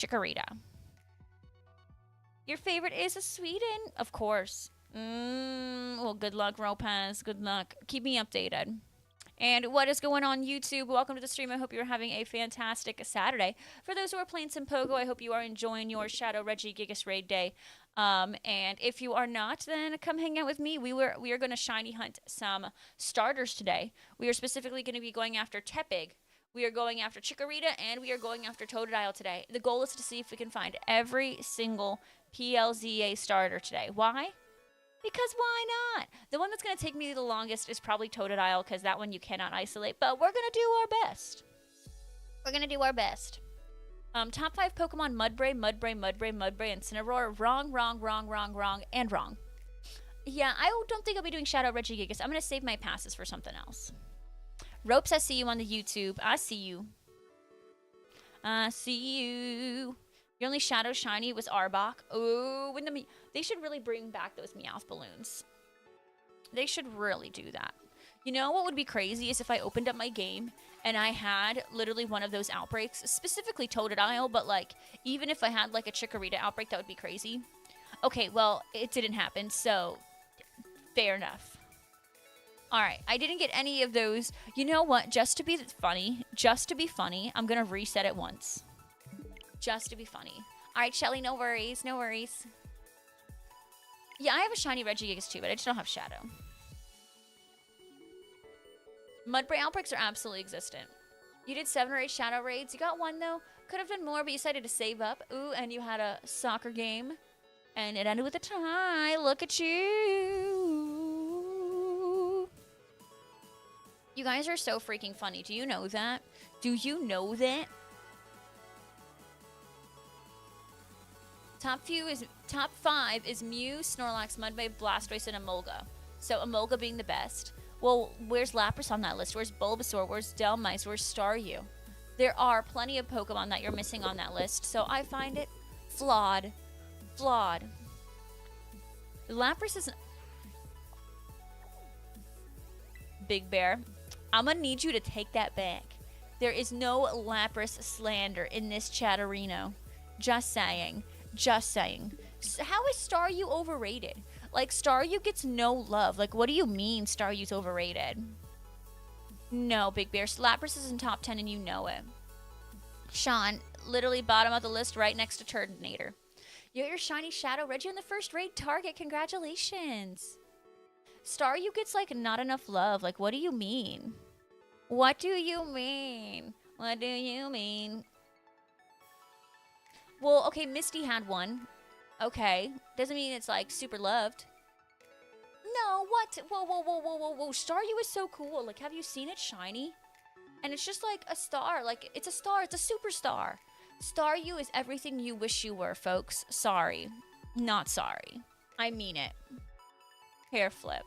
Chikorita. Your favorite is a Sweden? Of course. Well, good luck, Ropaz. Good luck. Keep me updated. And what is going on, YouTube? Welcome to the stream. I hope you're having a fantastic Saturday. For those who are playing some Pogo, I hope you are enjoying your Shadow Reggie Gigas Raid Day. And if you are not, then come hang out with me. We are going to shiny hunt some starters today. We are specifically going to be going after Tepig. We are going after Chikorita, and we are going after Totodile today. The goal is to see if we can find every single Plza starter today. Why? Because why not? The one that's going to take me the longest is probably Totodile, because that one you cannot isolate. But we're going to do our best. We're going to do our best. Top 5 Pokemon: Mudbray, Mudbray, Mudbray, Mudbray, and Incineroar. Wrong, wrong, wrong, wrong, wrong, and wrong. Yeah, I don't think I'll be doing Shadow Regigigas. I'm going to save my passes for something else. Ropes, I see you on the YouTube. I see you. I see you. Your only Shadow Shiny was Arbok. Oh, they should really bring back those Meowth balloons. They should really do that. You know what would be crazy is if I opened up my game and I had literally one of those outbreaks, specifically Totodile, but like even if I had like a Chikorita outbreak, that would be crazy. Okay, well, it didn't happen, so fair enough. All right, I didn't get any of those. You know what? Just to be funny, I'm going to reset it once. Just to be funny. All right, Shelly, no worries, no worries. Yeah, I have a shiny Regigigas too, but I just don't have Shadow. Mudbray outbreaks are absolutely existent. You did 7 or 8 Shadow raids. You got 1 though. Could have done more, but you decided to save up. Ooh, and you had a soccer game, and it ended with a tie. Look at you. You guys are so freaking funny. Do you know that? Do you know that? Top 5 is Mew, Snorlax, Mudbray, Blastoise, and Emolga. So Emolga being the best. Well, where's Lapras on that list? Where's Bulbasaur? Where's Delmice? Where's Staryu? There are plenty of Pokemon that you're missing on that list, so I find it flawed. Flawed. Lapras is... Big Bear, I'm gonna need you to take that back. There is no Lapras slander in this chatterino. Just saying. Just saying. How is Staryu overrated? Like, Staryu gets no love. Like, what do you mean Staryu's overrated? No, Big Bear. Lapras is in top 10 and you know it. Sean, literally bottom of the list right next to Turdinator. You got your shiny Shadow Reggie on the first raid target. Congratulations. Staryu gets, like, not enough love. Like, what do you mean? What do you mean? What do you mean? Well, okay, Misty had one. Okay. Doesn't mean it's, like, super loved. No, what? Whoa, whoa, whoa, whoa, whoa, whoa. Staryu is so cool. Like, have you seen it shiny? And it's just, like, a star. Like, it's a star. It's a superstar. Staryu is everything you wish you were, folks. Sorry. Not sorry. I mean it. Hair flip.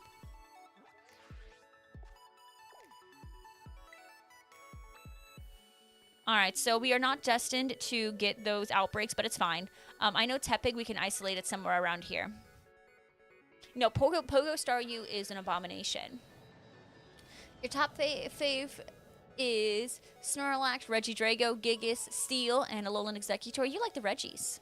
Alright, so we are not destined to get those outbreaks, but it's fine. I know Tepig, we can isolate it somewhere around here. No, Pogo Staryu is an abomination. Your top fave is Snorlax, Regidrago, Gigas, Steel, and Alolan Executor. You like the Reggies.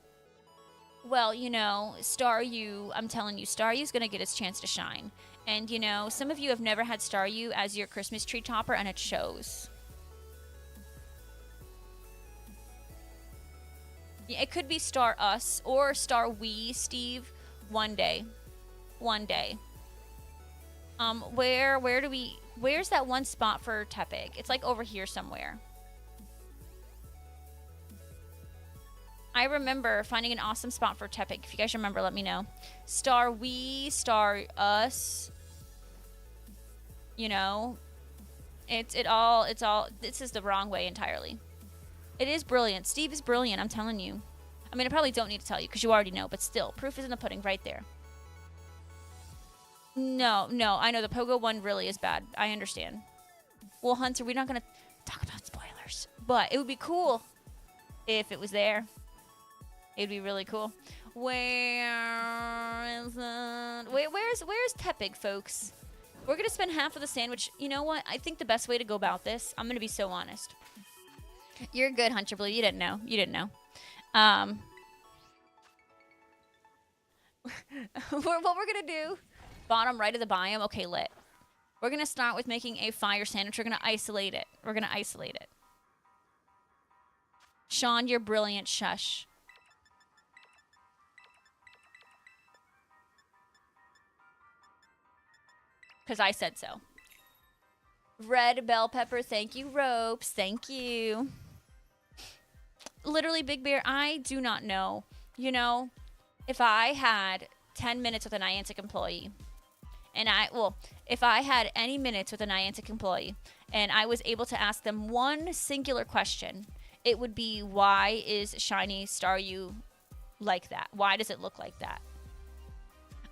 Well, you know, Staryu, I'm telling you, Staryu's going to get his chance to shine. And, you know, some of you have never had Staryu as your Christmas tree topper, and it shows. It could be Star Us or Star We, Steve. One day. One day. Where's that one spot for Tepig? It's like over here somewhere. I remember finding an awesome spot for Tepig. If you guys remember, let me know. Star We, Star Us. You know, it's all, this is the wrong way entirely. It is brilliant. Steve is brilliant, I'm telling you. I mean, I probably don't need to tell you because you already know, but still, proof is in the pudding right there. No, I know the Pogo one really is bad. I understand. Well, Hunter, we're not going to talk about spoilers, but it would be cool if it was there. It'd be really cool. Where is it? Where's Tepig, folks? We're going to spend half of the sandwich. You know what? I think the best way to go about this, I'm going to be so honest. You're good, Hunter Blue. You didn't know. You didn't know. Um, what we're gonna do, bottom right of the biome, okay, lit. We're gonna start with making a fire sandwich. We're gonna isolate it. Sean, you're brilliant, shush. Because I said so. Red bell pepper, thank you. Ropes, thank you. Literally, Big Bear, I do not know. You know, if I had 10 minutes with a Niantic employee, and if I had any minutes with a Niantic employee, and I was able to ask them one singular question, it would be, why is Shiny Staryu like that? Why does it look like that?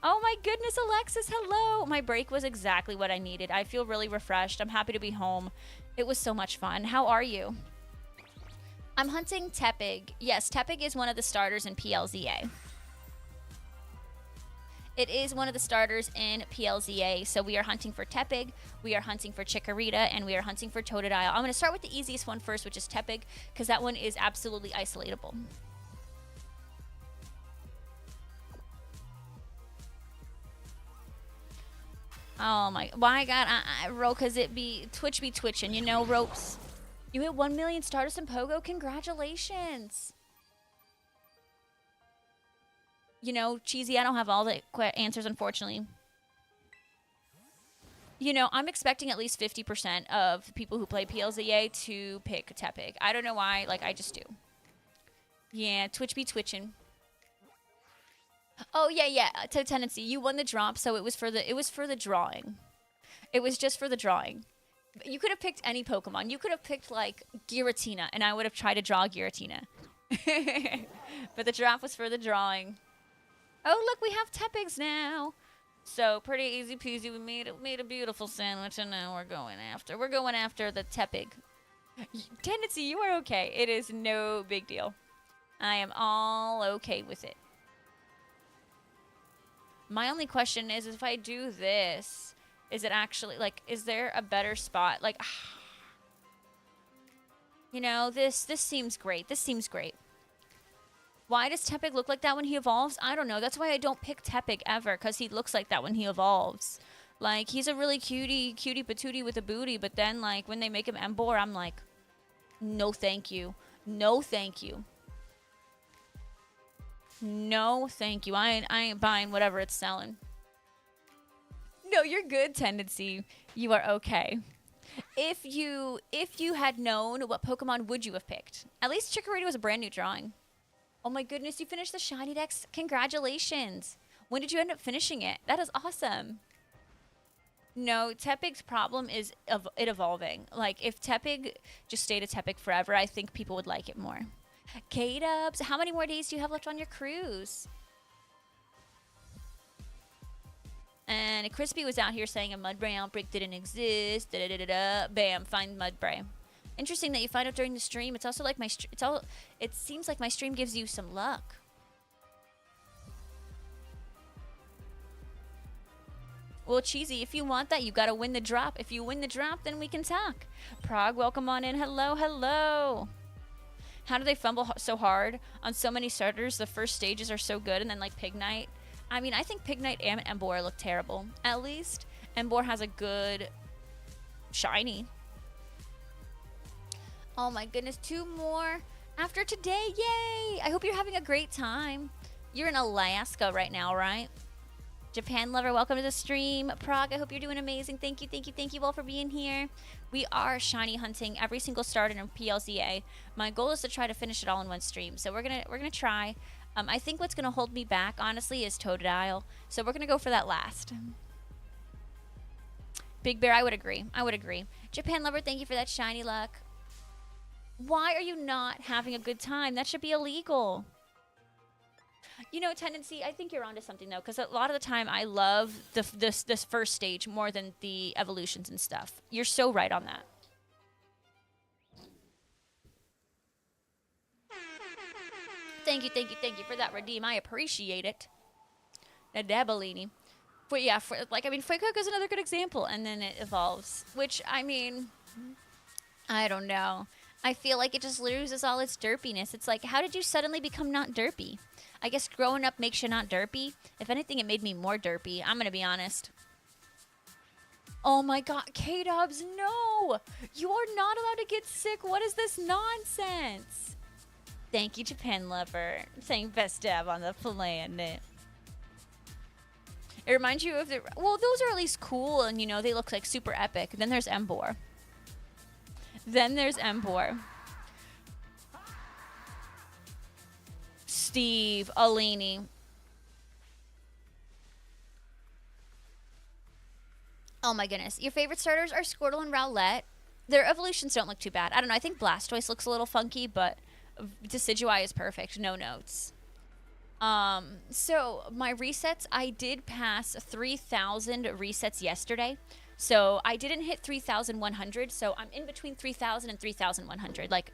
Oh my goodness, Alexis, hello. My break was exactly what I needed. I feel really refreshed. I'm happy to be home. It was so much fun. How are you? I'm hunting Tepig. Yes, Tepig is one of the starters in Plza. It is one of the starters in Plza. So we are hunting for Tepig, we are hunting for Chikorita, and we are hunting for Totodile. I'm going to start with the easiest one first, which is Tepig, because that one is absolutely isolatable. Oh my, why God, Rokas, Twitch be twitching, you know, Ropes. You hit 1 million starters in Pogo, congratulations. You know, Cheesy, I don't have all the answers, unfortunately. You know, I'm expecting at least 50% of people who play PLZA to pick Tepig. I don't know why, like, I just do. Yeah, Twitch be twitching. Oh yeah. To Tendency, you won the drop, so it was for the drawing. It was just for the drawing. You could have picked any Pokemon. You could have picked like Giratina, and I would have tried to draw Giratina. But the drop was for the drawing. Oh look, we have Tepigs now. So pretty easy peasy. We made a beautiful sandwich, and now we're going after the Tepig. Tendency, you are okay. It is no big deal. I am all okay with it. My only question is if I do this, is it actually, like, is there a better spot? Like, you know, this seems great. This seems great. Why does Tepig look like that when he evolves? I don't know. That's why I don't pick Tepig ever, because he looks like that when he evolves. Like, he's a really cutie patootie with a booty, but then, like, when they make him Emboar, I'm like, no thank you. No thank you. No, thank you. I ain't buying whatever it's selling. No, you're good, Tendency. You are okay. If you had known, what Pokemon would you have picked? At least Chikorita was a brand new drawing. Oh my goodness, you finished the Shiny Dex. Congratulations. When did you end up finishing it? That is awesome. No, Tepig's problem is it evolving. Like, if Tepig just stayed a Tepig forever, I think people would like it more. K-Dubs, how many more days do you have left on your cruise? And Crispy was out here saying a Mudbray outbreak didn't exist. Bam, find Mudbray. Interesting that you find out during the stream. It's also like it seems like my stream gives you some luck. Well, Cheesy, if you want that, you gotta win the drop. If you win the drop, then we can talk. Prague, welcome on in. Hello, hello. How do they fumble so hard on so many starters? The first stages are so good, and then like Pignite. I mean, I think Pignite and Emboar look terrible. At least Emboar has a good shiny. Oh my goodness, 2 more after today. Yay! I hope you're having a great time. You're in Alaska right now, right? Japan lover, welcome to the stream. Prague, I hope you're doing amazing. Thank you all for being here. We are shiny hunting every single starter in PLZA. My goal is to try to finish it all in one stream, so we're gonna try. I think what's gonna hold me back, honestly, is Totodile. So we're gonna go for that last. Big Bear, I would agree. Japan lover, thank you for that shiny luck. Why are you not having a good time? That should be illegal. You know, Tendency, I think you're onto something, though, because a lot of the time I love this first stage more than the evolutions and stuff. You're so right on that. Thank you for that redeem. I appreciate it. Nadabellini. But yeah, Fuecoco is another good example, and then it evolves, which, I mean, I don't know. I feel like it just loses all its derpiness. It's like, how did you suddenly become not derpy? I guess growing up makes you not derpy. If anything, it made me more derpy. I'm gonna be honest. Oh my god, K-Dubs, no! You are not allowed to get sick. What is this nonsense? Thank you, Japan Lover. Saying best dab on the planet. It reminds you of the... Well, those are at least cool, and, you know, they look, like, super epic. Then there's Embor. Then there's Embor. Steve, Alini. Oh my goodness. Your favorite starters are Squirtle and Rowlett. Their evolutions don't look too bad. I don't know. I think Blastoise looks a little funky, but Decidueye is perfect. No notes. So my resets, I did pass 3,000 resets yesterday. So I didn't hit 3,100. So I'm in between 3,000 and 3,100, like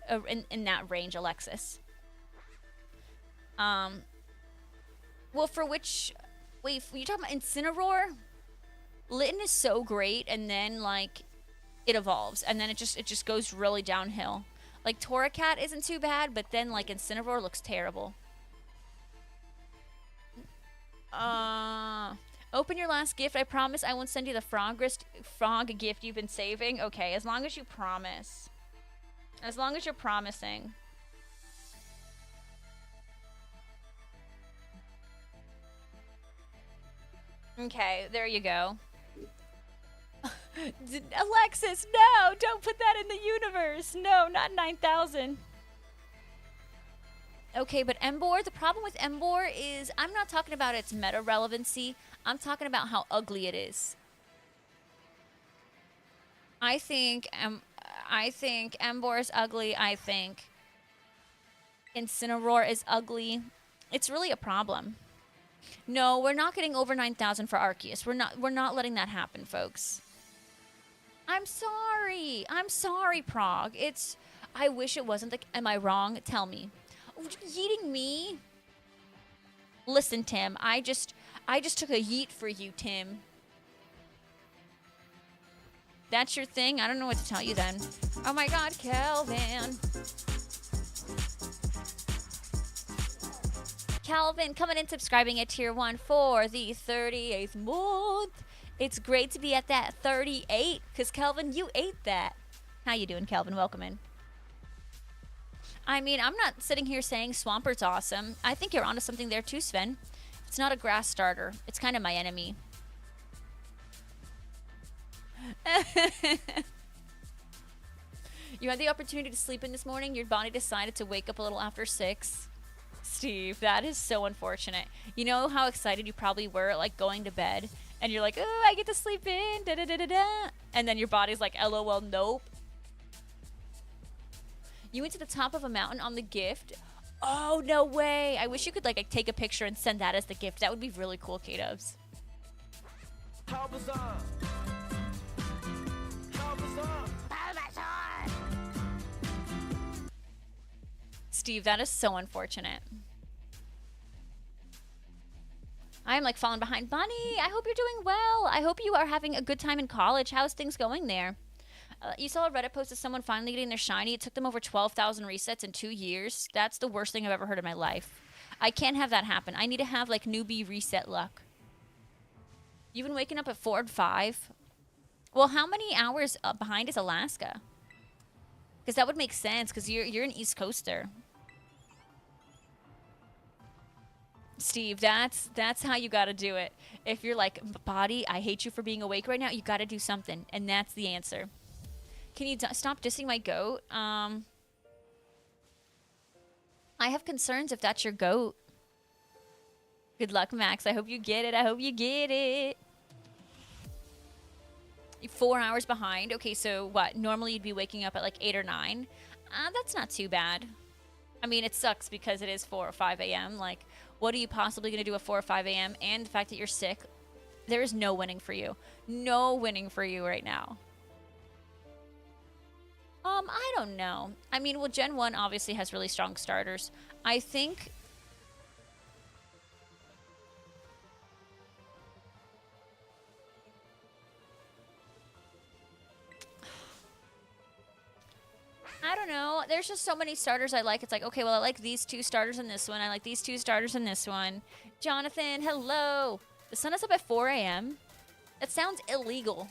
in that range, Alexis. Well, for which, wait, you talking about Incineroar? Litten is so great, and then like it evolves, and then it just goes really downhill. Like Torracat isn't too bad, but then like Incineroar looks terrible. Open your last gift. I promise I won't send you the frog gift you've been saving. Okay, as long as you promise. As long as you're promising. Okay, there you go. Alexis, no! Don't put that in the universe! No, not 9,000. Okay, but Embor, the problem with Embor is I'm not talking about its meta relevancy. I'm talking about how ugly it is. I think Embor is ugly. I think Incineroar is ugly. It's really a problem. No, we're not getting over 9,000 for Arceus. We're not letting that happen, folks. I'm sorry. I'm sorry, Prague. I wish it wasn't the... Am I wrong? Tell me. Yeeting me? Listen, Tim. I just took a yeet for you, Tim. That's your thing? I don't know what to tell you then. Oh my god, Kelvin. Calvin coming in, subscribing at tier 1 for the 38th month. It's great to be at that 38, because Kelvin, you ate that. How you doing, Kelvin? Welcome in. I mean, I'm not sitting here saying Swampert's awesome. I think you're onto something there too, Sven. It's not a grass starter. It's kind of my enemy. You had the opportunity to sleep in this morning. Your body decided to wake up a little after 6. Steve, that is so unfortunate. You know how excited you probably were, like, going to bed? And you're like, oh, I get to sleep in, da-da-da-da-da. And then your body's like, LOL, nope. You went to the top of a mountain on the gift. Oh, no way. I wish you could, like take a picture and send that as the gift. That would be really cool, K-Dubs. Plza. Steve, that is so unfortunate. I am like falling behind. Bunny, I hope you're doing well. I hope you are having a good time in college. How's things going there? You saw a Reddit post of someone finally getting their shiny. It took them over 12,000 resets in 2 years. That's the worst thing I've ever heard in my life. I can't have that happen. I need to have like newbie reset luck. You've been waking up at 4 and 5. Well, how many hours behind is Alaska? Because that would make sense, because you're an East Coaster. Steve, that's how you gotta do it. If you're like, body, I hate you for being awake right now, you gotta do something, and that's the answer. Can you stop dissing my goat? I have concerns if that's your goat. Good luck, Max. I hope you get it. I hope you get it. 4 hours behind. Okay, so what? Normally you'd be waking up at like 8 or 9. That's not too bad. I mean, it sucks because it is 4 or 5 a.m. Like, what are you possibly going to do at 4 or 5 a.m.? And the fact that you're sick, there is no winning for you. No winning for you right now. I don't know. I mean, well, Gen 1 obviously has really strong starters. I think... I don't know. there's just so many starters I like. It's like, okay, well, I like these 2 starters in this one. I like these 2 starters in this one. Jonathan, hello. The sun is up at 4 a.m. That sounds illegal.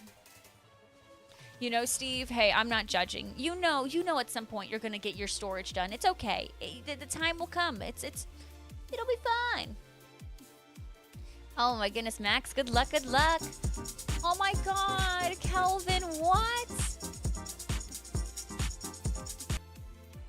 You know, Steve, hey, I'm not judging. You know at some point you're going to get your storage done. It's okay. The time will come. It'll be fine. Oh my goodness, Max, good luck, good luck. Oh my God, Kelvin, what?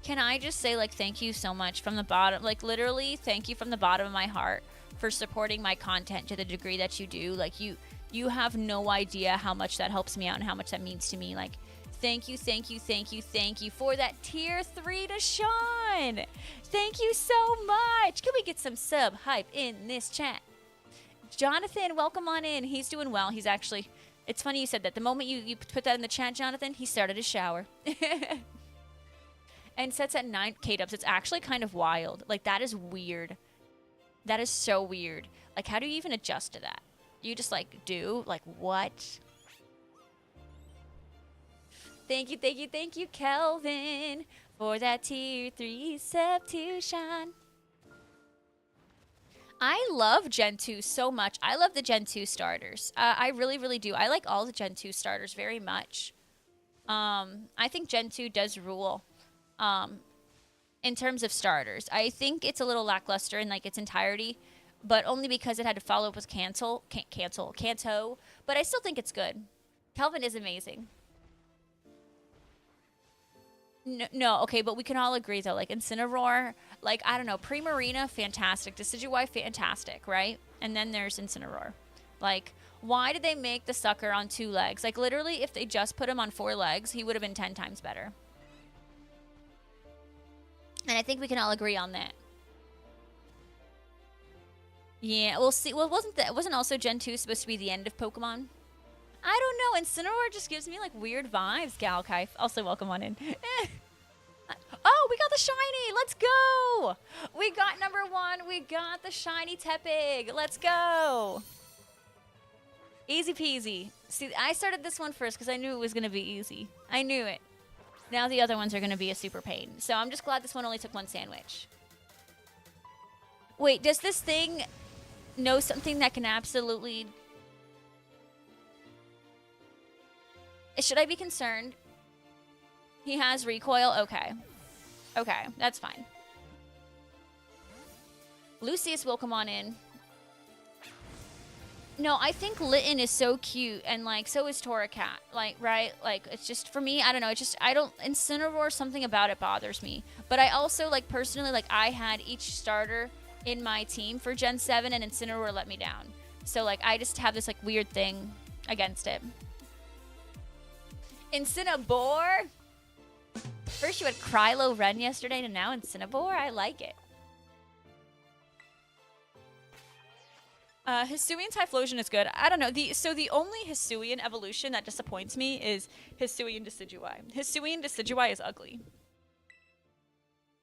Can I just say, like, thank you so much from the bottom, like, literally, thank you from the bottom of my heart for supporting my content to the degree that you do. Like, you have no idea how much that helps me out and how much that means to me. Like, thank you for that tier 3 to Sean. Thank you so much. Can we get some sub hype in this chat? Jonathan, welcome on in. He's doing well. He's actually, it's funny you said that. The moment you put that in the chat, Jonathan, he started his shower. And sets at 9 K-dubs. It's actually kind of wild. Like, that is weird. That is so weird. Like, how do you even adjust to that? You just, like, do? Like, what? Thank you, Kelvin, for that tier 3 sub to Sean. I love Gen 2 so much. I love the Gen 2 starters. I really, really do. I like all the Gen 2 starters very much. I think Gen 2 does rule. In terms of starters, I think it's a little lackluster in like its entirety, but only because it had to follow up with Kanto. But I still think it's good. Kelvin is amazing. No, okay, but we can all agree though. Like Incineroar, like I don't know, Primarina, fantastic. Decidueye, fantastic, right? And then there's Incineroar. Like, why did they make the sucker on 2 legs? Like literally, if they just put him on 4 legs, he would have been 10 times better. And I think we can all agree on that. Yeah, we'll see. Well, wasn't also Gen 2 supposed to be the end of Pokemon? I don't know. Incineroar just gives me like weird vibes. Galkai, also welcome on in. Oh, we got the shiny. Let's go. We got number 1. We got the shiny Tepig. Let's go. Easy peasy. See, I started this one first because I knew it was going to be easy. I knew it. Now the other ones are going to be a super pain. So I'm just glad this one only took 1 sandwich. Wait, does this thing know something that can absolutely... Should I be concerned? He has recoil? Okay. Okay, that's fine. Lucius will come on in. No, I think Litten is so cute, and, like, so is Torracat. Like, right? Like, it's just, for me, I don't know. It's just, I don't, Incineroar, something about it bothers me. But I also, like, personally, like, I had each starter in my team for Gen 7, and Incineroar let me down. So, like, I just have this, like, weird thing against it. Incineroar? First you had Krylo Ren yesterday, and now Incineroar? I like it. Hisuian Typhlosion is good. I don't know. So the only Hisuian evolution that disappoints me is Hisuian Decidueye. Hisuian Decidueye is ugly.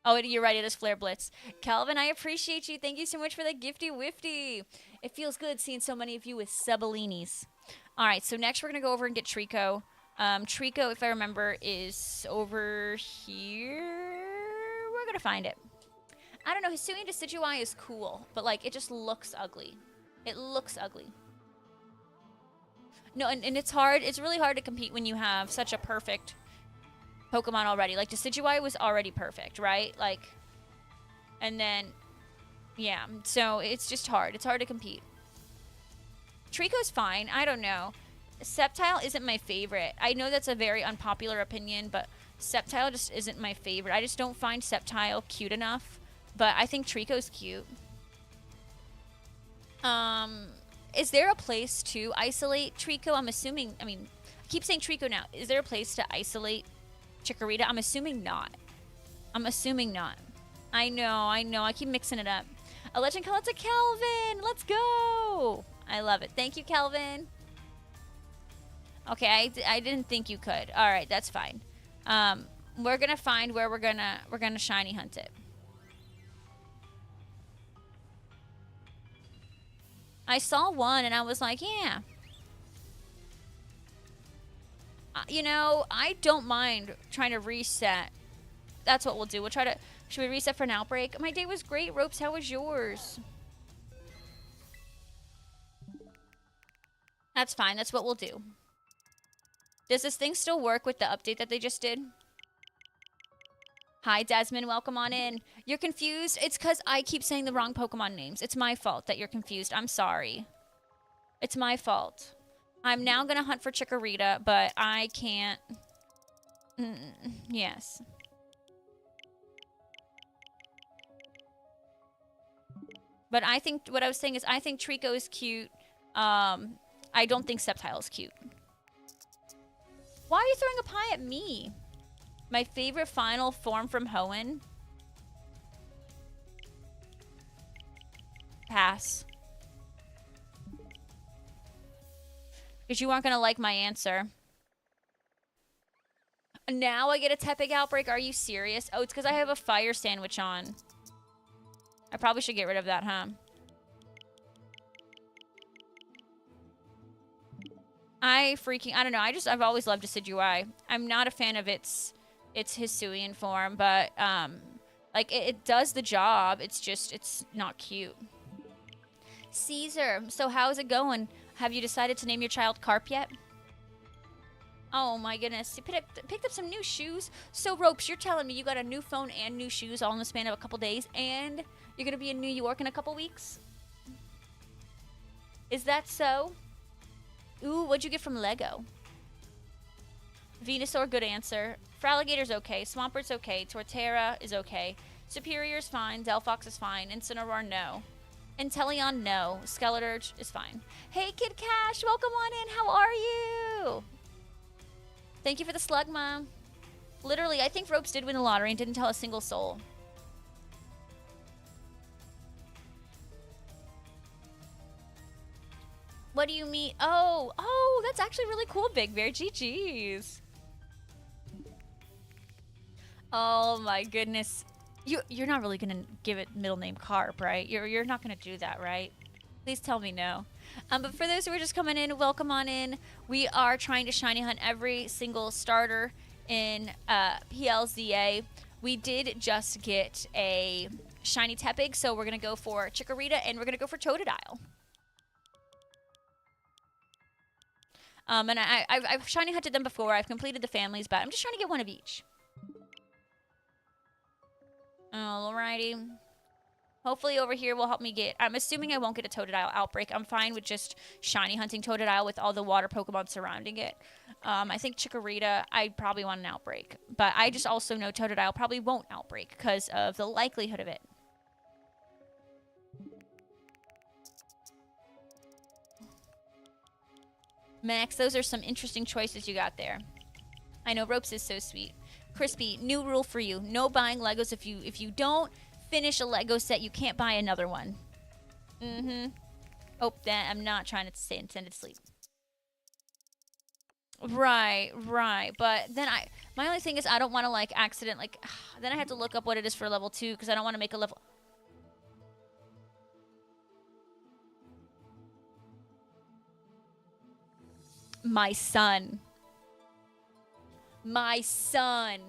Oh, you're right. It is Flare Blitz. Calvin, I appreciate you. Thank you so much for the gifty wifty. It feels good seeing so many of you with Subalinis. All right, so next we're going to go over and get Trico. Trico, if I remember, is over here. We're going to find it. I don't know. Hisuian Decidueye is cool, but, like, it just looks ugly. It looks ugly. No, and it's hard. It's really hard to compete when you have such a perfect Pokemon already. Like, Decidueye was already perfect, right? Like, and then, yeah. So, it's just hard. It's hard to compete. Trico's fine. I don't know. Sceptile isn't my favorite. I know that's a very unpopular opinion, but Sceptile just isn't my favorite. I just don't find Sceptile cute enough. But I think Trico's cute. Is there a place to isolate Trico? I'm assuming, I mean, I keep saying Trico now. Is there a place to isolate Chikorita? I'm assuming not. I'm assuming not. I know. I keep mixing it up. A legend call out to Kelvin. Let's go. I love it. Thank you, Kelvin. Okay, I didn't think you could. All right, that's fine. We're gonna find where we're gonna shiny hunt it. I saw one and I was like, yeah. You know, I don't mind trying to reset That's what we'll do. We'll try to... Should we reset for an outbreak? My day was great, Ropes. How was yours? That's fine. That's what we'll do. Does this thing still work with the update that they just did? Hi, Desmond. Welcome on in. You're confused? It's because I keep saying the wrong Pokemon names. It's my fault that you're confused. I'm sorry. It's my fault. I'm now going to hunt for Chikorita, but I can't... yes. But I think... What I was saying is I think Trico is cute. I don't think Sceptile is cute. Why are you throwing a pie at me? My favorite final form from Hoenn? Pass. Because you aren't going to like my answer. Now I get a Tepig outbreak? Are you serious? Oh, it's because I have a fire sandwich on. I probably should get rid of that, huh? I don't know. I've always loved Decidueye. I'm not a fan of its Hisuian form, but, like, it does the job. It's just, it's not cute. Caesar, so how's it going? Have you decided to name your child Carp yet? Oh my goodness. You picked up some new shoes? So, Ropes, you're telling me you got a new phone and new shoes all in the span of a couple days, and you're going to be in New York in a couple weeks? Is that so? Ooh, what'd you get from Lego? Venusaur, good answer. Fraligator's okay. Swampert's okay. Torterra is okay. Superior's fine. Delphox is fine. Incineroar, no. Inteleon, no. Skeleturge is fine. Hey, Kid Cash, welcome on in. How are you? Thank you for the slug, Mom. Literally, I think Ropes did win the lottery and didn't tell a single soul. What do you mean? Oh, that's actually really cool, Big Bear. GG's. Oh my goodness. You're not really gonna give it middle name Carp, right? You're not gonna do that, right? Please tell me no. But for those who are just coming in, welcome on in. We are trying to shiny hunt every single starter in PLZA. We did just get a shiny Tepig, so we're gonna go for Chikorita and we're gonna go for Totodile. And I've shiny hunted them before. I've completed the families, but I'm just trying to get one of each. Alrighty. Hopefully over here will help me get... I'm assuming I won't get a Totodile outbreak. I'm fine with just shiny hunting Totodile with all the water Pokemon surrounding it. I think Chikorita, I probably want an outbreak. But I just also know Totodile probably won't outbreak because of the likelihood of it. Max, those are some interesting choices you got there. I know Ropes is so sweet. Crispy, new rule for you. No buying Legos. If you don't finish a Lego set, you can't buy another one. Oh, that I'm not trying to say intended sleep. Right. But then my only thing is I don't want to like accident like then I have to look up what it is for level 2 because I don't want to make a level. My son. My son.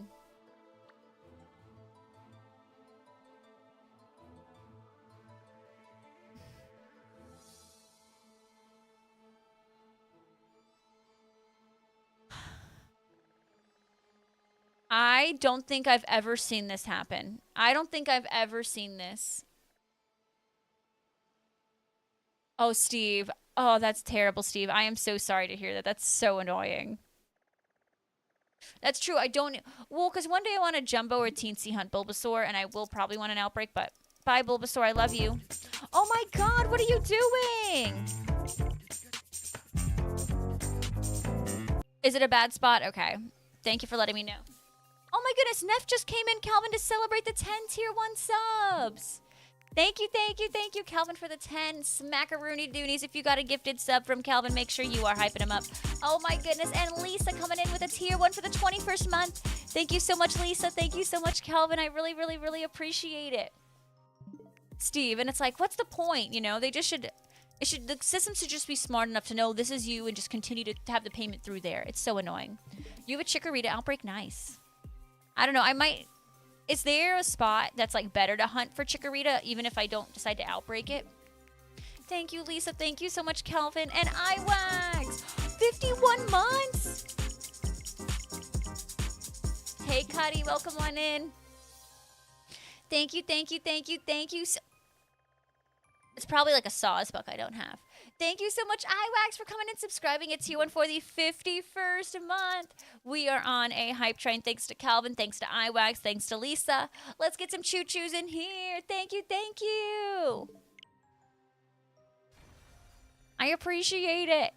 I don't think I've ever seen this happen. I don't think I've ever seen this. Oh, Steve. Oh, that's terrible, Steve. I am so sorry to hear that. That's so annoying. That's true. I don't... Well, because one day I want a Jumbo or Teensy hunt Bulbasaur, and I will probably want an outbreak, but... Bye, Bulbasaur. I love you. Oh my god, what are you doing? Is it a bad spot? Okay. Thank you for letting me know. Oh my goodness, Neff just came in, Calvin, to celebrate the 10 tier 1 subs. Thank you, Calvin, for the 10 smackaroony doonies. If you got a gifted sub from Calvin, make sure you are hyping him up. Oh my goodness, and Lisa coming in with a tier 1 for the 21st month. Thank you so much, Lisa. Thank you so much, Calvin. I really, really, really appreciate it. Steve, and it's like, what's the point? You know, they just should... the system should just be smart enough to know this is you and just continue to have the payment through there. It's so annoying. You have a Chikorita outbreak? Nice. I don't know, I might... Is there a spot that's like better to hunt for Chikorita even if I don't decide to outbreak it? Thank you, Lisa. Thank you so much, Calvin. And iWax! 51 months! Hey, Cuddy, welcome on in. Thank you, thank you, thank you, thank you. It's probably like a Sawsbuck I don't have. Thank you so much, iWax, for coming and subscribing. It's you and for the 51st month. We are on a hype train. Thanks to Calvin. Thanks to iWax. Thanks to Lisa. Let's get some choo-choos in here. Thank you, thank you. I appreciate it.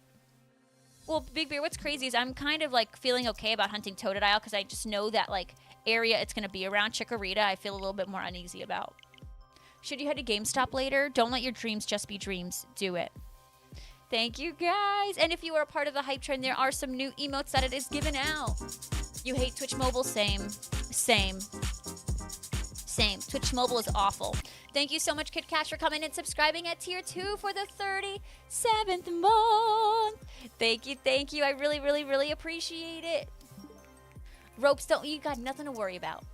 Well, Big Bear, what's crazy is I'm kind of like feeling okay about hunting Totodile because I just know that like area it's going to be around Chikorita I feel a little bit more uneasy about. Should you head to GameStop later? Don't let your dreams just be dreams. Do it. Thank you, guys. And if you are a part of the hype train, there are some new emotes that it is given out. You hate Twitch Mobile? Same. Same. Same. Twitch Mobile is awful. Thank you so much, Kid Cash, for coming and subscribing at Tier 2 for the 37th month. Thank you, thank you. I really, really, really appreciate it. Ropes don't... You got nothing to worry about.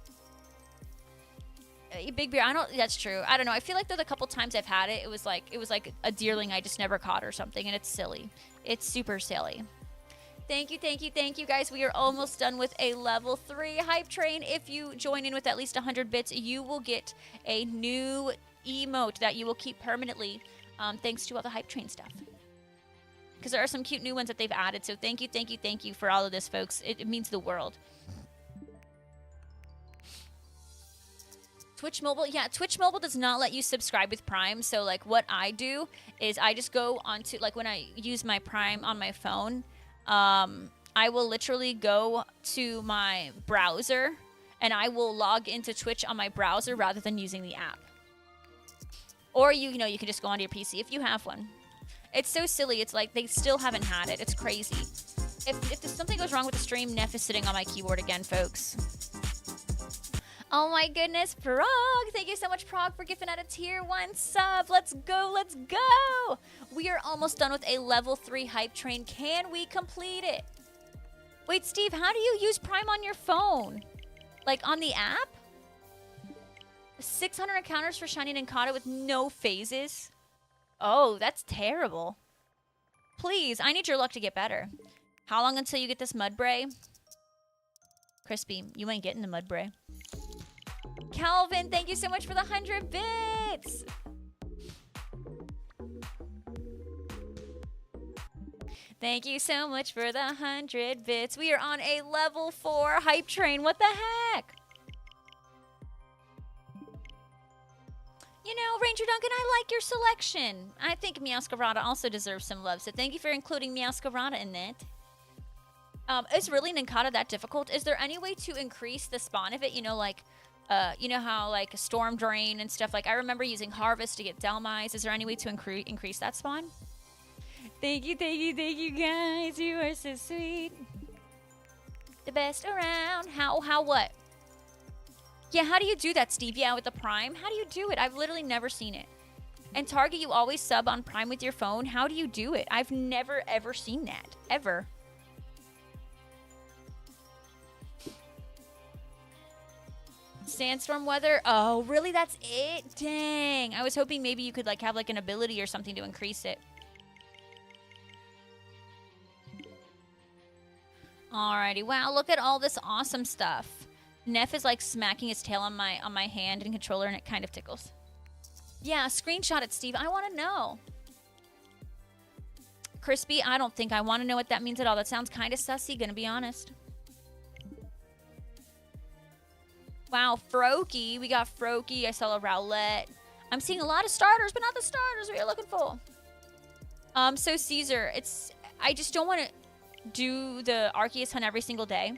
Big Bear, that's true. I don't know. I feel like the couple times I've had it, it was like a deerling I just never caught or something, and it's silly. It's super silly. Thank you, thank you, thank you, guys. We are almost done with a level 3 hype train. If you join in with at least 100 bits, you will get a new emote that you will keep permanently, thanks to all the hype train stuff. Because there are some cute new ones that they've added. So thank you, thank you, thank you for all of this, folks. It means the world. Twitch Mobile, yeah, Twitch Mobile does not let you subscribe with Prime. So like what I do is I just go onto, like when I use my Prime on my phone, I will literally go to my browser and I will log into Twitch on my browser rather than using the app. Or you know, you can just go onto your PC if you have one. It's so silly. It's like they still haven't had it. It's crazy. If something goes wrong with the stream, Neff is sitting on my keyboard again, folks. Oh my goodness, Prog! Thank you so much, Prog, for gifting out a tier 1 sub. Let's go, let's go! We are almost done with a level 3 hype train. Can we complete it? Wait, Steve, how do you use Prime on your phone? Like on the app? 600 encounters for Shiny Nincada with no phases? Oh, that's terrible. Please, I need your luck to get better. How long until you get this Mudbray? Crispy, you ain't getting the Mudbray. Calvin, thank you so much for the 100 bits. Thank you so much for the 100 bits. We are on a level 4 hype train. What the heck? You know, Ranger Duncan, I like your selection. I think Meowscarada also deserves some love, so thank you for including Meowscarada in that. Is really Nincada that difficult? Is there any way to increase the spawn of it? You know, like... you know how like Storm Drain and stuff, like I remember using Harvest to get Delmise. Is there any way to increase that spawn? Thank you, thank you, thank you, guys. You are so sweet. The best around. How what? Yeah, how do you do that, Steve? Yeah, with the Prime? How do you do it? I've literally never seen it. And Target, you always sub on Prime with your phone. How do you do it? I've never, ever seen that. Ever. Sandstorm weather? Oh, really? That's it? Dang. I was hoping maybe you could like have like an ability or something to increase it. Alrighty. Wow, look at all this awesome stuff. Neff is like smacking his tail on my hand and controller, and it kind of tickles. Yeah, screenshot it, Steve. I want to know. Crispy, I don't think I want to know what that means at all. That sounds kind of sussy, gonna be honest. Wow, Froakie. We got Froakie. I saw a Rowlet. I'm seeing a lot of starters, but not the starters we are looking for. So Caesar, I just don't want to do the Arceus hunt every single day.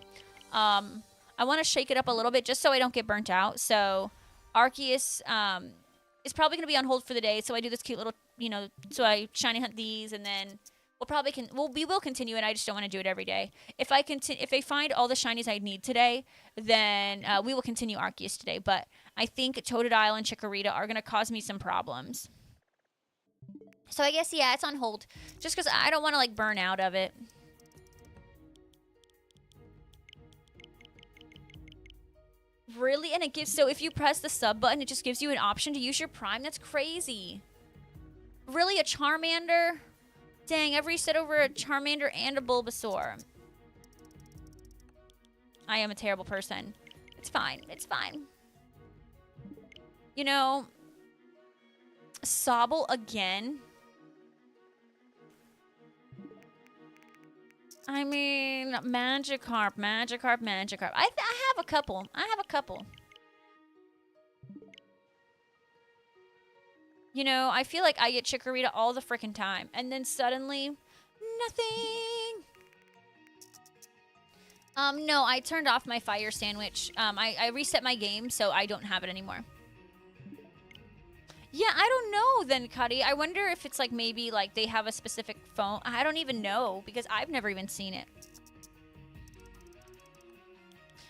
I want to shake it up a little bit just so I don't get burnt out. So Arceus is probably going to be on hold for the day. So I do this cute little, you know, so I shiny hunt these, and then we will continue it. I just don't want to do it every day. If I find all the shinies I need today, then we will continue Arceus today. But I think Totodile and Chikorita are going to cause me some problems. So I guess, yeah, it's on hold. Just because I don't want to, like, burn out of it. Really? And it gives, so if you press the sub button, it just gives you an option to use your Prime? That's crazy. Really? A Charmander? Dang, I've reset over a Charmander and a Bulbasaur. I am a terrible person. It's fine. It's fine. You know, Sobble again? I mean, Magikarp. I have a couple. You know, I feel like I get Chikorita all the freaking time. And then suddenly, nothing. No, I turned off my fire sandwich. I reset my game, so I don't have it anymore. Yeah, I don't know then, Cuddy. I wonder if it's like maybe like they have a specific phone. I don't even know because I've never even seen it.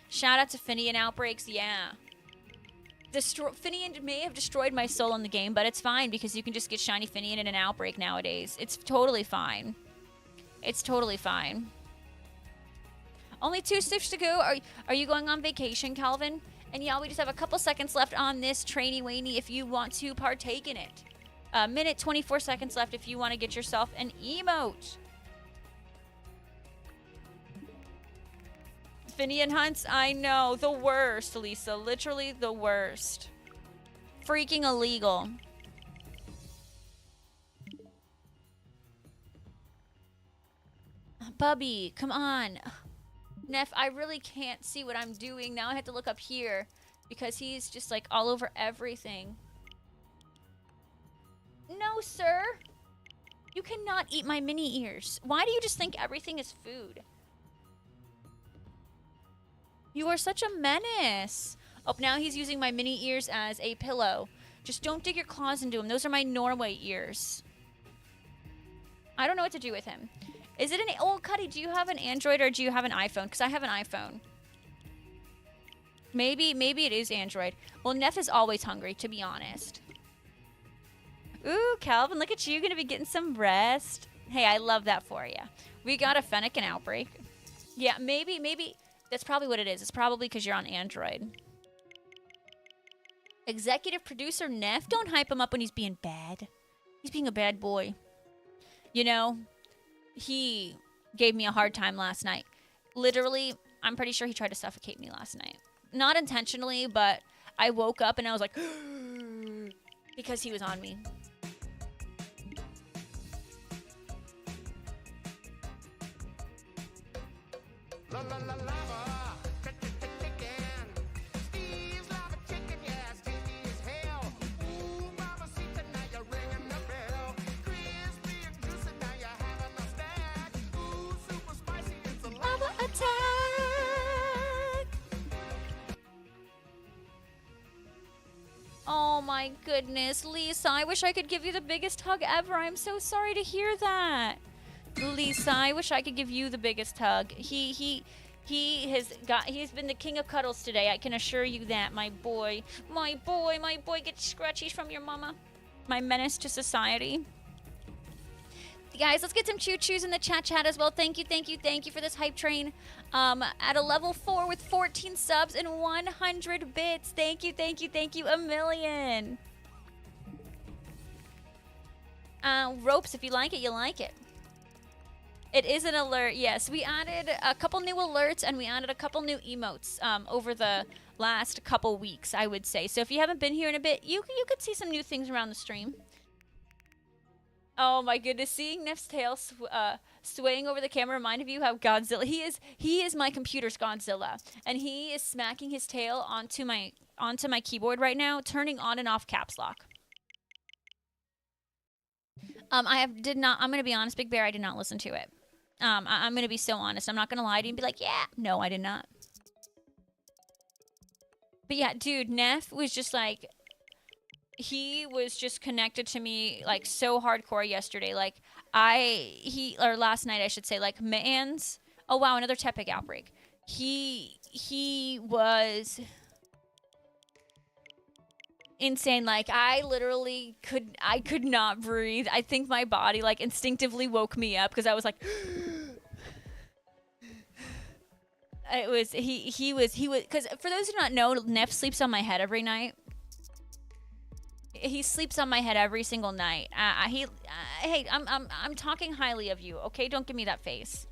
Shout out to Finian Outbreaks. Yeah. Finian may have destroyed my soul in the game, but it's fine because you can just get shiny Finian in an Outbreak nowadays. It's totally fine. It's totally fine. Only 2 shifts to go. Are you going on vacation, Calvin? And yeah, we just have a couple seconds left on this trainy wainy if you want to partake in it. A minute, 24 seconds left if you want to get yourself an emote. Finian hunts, I know. The worst, Lisa. Literally the worst. Freaking illegal. Bubby, come on. Neff, I really can't see what I'm doing. Now I have to look up here because he's just like all over everything. No, sir. You cannot eat my mini ears. Why do you just think everything is food? You are such a menace. Oh, now he's using my mini ears as a pillow. Just don't dig your claws into them. Those are my Norway ears. I don't know what to do with him. Is it an... Oh, Cuddy, do you have an Android or do you have an iPhone? Because I have an iPhone. Maybe it is Android. Well, Neff is always hungry, to be honest. Ooh, Calvin, look at you. You're going to be getting some rest. Hey, I love that for you. We got a Fennekin outbreak. Yeah, maybe... That's probably what it is. It's probably because you're on Android. Executive producer Neff. Don't hype him up when he's being bad. He's being a bad boy. You know... He gave me a hard time last night. Literally, I'm pretty sure he tried to suffocate me last night. Not intentionally, but I woke up and I was like, because he was on me. La, la, la, lava. Oh my goodness, Lisa, I wish I could give you the biggest hug ever. I'm so sorry to hear that. Lisa, I wish I could give you the biggest hug. He's been the king of cuddles today. I can assure you that, my boy. My boy gets scratchies from your mama. My menace to society. Guys, let's get some choo-choos in the chat as well. Thank you for this hype train. At a level 4 with 14 subs and 100 bits. Thank you, a million. Ropes, if you like it, you like it. It is an alert, yes. We added a couple new alerts and we added a couple new emotes over the last couple weeks, I would say. So if you haven't been here in a bit, you could see some new things around the stream. Oh my goodness, seeing Neff's tail swaying over the camera reminded you how Godzilla, he is my computer's Godzilla, and he is smacking his tail onto my keyboard right now, turning on and off caps lock. I'm gonna be honest, Big Bear, I did not listen to it. I'm gonna be so honest. I'm not gonna lie to you and be like, yeah, no, I did not. But yeah, dude, Neff was just like, he was just connected to me like so hardcore yesterday. Like or last night I should say, like man's, oh wow, another Tepig outbreak. He was insane. Like I literally could not breathe. I think my body like instinctively woke me up because I was like It was he was because for those who do not know, Neff sleeps on my head every night. He sleeps on my head every single night. Hey, I'm talking highly of you, okay? Don't give me that face.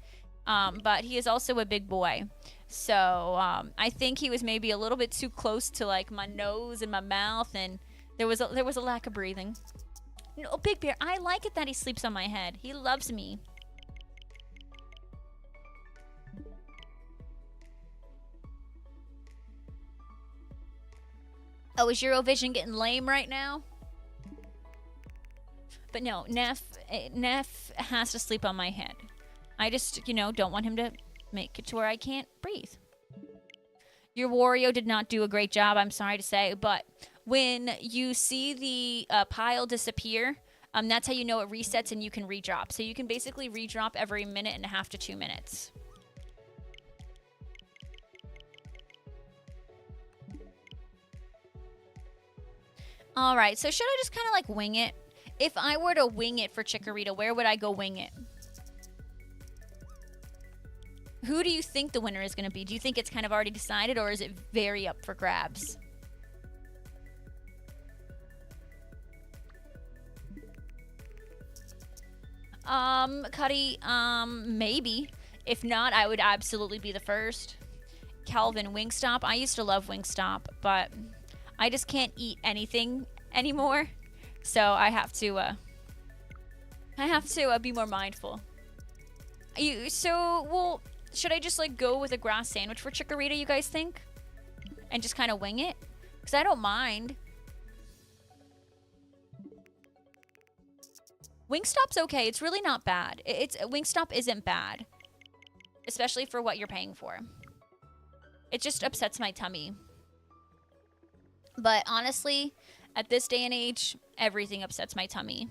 But he is also a big boy, so I think he was maybe a little bit too close to like my nose and my mouth, and there was a lack of breathing. No, Big Bear, I like it that he sleeps on my head. He loves me. Oh, is Eurovision getting lame right now? But no, Neff has to sleep on my head. I just, don't want him to make it to where I can't breathe. Your Wario did not do a great job, I'm sorry to say, but when you see the pile disappear, that's how you know it resets and you can redrop. So you can basically redrop every minute and a half to 2 minutes. All right, so should I just kind of like wing it? If I were to wing it for Chikorita, where would I go wing it? Who do you think the winner is going to be? Do you think it's kind of already decided, or is it very up for grabs? Cuddy, maybe. If not, I would absolutely be the first. Calvin, Wingstop. I used to love Wingstop, but I just can't eat anything anymore. So I have to be more mindful. Well, should I just like go with a grass sandwich for Chikorita, you guys think? And just kind of wing it? Because I don't mind. Wingstop's okay. It's really not bad. Wingstop isn't bad. Especially for what you're paying for. It just upsets my tummy. But honestly, at this day and age, everything upsets my tummy.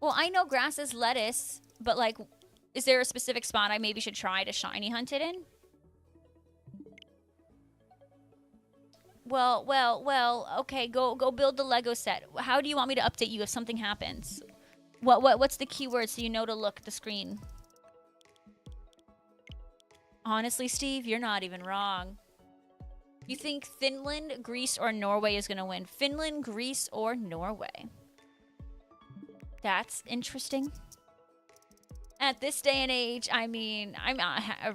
Well, I know grass is lettuce, but like, is there a specific spot I maybe should try to shiny hunt it in? Well, okay, go build the Lego set. How do you want me to update you if something happens? What's the keyword so you know to look at the screen? Honestly, Steve, you're not even wrong. You think Finland, Greece, or Norway is going to win? Finland, Greece, or Norway? That's interesting. At this day and age, I mean,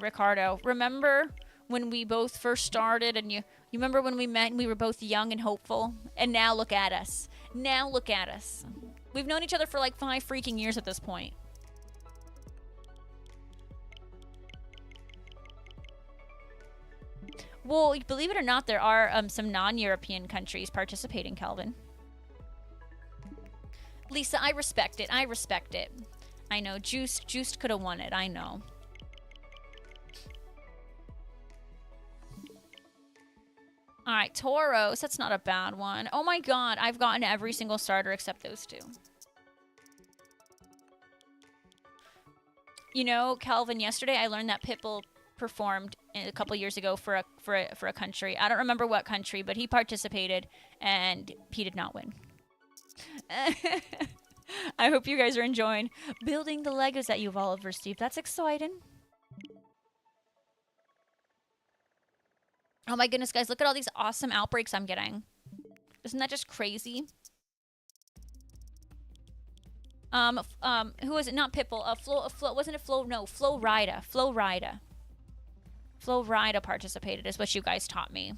Ricardo, remember when we both first started and you remember when we met and we were both young and hopeful? And now look at us. Now look at us. We've known each other for like 5 freaking years at this point. Well, believe it or not, there are some non-European countries participating, Calvin. Lisa, I respect it. I respect it. I know. Juiced could have won it. I know. All right, Tauros. That's not a bad one. Oh my god, I've gotten every single starter except those 2. You know, Calvin, yesterday I learned that Pitbull performed a couple years ago for a country. I don't remember what country, but he participated and he did not win. I hope you guys are enjoying building the Legos that you've all over, Steve. That's exciting. Oh my goodness, guys, look at all these awesome outbreaks I'm getting. Isn't that just crazy? Who was it? Not Pitbull. Wasn't it Flo? No, Flo Rida. Flo Rida participated, is what you guys taught me.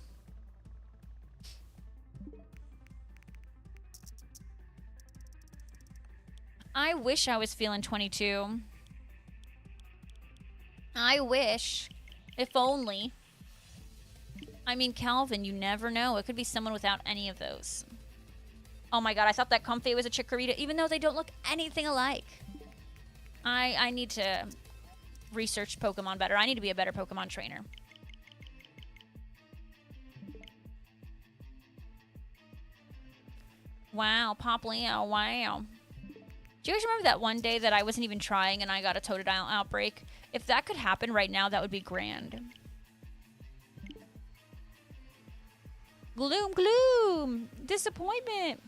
I wish I was feeling 22. I wish. If only. I mean, Calvin, you never know. It could be someone without any of those. Oh my god, I thought that Comfey was a Chikorita, even though they don't look anything alike. I need to research Pokemon better. I need to be a better Pokemon trainer. Wow, Pop Leo, wow. Do you guys remember that one day that I wasn't even trying and I got a Totodile outbreak? If that could happen right now, that would be grand. Gloom! Disappointment!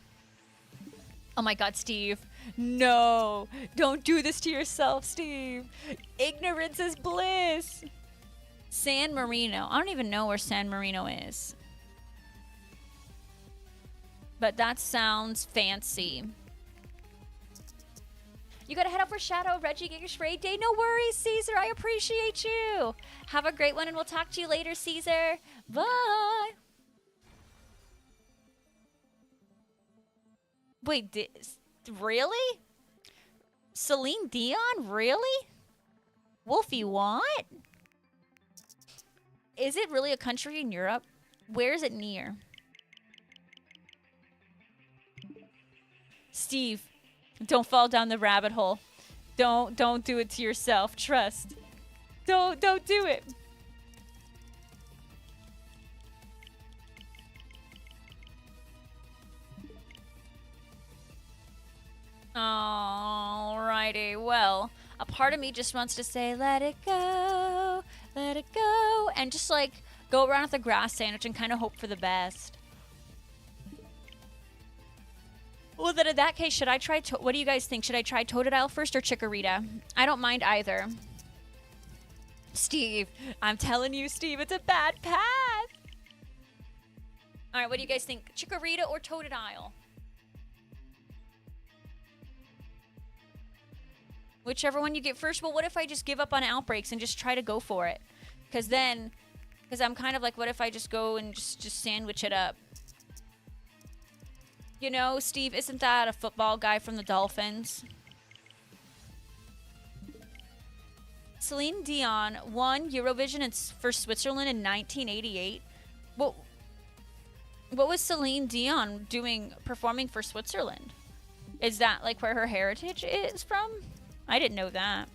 Oh my god, Steve. No! Don't do this to yourself, Steve! Ignorance is bliss! San Marino. I don't even know where San Marino is. But that sounds fancy. You gotta head out for Shadow. Reggie, get your spray day. No worries, Caesar. I appreciate you. Have a great one, and we'll talk to you later, Caesar. Bye. Wait, really? Celine Dion? Really? Wolfie, what? Is it really a country in Europe? Where is it near? Steve, don't fall down the rabbit hole. Don't do it to yourself. Trust. Don't do it. Alrighty, well, a part of me just wants to say, let it go, and just like go around with a grass sandwich and kind of hope for the best. Well, then in that case, should I try, what do you guys think? Should I try Totodile first or Chikorita? I don't mind either. Steve, I'm telling you, Steve, it's a bad path. All right, what do you guys think? Chikorita or Totodile? Whichever one you get first. Well, what if I just give up on outbreaks and just try to go for it? Because I'm kind of like, what if I just go and just sandwich it up? You know, Steve, isn't that a football guy from the Dolphins? Celine Dion won Eurovision for Switzerland in 1988. What was Celine Dion performing for Switzerland? Is that like where her heritage is from? I didn't know that.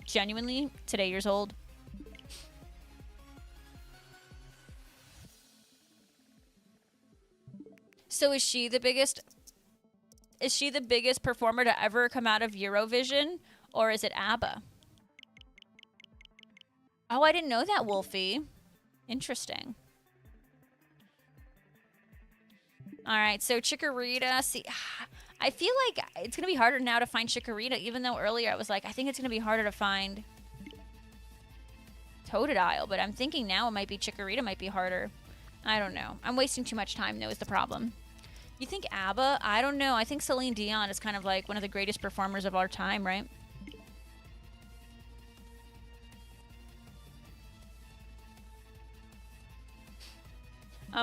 Genuinely, today years old. So is she the biggest performer to ever come out of Eurovision, or is it ABBA? Oh, I didn't know that, Wolfie. Interesting. All right, so Chikorita. See, I feel like it's going to be harder now to find Chikorita, even though earlier I was like, I think it's going to be harder to find Totodile, but I'm thinking now it might be Chikorita might be harder. I don't know. I'm wasting too much time, though, is the problem. You think ABBA? I don't know. I think Celine Dion is kind of like one of the greatest performers of our time, right?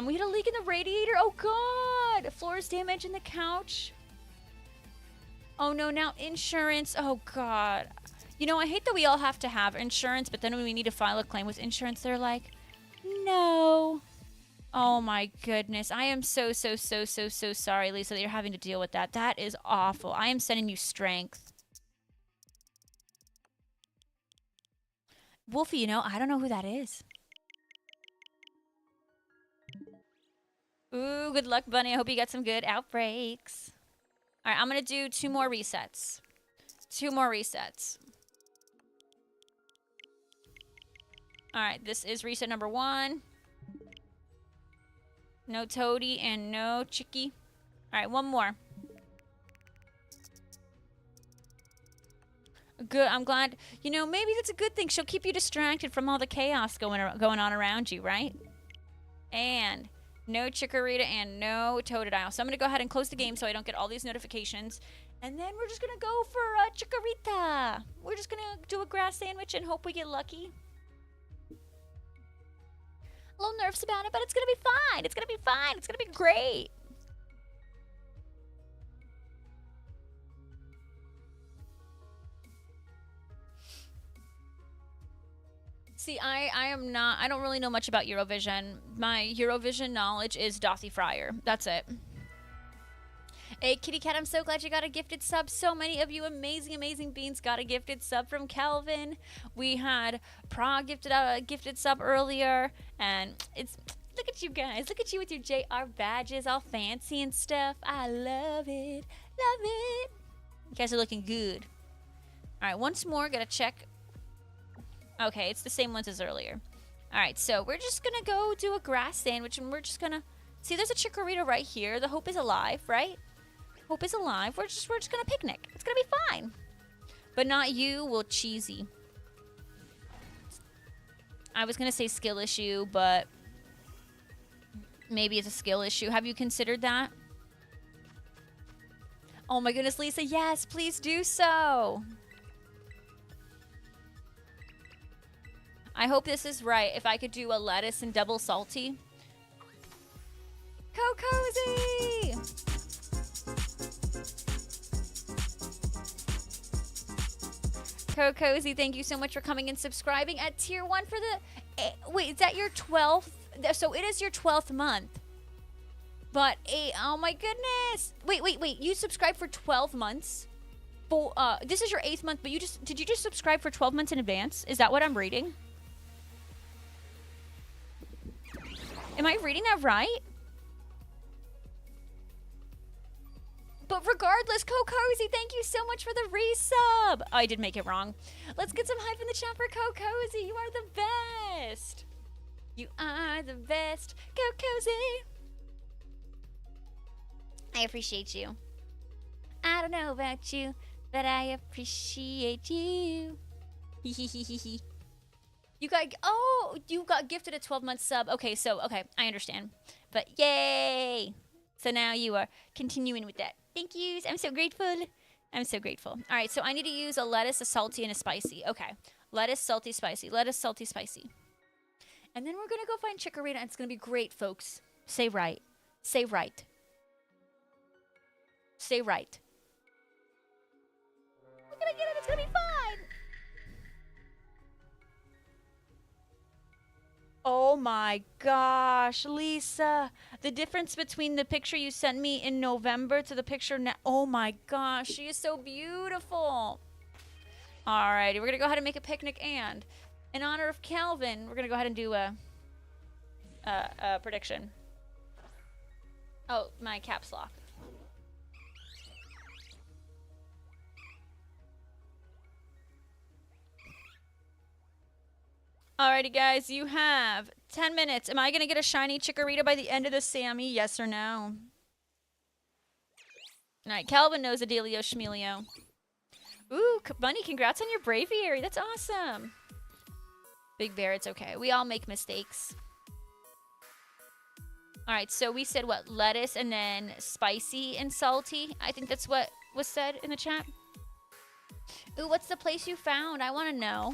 We had a leak in the radiator. Oh, God. Floor's damage in the couch. Oh, no. Now insurance. Oh, God. You know, I hate that we all have to have insurance, but then when we need to file a claim with insurance, they're like, no. Oh, my goodness. I am so sorry, Lisa, that you're having to deal with that. That is awful. I am sending you strength. Wolfie, you know, I don't know who that is. Ooh, good luck, Bunny. I hope you got some good outbreaks. All right, I'm going to do 2 more resets. 2 more resets. All right, this is reset number 1. No Toadie and no Chicky. All right, 1 more. Good. I'm glad. You know, maybe that's a good thing. She'll keep you distracted from all the chaos going on around you, right? And no Chikorita and no Totodile. So I'm going to go ahead and close the game so I don't get all these notifications. And then we're just going to go for Chikorita. We're just going to do a grass sandwich and hope we get lucky. A little nervous about it, but it's going to be fine. It's going to be fine. It's going to be great. See, I don't really know much about Eurovision. My Eurovision knowledge is Dothy Fryer. That's it. Hey, Kitty Cat, I'm so glad you got a gifted sub. So many of you amazing beings got a gifted sub from Calvin. We had Prague gifted out a gifted sub earlier. And look at you guys. Look at you with your JR badges all fancy and stuff. I love it. Love it. You guys are looking good. All right, once more, gotta check. Okay, it's the same ones as earlier. All right, so we're just gonna go do a grass sandwich, and we're just gonna see. There's a Chikorita right here. The hope is alive, right? Hope is alive. We're just gonna picnic. It's gonna be fine. But not you, well, cheesy. I was going to say skill issue, but maybe it's a skill issue. Have you considered that? Oh my goodness, Lisa, yes, please do so. I hope this is right. If I could do a lettuce and double salty. Cozy! Cozy, thank you so much for coming and subscribing at tier 1 for the... Wait, is that your 12th? So it is your 12th month. But, oh my goodness. Wait. You subscribed for 12 months? This is your 8th month, but did you just subscribe for 12 months in advance? Is that what I'm reading? Am I reading that right? But regardless, Cozy, thank you so much for the resub. Oh, I did make it wrong. Let's get some hype in the chat for Cozy. You are the best. You are the best. Cozy. I appreciate you. I don't know about you, but I appreciate you. You got gifted a 12-month sub. Okay, I understand. But yay! So now you are continuing with that. Thank yous. I'm so grateful. I'm so grateful. All right, so I need to use a lettuce, a salty, and a spicy. Okay. Lettuce, salty, spicy. Lettuce, salty, spicy. And then we're going to go find Chikorita, and it's going to be great, folks. Say right. Say right. Say right. We're going to get it. It's going to be fine. Oh my gosh, Lisa. The difference between the picture you sent me in November to the picture now. Oh my gosh, she is so beautiful. Alrighty, we're going to go ahead and make a picnic, and in honor of Calvin, we're going to go ahead and do a prediction. Oh, my caps lock. Alrighty, guys, you have 10 minutes. Am I going to get a shiny Chikorita by the end of this, Sammy? Yes or no? Alright, Calvin knows a dealio schmelio. Ooh, Bunny, congrats on your braviary. That's awesome. Big Bear, it's okay. We all make mistakes. Alright, so we said what? Lettuce and then spicy and salty. I think that's what was said in the chat. Ooh, what's the place you found? I want to know.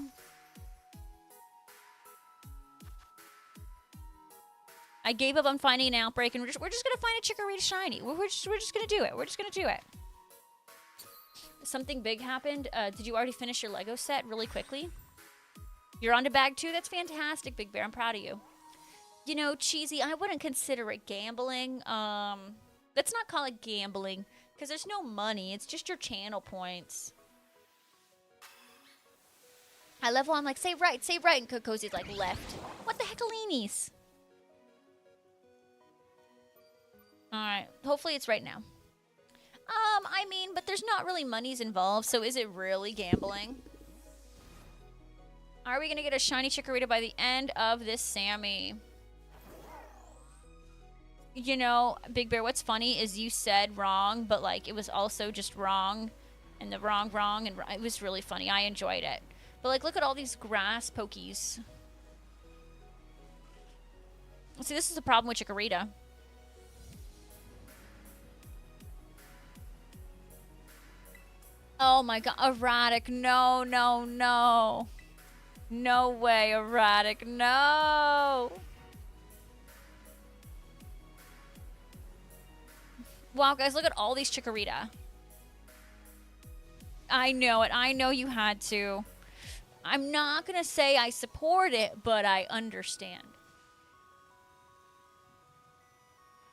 I gave up on finding an outbreak, and we're just gonna find a Chikorita shiny. We're just gonna do it. We're just gonna do it. Something big happened. Did you already finish your Lego set really quickly? You're on to bag 2. That's fantastic, Big Bear. I'm proud of you. You know, Cheesy, I wouldn't consider it gambling. Let's not call it gambling, because there's no money. It's just your channel points. I love how I'm like, say right, and Cozy's like, left. What the heckalinis? Alright, hopefully it's right now. I mean, but there's not really monies involved, so is it really gambling? Are we gonna get a shiny Chikorita by the end of this Sammy? You know, Big Bear, what's funny is you said wrong, but like it was also just wrong, and the wrong, and it was really funny. I enjoyed it. But like, look at all these grass pokies. See, this is the problem with Chikorita. Oh my god, erratic, no. No way, erratic, no. Wow, guys, look at all these Chikorita. I know it, I know you had to. I'm not gonna say I support it, but I understand.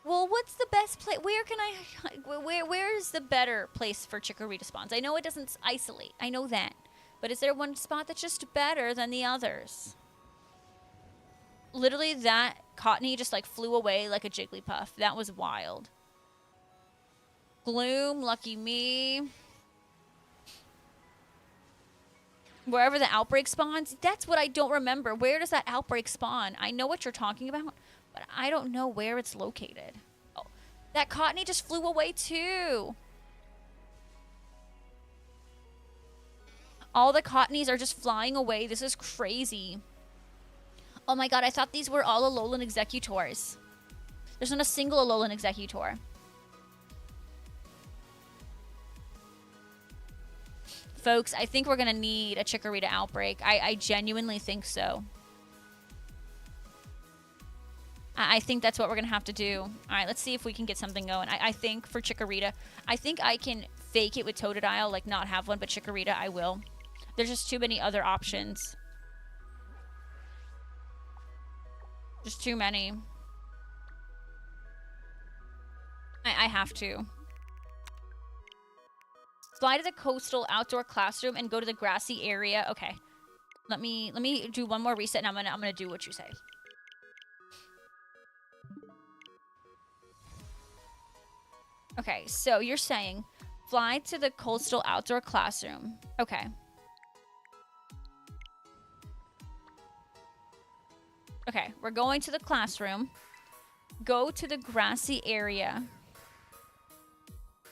Well, what's the best place? Where's the better place for Chikorita spawns? I know it doesn't isolate. I know that. But is there one spot that's just better than the others? Literally, that Cottony just like flew away like a Jigglypuff. That was wild. Gloom, lucky me. Wherever the outbreak spawns, that's what I don't remember. Where does that outbreak spawn? I know what you're talking about, but I don't know where it's located. Oh, that Cottony just flew away too. All the Cottonies are just flying away. This is crazy. Oh my god, I thought these were all Alolan Executors. There's not a single Alolan Executor. Folks, I think we're going to need a Chikorita outbreak. I genuinely think so. I think that's what we're going to have to do. All right, let's see if we can get something going. I think for Chikorita, I think I can fake it with Totodile, like not have one, but Chikorita, I will. There's just too many other options. Just too many. I have to. Fly to the coastal outdoor classroom and go to the grassy area. Okay. Let me do one more reset and I'm gonna do what you say. Okay, so you're saying fly to the coastal outdoor classroom. Okay. Okay, we're going to the classroom. Go to the grassy area.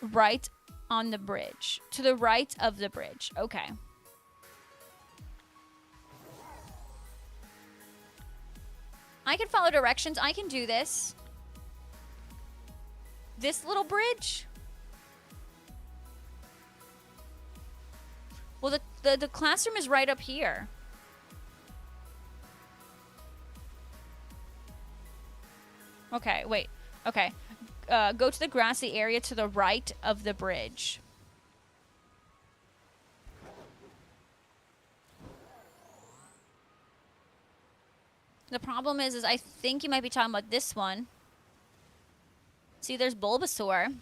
Right on the bridge. To the right of the bridge. Okay. I can follow directions. I can do this. This little bridge? Well, the classroom is right up here. Okay, wait. Okay. Go to the grassy area to the right of the bridge. The problem is I think you might be talking about this one. See, there's Bulbasaur.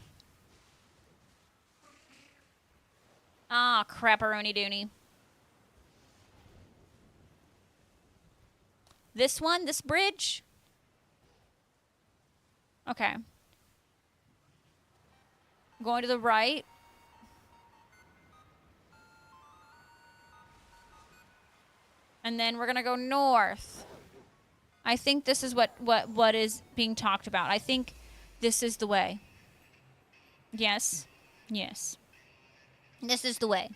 Ah, crapperoni doony. This one? This bridge? Okay. Going to the right. And then we're going to go north. I think this is what is being talked about. I think this is the way. Yes. Yes. This is the way.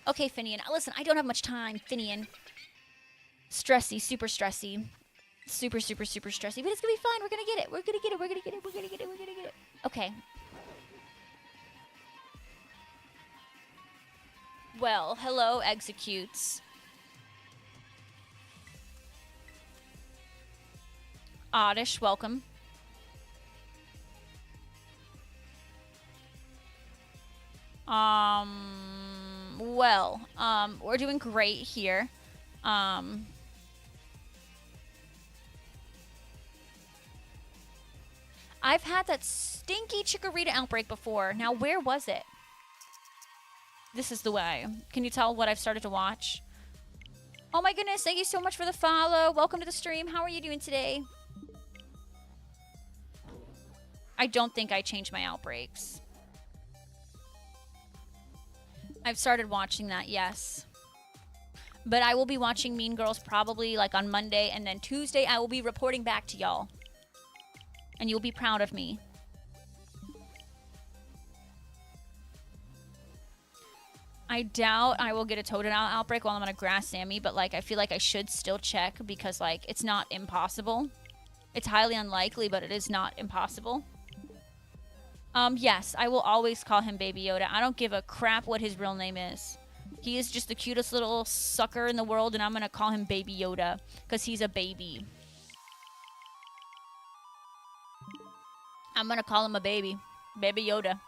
Okay, Finian. Listen, I don't have much time, Finian. Stressy, super stressy. Super, super, super stressy. But it's going to be fine. We're going to get it. We're going to get it. We're going to get it. We're going to get it. We're going to get it. Okay. Well, hello, Executes. Oddish, welcome. We're doing great here. I've had that stinky Chikorita outbreak before. Now, where was it? This is the way. Can you tell what I've started to watch? Oh my goodness, thank you so much for the follow. Welcome to the stream. How are you doing today? I don't think I changed my outbreaks. I've started watching that, yes. But I will be watching Mean Girls probably like on Monday, and then Tuesday I will be reporting back to y'all. And you'll be proud of me. I doubt I will get a Totodile outbreak while I'm on a Grass Sammy, but like I feel like I should still check because like it's not impossible. It's highly unlikely, but it is not impossible. Yes, I will always call him Baby Yoda. I don't give a crap what his real name is. He is just the cutest little sucker in the world, and I'm gonna call him Baby Yoda because he's a baby. I'm gonna call him a baby. Baby Yoda.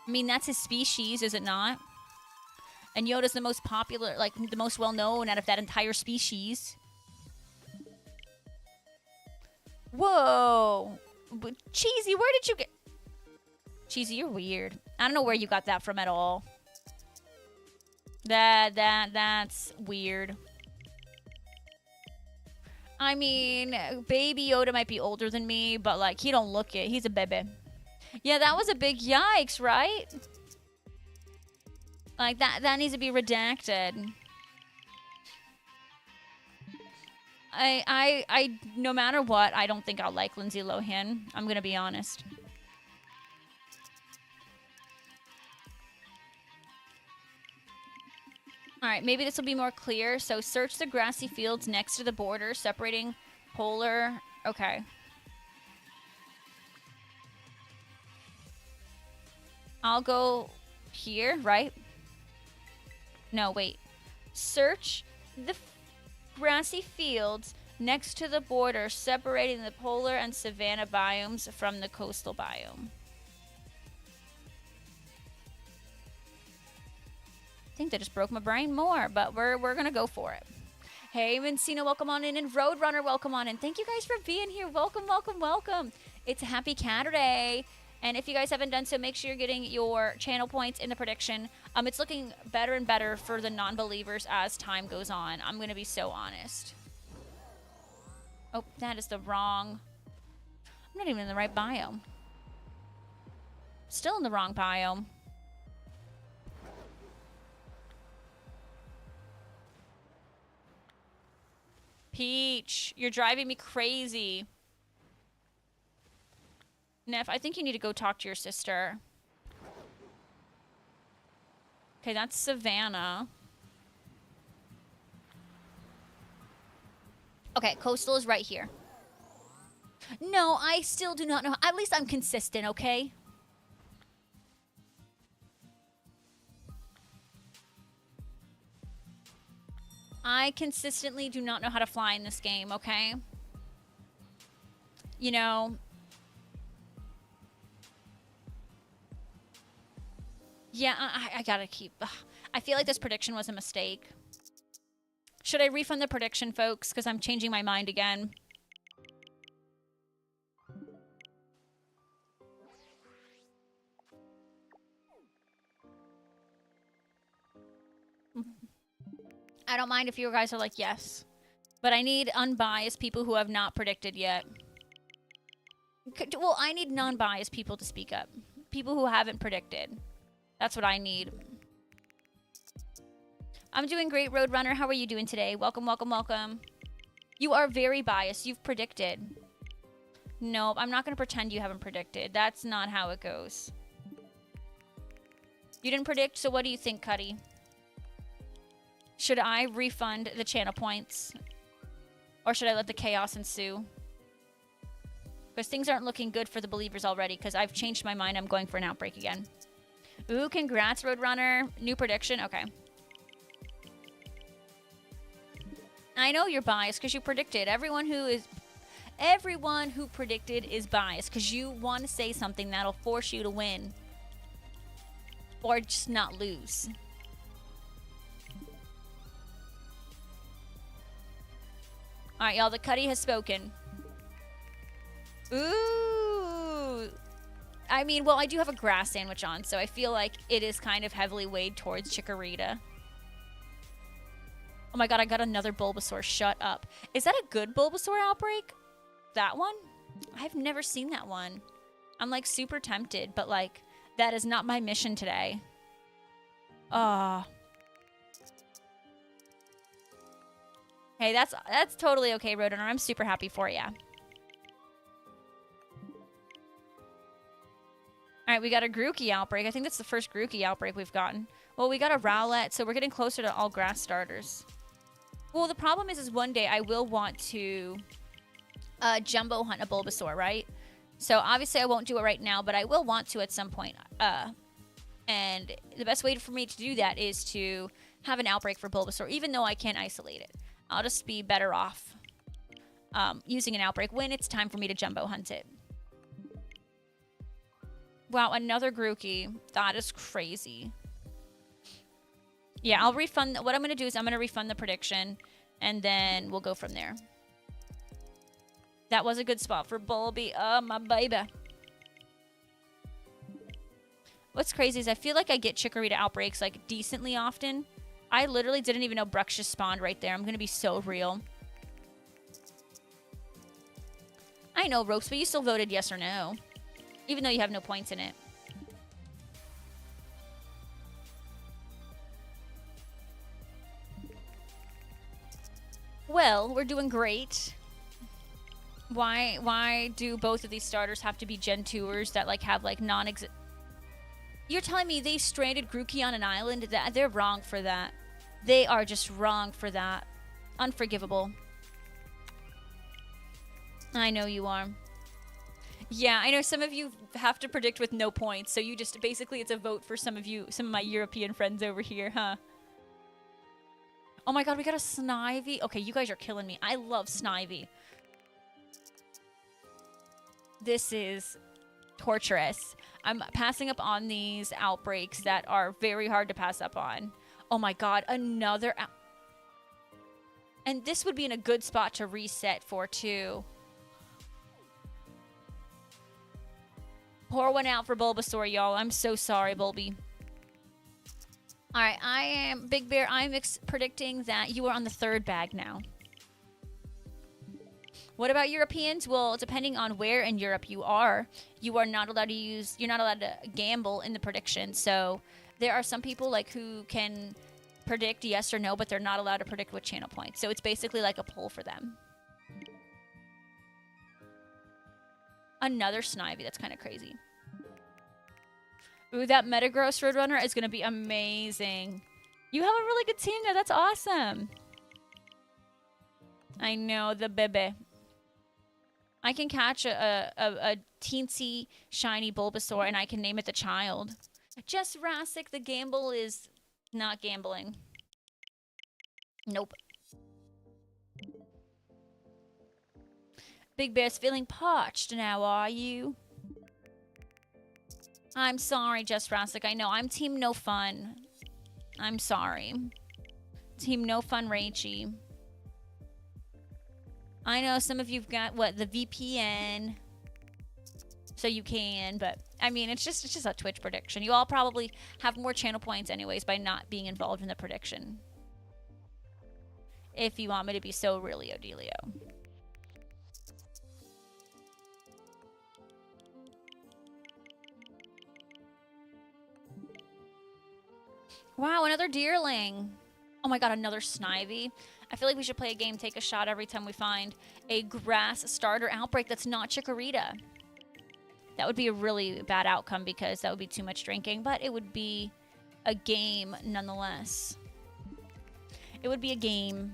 I mean, that's his species, is it not? And Yoda's the most popular, like, the most well-known out of that entire species. Whoa! But Cheesy, where did you get... Cheesy, you're weird. I don't know where you got that from at all. That's weird. I mean, Baby Yoda might be older than me, but, like, he don't look it. He's a baby. Yeah, that was a big yikes, right? Like, that needs to be redacted. I no matter what, I don't think I'll like Lindsay Lohan. I'm gonna be honest. All right, maybe this will be more clear. So search the grassy fields next to the border, separating polar. Okay. I'll go here, right? No, wait. Search the grassy fields next to the border, separating the polar and savanna biomes from the coastal biome. I think that just broke my brain more, but we're gonna go for it. Hey, Mencina, welcome on in, and Roadrunner, welcome on in. Thank you guys for being here. Welcome, welcome, welcome. It's a happy Catterday. And if you guys haven't done so, make sure you're getting your channel points in the prediction. It's looking better and better for the non-believers as time goes on. I'm going to be so honest. Oh, that is the wrong... I'm not even in the right biome. Still in the wrong biome. Peach, you're driving me crazy. Neff, I think you need to go talk to your sister. Okay, that's Savannah. Okay, coastal is right here. No, I still do not know. At least I'm consistent, okay? I consistently do not know how to fly in this game, okay? You know... Yeah, I gotta keep... Ugh. I feel like this prediction was a mistake. Should I refund the prediction, folks? Because I'm changing my mind again. I don't mind if you guys are like, yes. But I need unbiased people who have not predicted yet. Well, I need non-biased people to speak up. People who haven't predicted. That's what I need. I'm doing great, Roadrunner. How are you doing today? Welcome, welcome, welcome. You are very biased. You've predicted. Nope, I'm not going to pretend you haven't predicted. That's not how it goes. You didn't predict, so what do you think, Cuddy? Should I refund the channel points? Or should I let the chaos ensue? Because things aren't looking good for the believers already, because I've changed my mind. I'm going for an outbreak again. Ooh, congrats, Roadrunner. New prediction? Okay. I know you're biased because you predicted. Everyone who predicted is biased because you want to say something that'll force you to win. Or just not lose. Alright, y'all, the Cuddy has spoken. Ooh. I mean, well, I do have a grass sandwich on, so I feel like it is kind of heavily weighed towards Chikorita. Oh my god, I got another Bulbasaur. Shut up. Is that a good Bulbasaur outbreak? That one? I've never seen that one. I'm, like, super tempted, but, like, that is not my mission today. Hey, that's totally okay, Roadrunner. I'm super happy for ya. Alright, we got a Grookey outbreak. I think that's the first Grookey outbreak we've gotten. Well, we got a Rowlet, so we're getting closer to all grass starters. Well, the problem is one day I will want to jumbo hunt a Bulbasaur, right? So obviously I won't do it right now, but I will want to at some point. And the best way for me to do that is to have an outbreak for Bulbasaur, even though I can't isolate it. I'll just be better off using an outbreak when it's time for me to jumbo hunt it. Wow, another Grookey. That is crazy. Yeah, I'll refund. What I'm going to do is I'm going to refund the prediction, and then we'll go from there. That was a good spot for Bulby. Oh, my baby. What's crazy is I feel like I get Chikorita outbreaks, like, decently often. I literally didn't even know Bruxish spawned right there. I'm going to be so real. I know, Ropes, but you still voted yes or no. Even though you have no points in it. Well, we're doing great. Why do both of these starters have to be Gen 2ers that, like, have, like, non-exist... You're telling me they stranded Grookey on an island? They're wrong for that. They are just wrong for that. Unforgivable. I know you are. Yeah, I know some of you have to predict with no points, so you just basically it's a vote for some of my European friends over here, huh? Oh my god, we got a Snivy. Okay, you guys are killing me. I love Snivy. This is torturous. I'm passing up on these outbreaks that are very hard to pass up on. Oh my god, another and this would be in a good spot to reset for too. Pour one out for Bulbasaur, y'all. I'm so sorry, Bulby. All right, I am Big Bear. I'm predicting that you are on the 3rd bag now. What about Europeans? Well, depending on where in Europe you are not allowed to you're not allowed to gamble in the prediction. So there are some people like who can predict yes or no, but they're not allowed to predict with channel points. So it's basically like a poll for them. Another Snivy. That's kind of crazy. Ooh, that Metagross Roadrunner is going to be amazing. You have a really good team there. That's awesome. I know, the bebe. I can catch a teensy, shiny Bulbasaur, and I can name it the child. Just Rassic, the gamble is not gambling. Nope. Big Bear's feeling parched now, are you? I'm sorry, Just Rassic. I know, I'm Team No Fun. I'm sorry. Team No Fun Raichi. I know some of you've got, what, the VPN. So you can, but, I mean, it's just a Twitch prediction. You all probably have more channel points anyways by not being involved in the prediction. If you want me to be so really Odelio. Wow, another Deerling. Oh my god, another Snivy. I feel like we should play a game, take a shot every time we find a grass starter outbreak that's not Chikorita. That would be a really bad outcome because that would be too much drinking, but it would be a game nonetheless. It would be a game.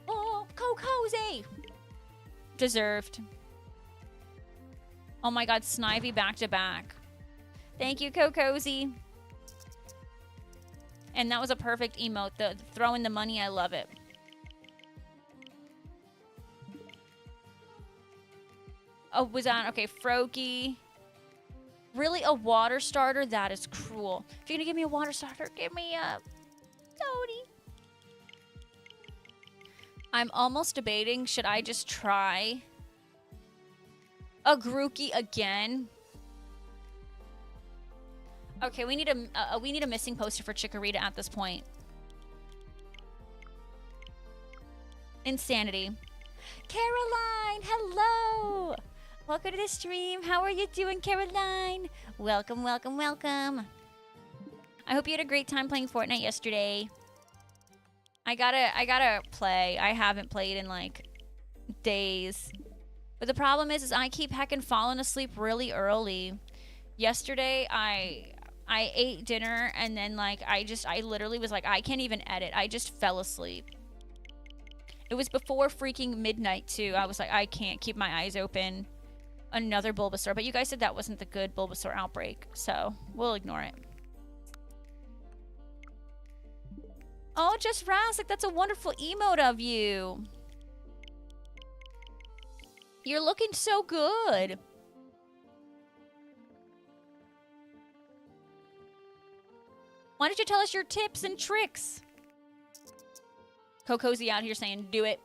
Oh, Kokoze! Deserved. Oh my god, Snivy back to back. Thank you, Kokozy. And that was a perfect emote. The throwing the money, I love it. Oh, was that okay? Froakie. Really, a water starter? That is cruel. If you're gonna give me a water starter, give me a Toadie. I'm almost debating, should I just try a Grookey again? Okay, we need a missing poster for Chikorita at this point. Insanity. Caroline, hello. Welcome to the stream. How are you doing, Caroline? Welcome, welcome, welcome. I hope you had a great time playing Fortnite yesterday. I gotta play. I haven't played in like days. But the problem is I keep heckin' falling asleep really early. Yesterday, I ate dinner and then like I literally was like, I can't even edit. I just fell asleep. It was before freaking midnight too. I was like, I can't keep my eyes open. Another Bulbasaur. But you guys said that wasn't the good Bulbasaur outbreak. So we'll ignore it. Oh, Just Rassic, that's a wonderful emote of you. You're looking so good. Why don't you tell us your tips and tricks? Kokozy out here saying, do it.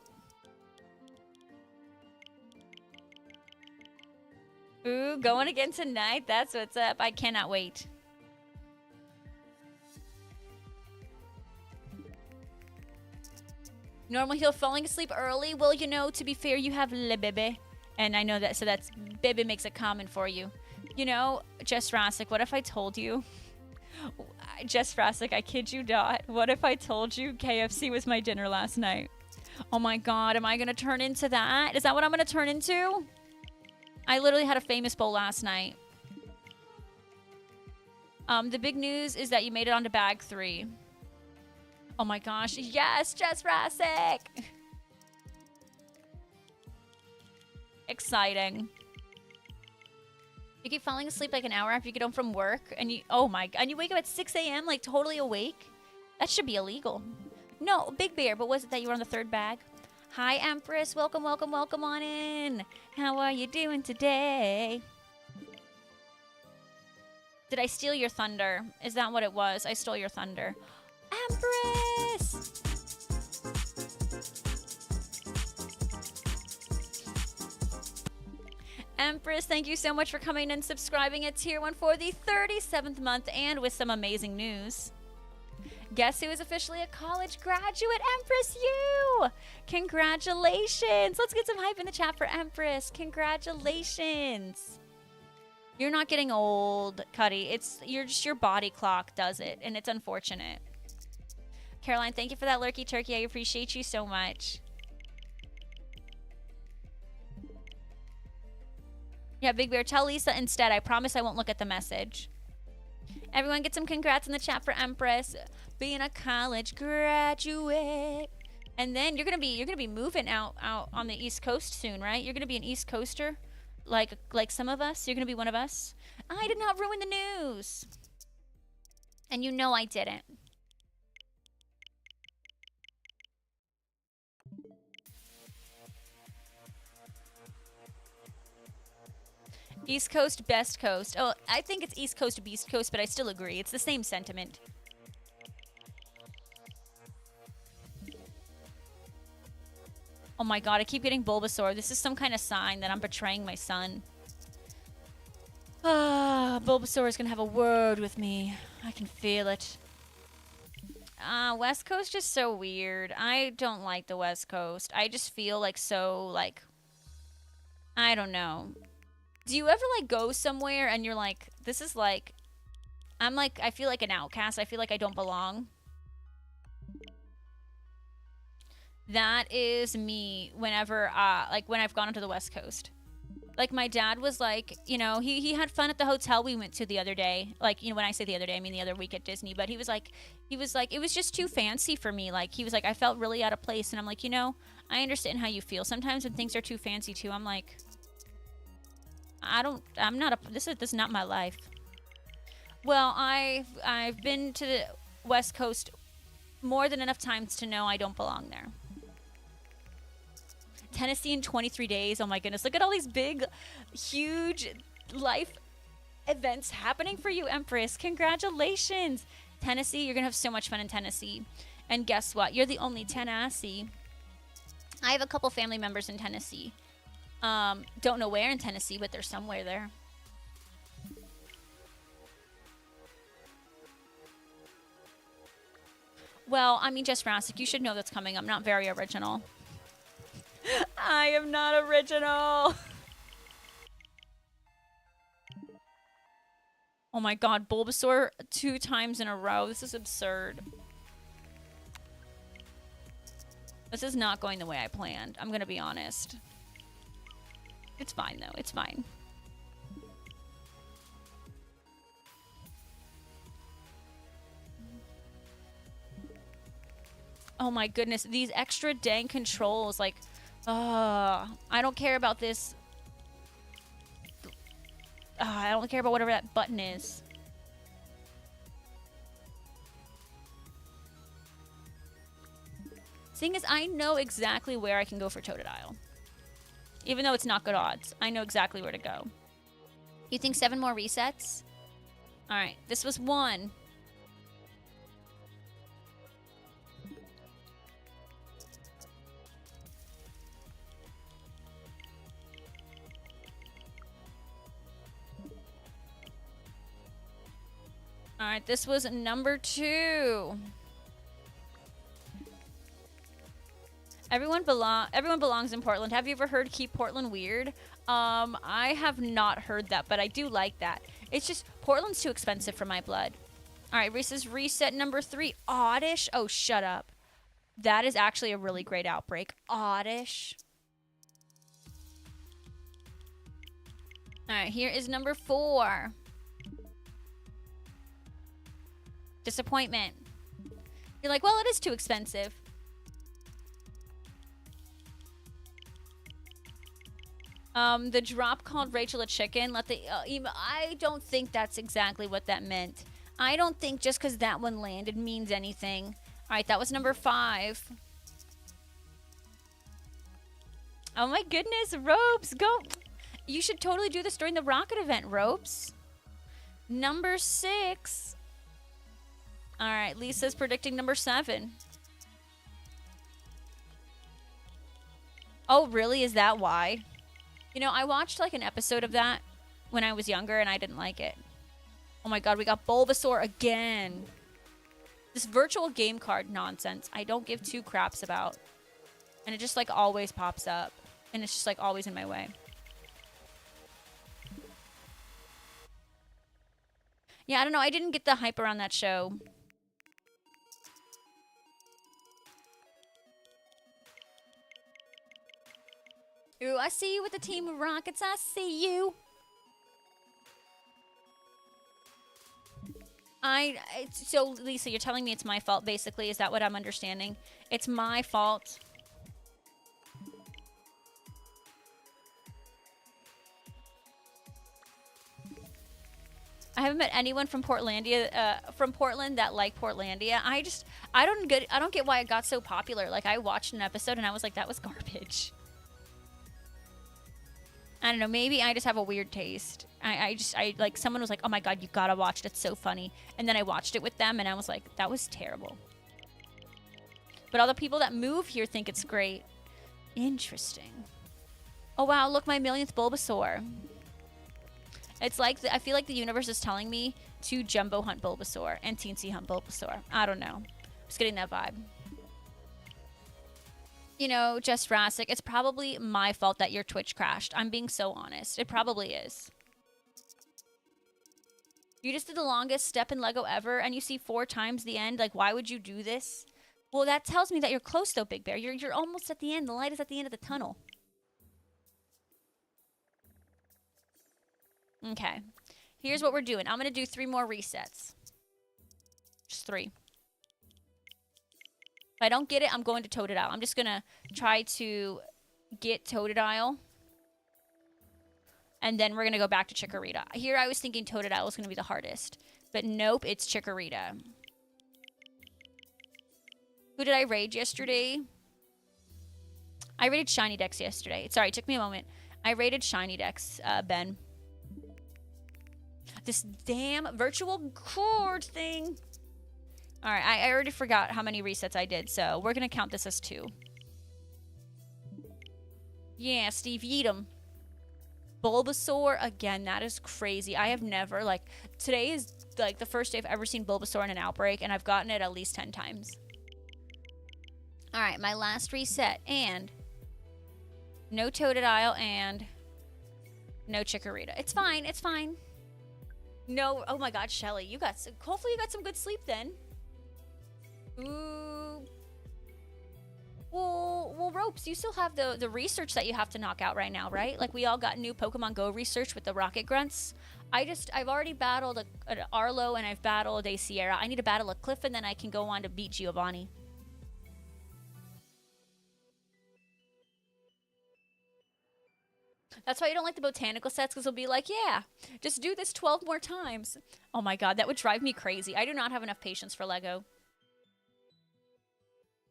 Ooh, going again tonight. That's what's up. I cannot wait. Normal heal falling asleep early. Well, you know, to be fair, you have Le Bebe. And I know that, so that's, Bebe makes it common for you. You know, Just Rassic, what if I told you? Just Rassic, I kid you not. What if I told you KFC was my dinner last night? Oh my god, am I going to turn into that? Is that what I'm going to turn into? I literally had a famous bowl last night. The big news is that you made it onto bag 3. Oh my gosh. Yes, Jess Rassick. Exciting. You keep falling asleep like an hour after you get home from work, and and you wake up at 6 a.m. like totally awake? That should be illegal. No, Big Bear, but was it that you were on the 3rd bag? Hi, Empress. Welcome, welcome, welcome on in. How are you doing today? Did I steal your thunder? Is that what it was? I stole your thunder. Empress! Empress, thank you so much for coming and subscribing at Tier 1 for the 37th month and with some amazing news. Guess who is officially a college graduate? Empress, you! Congratulations! Let's get some hype in the chat for Empress. Congratulations! You're not getting old, Cuddy. You're just your body clock does it, and it's unfortunate. Caroline, thank you for that lurky turkey. I appreciate you so much. Yeah, Big Bear, tell Lisa instead. I promise I won't look at the message. Everyone get some congrats in the chat for Empress being a college graduate. And then you're gonna be moving out on the East Coast soon, right? You're gonna be an East Coaster, like some of us. You're gonna be one of us. I did not ruin the news, and you know I didn't. East Coast, best coast. Oh, I think it's East Coast, Beast Coast, but I still agree. It's the same sentiment. Oh my god, I keep getting Bulbasaur. This is some kind of sign that I'm betraying my son. Ah, Bulbasaur is gonna have a word with me. I can feel it. West Coast is so weird. I don't like the West Coast. I just feel like so, like, I don't know. Do you ever, like, go somewhere and you're like, this is like, I feel like an outcast. I feel like I don't belong. That is me whenever, like, when I've gone onto the West Coast. Like, my dad was like, you know, he had fun at the hotel we went to the other day. Like, you know, when I say the other day, I mean the other week at Disney. But he was like, it was just too fancy for me. Like, he was like, I felt really out of place. And I'm like, you know, I understand how you feel. Sometimes when things are too fancy, too, I'm like, this is not my life. Well, I've been to the West Coast more than enough times to know I don't belong there. Tennessee in 23 days. Oh my goodness. Look at all these big, huge life events happening for you, Empress. Congratulations. Tennessee, you're going to have so much fun in Tennessee. And guess what? You're the only Tennessee. I have a couple family members in Tennessee. Don't know where in Tennessee, but they're somewhere there. Well, I mean, Jess Rassick, you should know that's coming. I'm not very original. I am not original. Oh my god, Bulbasaur 2 times in a row. This is absurd. This is not going the way I planned. I'm gonna be honest. It's fine, though. It's fine. Oh my goodness. These extra dang controls, like, I don't care about this. I don't care about whatever that button is. Thing is, I know exactly where I can go for Totodile. Even though it's not good odds. I know exactly where to go. You think 7 more resets? Alright, this was 1. Alright, this was number 2. Everyone belongs in Portland. Have you ever heard Keep Portland Weird? I have not heard that, but I do like that. It's just, Portland's too expensive for my blood. Alright, Reese's reset number 3. Oddish? Oh, shut up. That is actually a really great outbreak. Oddish. Alright, here is number 4. Disappointment. You're like, well, it is too expensive. The drop called Rachel a chicken. I don't think that's exactly what that meant. I don't think just because that one landed means anything. All right, that was number 5. Oh my goodness, Ropes, go. You should totally do this during the rocket event, Ropes. Number 6. All right, Lisa's predicting number 7. Oh, really? Is that why? You know, I watched like an episode of that when I was younger and I didn't like it. Oh my god, we got Bulbasaur again. This virtual game card nonsense, I don't give 2 craps about. And it just like always pops up. And it's just like always in my way. Yeah, I don't know. I didn't get the hype around that show. Ooh, I see you with the team of Rockets. I see you. So, Lisa, you're telling me it's my fault, basically. Is that what I'm understanding? It's my fault. I haven't met anyone from Portlandia, from Portland that like Portlandia. I don't get why it got so popular. Like, I watched an episode and I was like, that was garbage. I don't know. Maybe I just have a weird taste. I like, someone was like, oh my god, you gotta watch it. It's so funny. And then I watched it with them and I was like, that was terrible. But all the people that move here think it's great. Interesting. Oh wow, look, my millionth Bulbasaur. It's like, I feel like the universe is telling me to jumbo hunt Bulbasaur and teensy hunt Bulbasaur. I don't know. Just getting that vibe. You know, Just Rassic, it's probably my fault that your Twitch crashed. I'm being so honest. It probably is. You just did the longest step in Lego ever and you see 4 times the end. Like, why would you do this? Well, that tells me that you're close though, Big Bear. You're almost at the end. The light is at the end of the tunnel. Okay. Here's what we're doing. I'm going to do 3 more resets. Just 3. If I don't get it, I'm going to Totodile. I'm just going to try to get Totodile. And then we're going to go back to Chikorita. Here I was thinking Totodile was going to be the hardest. But nope, it's Chikorita. Who did I raid yesterday? I raided Shiny Dex yesterday. Sorry, it took me a moment. I raided Shiny Dex, Ben. This damn virtual cord thing. All right, I already forgot how many resets I did, so we're going to count this as 2. Yeah, Steve, yeet 'em. Bulbasaur, again, that is crazy. I have never, like, today is, like, the first day I've ever seen Bulbasaur in an outbreak, and I've gotten it at least 10 times. All right, my last reset, and no Totodile, and no Chikorita. It's fine, it's fine. No, oh my god, Shelly, hopefully you got some good sleep then. Ooh. Well, Ropes, you still have the research that you have to knock out right now, right? Like, we all got new Pokemon Go research with the Rocket Grunts. I've already battled an Arlo and I've battled a Sierra. I need to battle a Cliff and then I can go on to beat Giovanni. That's why you don't like the botanical sets, because they'll be like, yeah, just do this 12 more times. Oh my god, that would drive me crazy. I do not have enough patience for Lego.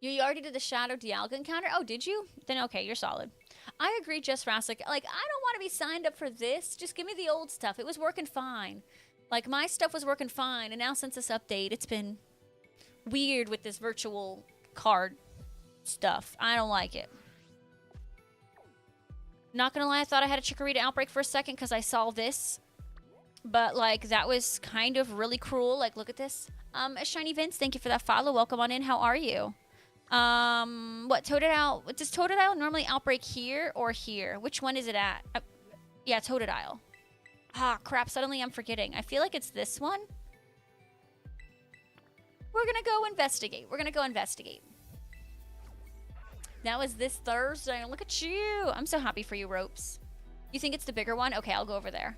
You already did the Shadow Dialga encounter? Oh, did you? Then okay, you're solid. I agree, Just Rassic. Like, I don't want to be signed up for this. Just give me the old stuff. It was working fine. Like, my stuff was working fine, and now since this update, it's been weird with this virtual card stuff. I don't like it. Not gonna lie, I thought I had a Chikorita outbreak for a second because I saw this. But, like, that was kind of really cruel. Like, look at this. Shiny Vince, thank you for that follow. Welcome on in. How are you? What, Totodile? Does Totodile normally outbreak here or here? Which one is it at? Yeah, Totodile. Ah, crap. Suddenly I'm forgetting. I feel like it's this one. We're gonna go investigate. We're gonna go investigate. That was this Thursday. Look at you. I'm so happy for you, Ropes. You think it's the bigger one? Okay, I'll go over there.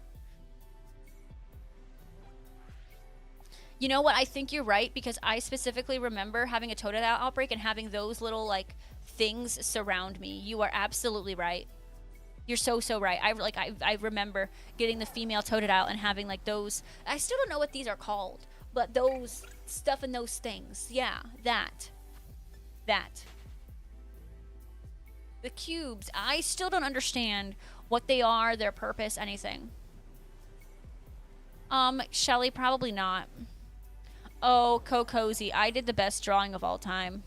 You know what? I think you're right because I specifically remember having a Totodile outbreak and having those little like things surround me. You are absolutely right. You're so right. I remember getting the female Totodile and having like those. I still don't know what these are called, but those stuff and those things. Yeah, that. The cubes. I still don't understand what they are, their purpose, anything. Shelly, probably not. Oh, Cozy, I did the best drawing of all time.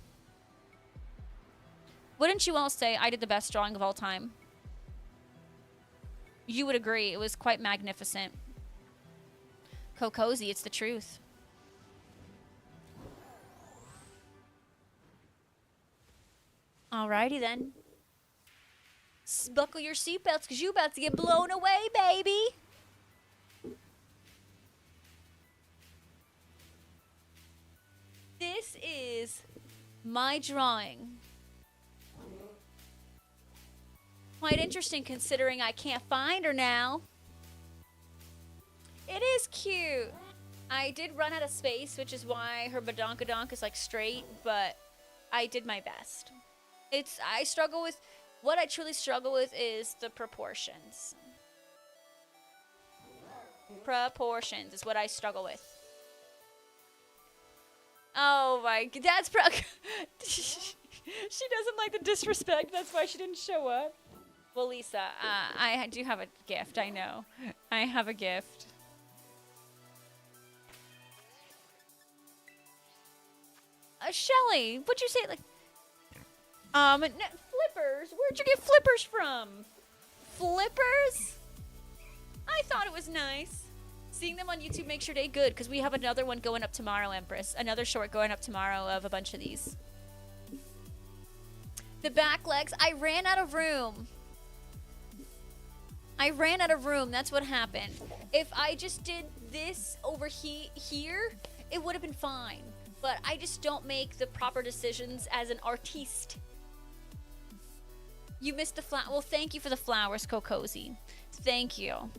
Wouldn't you all say I did the best drawing of all time? You would agree. It was quite magnificent. Cozy, it's the truth. Alrighty then. Buckle your seatbelts because you about to get blown away, baby. This is my drawing. Quite interesting considering I can't find her now. It is cute. I did run out of space, which is why her badonkadonk is like straight, but I did my best. I struggle with, what I truly struggle with is the proportions. Proportions is what I struggle with. Oh my, that's she doesn't like the disrespect, that's why she didn't show up. Well, Lisa, I do have a gift, I know. I have a gift. Shelly, what'd you say? Like, flippers? Where'd you get flippers from? Flippers? I thought it was nice. Seeing them on YouTube makes your day good, because we have another one going up tomorrow, Empress. Another short going up tomorrow of a bunch of these. The back legs, I ran out of room. That's what happened. If I just did this over here, it would have been fine. But I just don't make the proper decisions as an artiste. You missed the flower. Well, thank you for the flowers, Cozy. Thank you.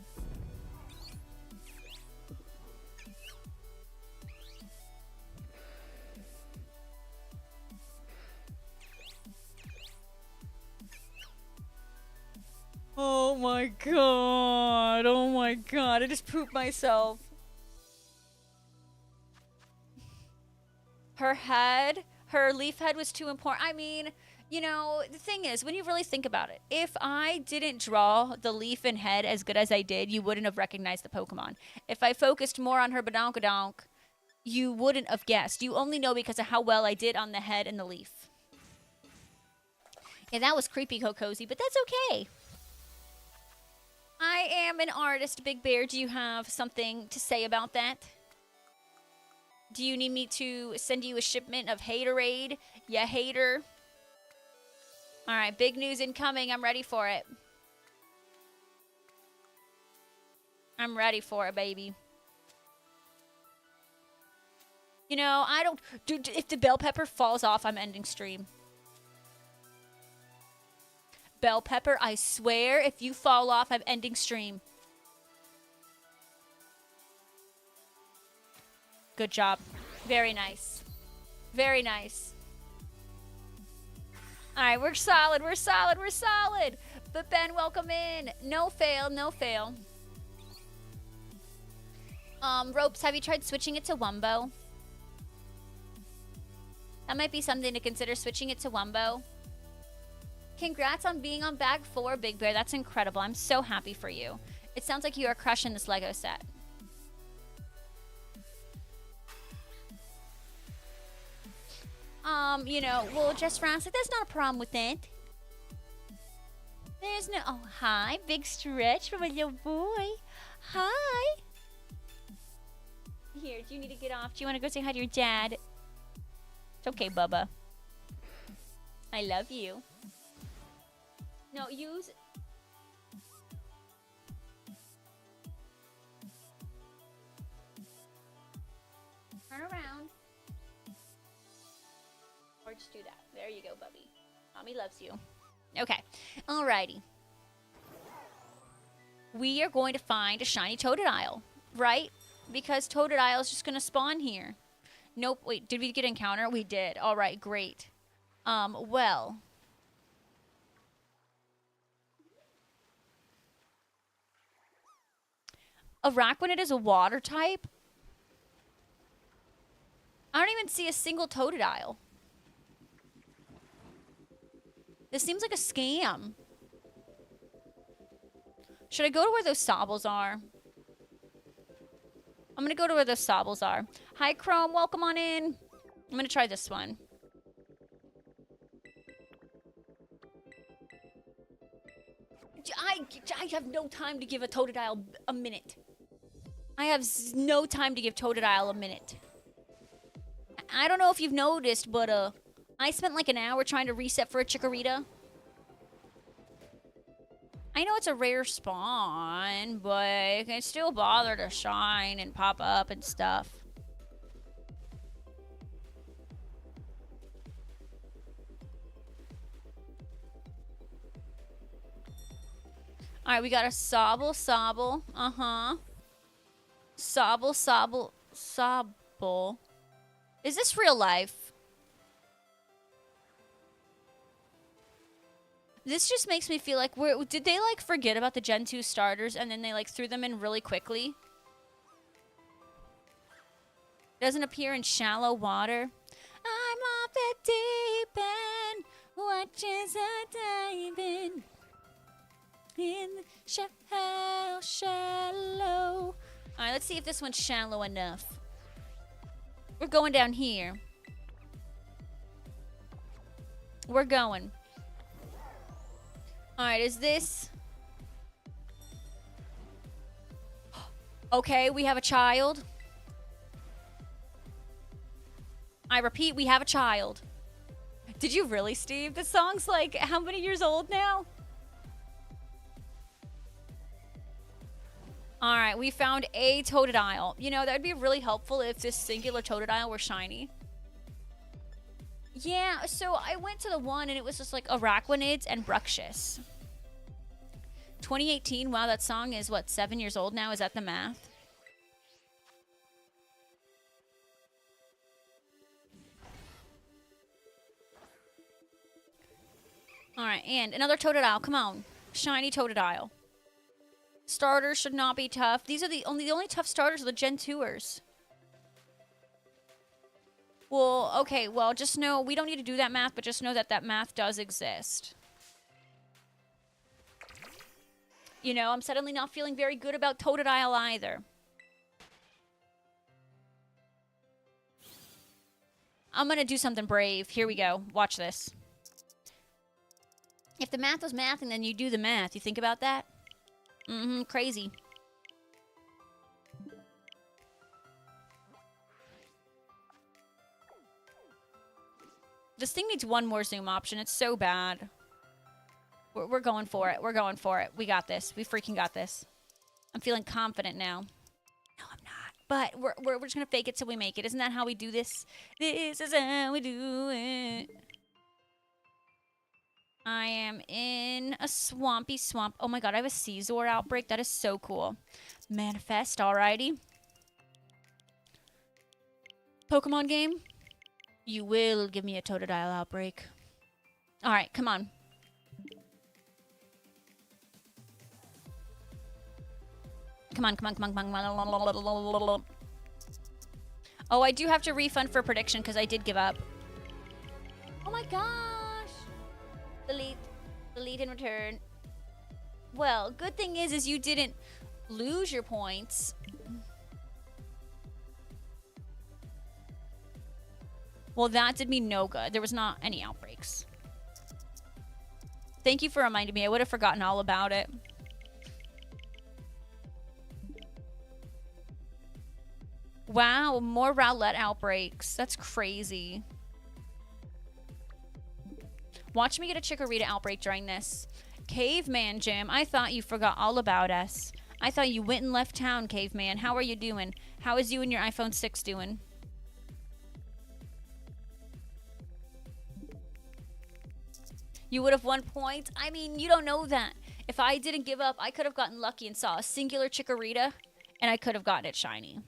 Oh my god. Oh my god. I just pooped myself. Her head, her leaf head was too important. I mean, you know, the thing is, when you really think about it, if I didn't draw the leaf and head as good as I did, you wouldn't have recognized the Pokemon. If I focused more on her badonkadonk, you wouldn't have guessed. You only know because of how well I did on the head and the leaf. Yeah, that was creepy, Cozy, but that's okay. I am an artist, Big Bear. Do you have something to say about that? Do you need me to send you a shipment of Haterade? Ya hater. Alright, big news incoming. I'm ready for it. I'm ready for it, baby. You know, I don't... Dude, if the bell pepper falls off, I'm ending stream. Bell pepper, I swear, if you fall off, I'm ending stream. Good job. Very nice. Very nice. Alright, we're solid. We're solid. We're solid. But Ben, welcome in. No fail. No fail. Ropes, have you tried switching it to Wumbo? That might be something to consider, switching it to Wumbo. Congrats on being on bag 4, Big Bear. That's incredible. I'm so happy for you. It sounds like you are crushing this Lego set. You know, well, just Francis, there's not a problem with it. There's no... Oh, hi. Big stretch from a little boy. Hi. Here, do you need to get off? Do you want to go say hi to your dad? It's okay, Bubba. I love you. No, use... Turn around. Or just do that. There you go, Bubby. Mommy loves you. Okay. Alrighty. We are going to find a shiny Totodile, right? Because Totodile is just going to spawn here. Nope. Wait, did we get encounter? We did. All right, great. Well. Araquanid is a water type? I don't even see a single Totodile. This seems like a scam. Should I go to where those Sobbles are? I'm going to go to where those Sobbles are. Hi, Chrome. Welcome on in. I'm going to try this one. I have no time to give a Totodile a minute. I have no time to give Totodile a minute. I don't know if you've noticed, but I spent like an hour trying to reset for a Chikorita. I know it's a rare spawn, but it can still bother to shine and pop up and stuff. Alright, we got a Sobble. Uh-huh. Sobble. Is this real life? This just makes me feel like did they like forget about the Gen 2 starters and then they like threw them in really quickly? Doesn't appear in shallow water. I'm off the deep end, watches a diving in the shallow. All right, let's see if this one's shallow enough. We're going down here. We're going. Alright, is this... Okay, we have a child. I repeat, we have a child. Did you really, Steve? This song's like, how many years old now? Alright, we found a Totodile. You know, that would be really helpful if this singular Totodile were shiny. Yeah, so I went to the one and it was just like Araquanids and Bruxish. 2018, wow, that song is what, 7 years old now? Is that the math? Alright, and another Totodile, come on. Shiny Totodile. Starters should not be tough. These are the only tough starters are the Gen 2ers. Well, okay, well, just know, we don't need to do that math, but just know that that math does exist. You know, I'm suddenly not feeling very good about Totodile either. I'm gonna do something brave. Here we go. Watch this. If the math was math and then you do the math, you think about that? Mm-hmm, crazy. This thing needs one more zoom option. It's so bad. We're going for it. We're going for it. We got this. We freaking got this. I'm feeling confident now. No, I'm not. But we're just going to fake it till we make it. Isn't that how we do this? This is how we do it. I am in a swampy swamp. Oh my god, I have a Caesar outbreak. That is so cool. Manifest, alrighty. Pokemon game. You will give me a Totodile outbreak. Alright, come on. Come on, come on, come on, come on. Oh, I do have to refund for prediction because I did give up. Oh my gosh. Delete and return. Well, good thing is you didn't lose your points. Well, that did me no good. There was not any outbreaks. Thank you for reminding me. I would have forgotten all about it. Wow, more Rowlet outbreaks. That's crazy. Watch me get a Chikorita outbreak during this. Caveman Jim, I thought you forgot all about us. I thought you went and left town, Caveman. How are you doing? How is you and your iPhone 6 doing? You would have won points? I mean, you don't know that. If I didn't give up, I could have gotten lucky and saw a singular Chikorita, and I could have gotten it shiny.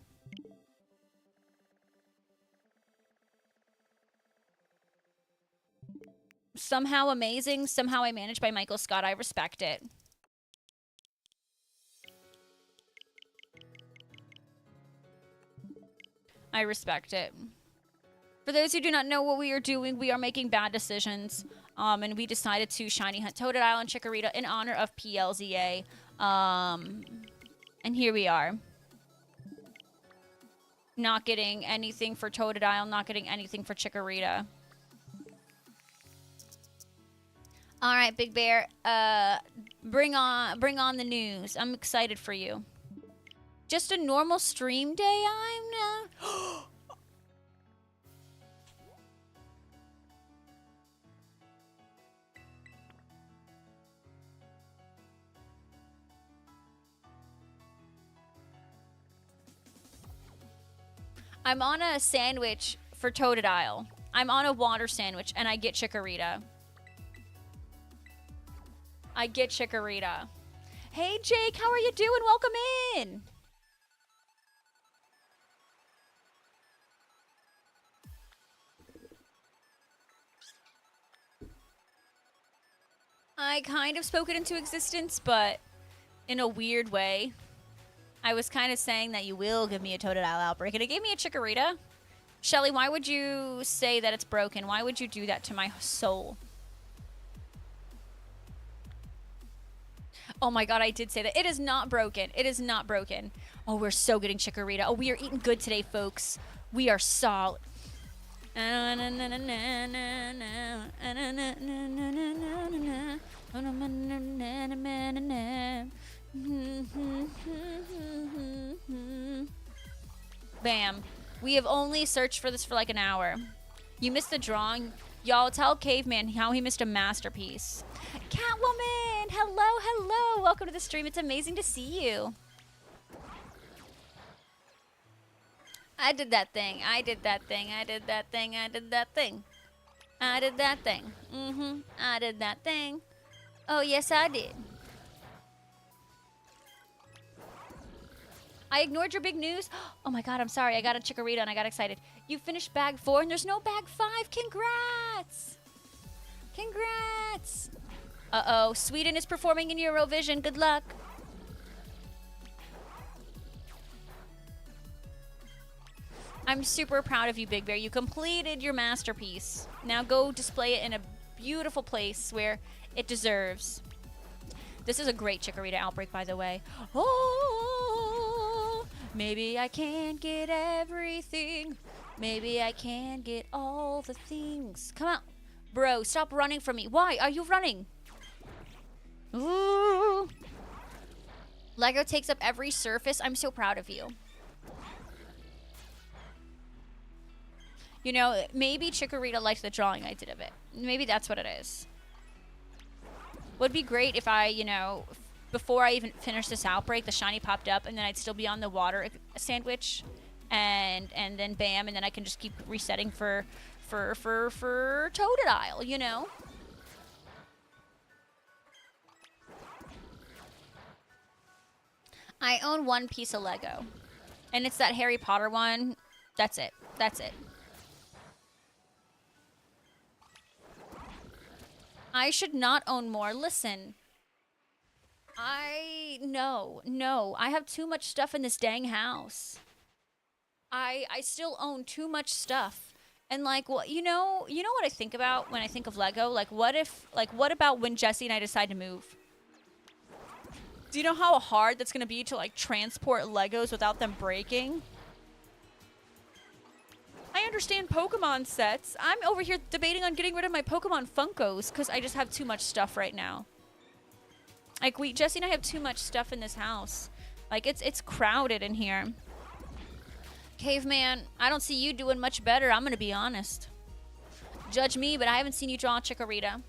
Somehow amazing, somehow I managed by Michael Scott. I respect it. I respect it. For those who do not know what we are doing, we are making bad decisions. And we decided to shiny hunt Totodile and Chikorita in honor of Plza. And here we are. Not getting anything for Totodile, not getting anything for Chikorita. All right, Big Bear. Bring on the news. I'm excited for you. Just a normal stream day. I'm not. I'm on a sandwich for Totodile. I'm on a water sandwich, and I get Chikorita. I get Chikorita. Hey, Jake, how are you doing? Welcome in. I kind of spoke it into existence, but in a weird way. I was kind of saying that you will give me a Totodile outbreak, and it gave me a Chikorita. Shelly, why would you say that it's broken? Why would you do that to my soul? Oh my god, I did say that. It is not broken. It is not broken. Oh, we're so getting Chikorita. Oh, we are eating good today, folks. We are solid. Bam. We have only searched for this for like an hour. You missed the drawing. Y'all, tell Caveman how he missed a masterpiece. Catwoman! Hello, hello. Welcome to the stream. It's amazing to see you. I did that thing. I did that thing. I did that thing. I did that thing. I did that thing. I did that thing. Oh, yes, I did. I ignored your big news. Oh my god, I'm sorry. I got a Chikorita and I got excited. You finished bag 4 and there's no bag 5. Congrats! Congrats! Uh-oh. Sweden is performing in Eurovision. Good luck. I'm super proud of you, Big Bear. You completed your masterpiece. Now go display it in a beautiful place where it deserves. This is a great Chikorita outbreak, by the way. Oh, maybe I can't get everything. Maybe I can get all the things. Come on. Bro, stop running from me. Why are you running? Ooh. Lego takes up every surface. I'm so proud of you. You know, maybe Chikorita liked the drawing I did of it. Maybe that's what it is. Would be great if I, you know, before I even finished this outbreak, the shiny popped up, and then I'd still be on the water sandwich, and then bam, and then I can just keep resetting for Totodile, you know. I own one piece of Lego, and it's that Harry Potter one. That's it. That's it. I should not own more. Listen. No. I have too much stuff in this dang house. I still own too much stuff. And like, well, you know what I think about when I think of Lego? Like, what about when Jesse and I decide to move? Do you know how hard that's going to be to like transport Legos without them breaking? I understand Pokemon sets. I'm over here debating on getting rid of my Pokemon Funkos because I just have too much stuff right now. Like, Jesse and I have too much stuff in this house. Like, it's crowded in here. Caveman, I don't see you doing much better, I'm going to be honest. Judge me, but I haven't seen you draw a Chikorita.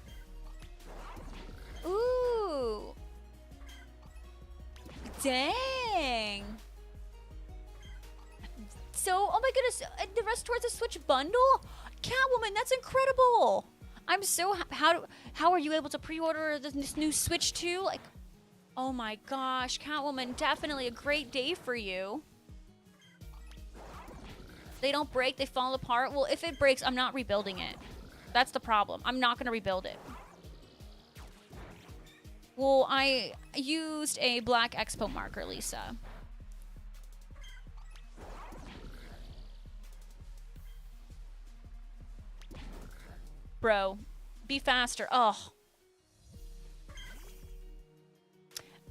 Ooh. Dang. So, oh my goodness, the rest towards a Switch bundle? Catwoman, that's incredible. I'm so, how are you able to pre-order this new Switch 2? Like, oh my gosh, Catwoman, definitely a great day for you. They don't break, they fall apart. Well, if it breaks, I'm not rebuilding it. That's the problem. I'm not going to rebuild it. Well, I used a black expo marker, Lisa. Bro, be faster. Oh.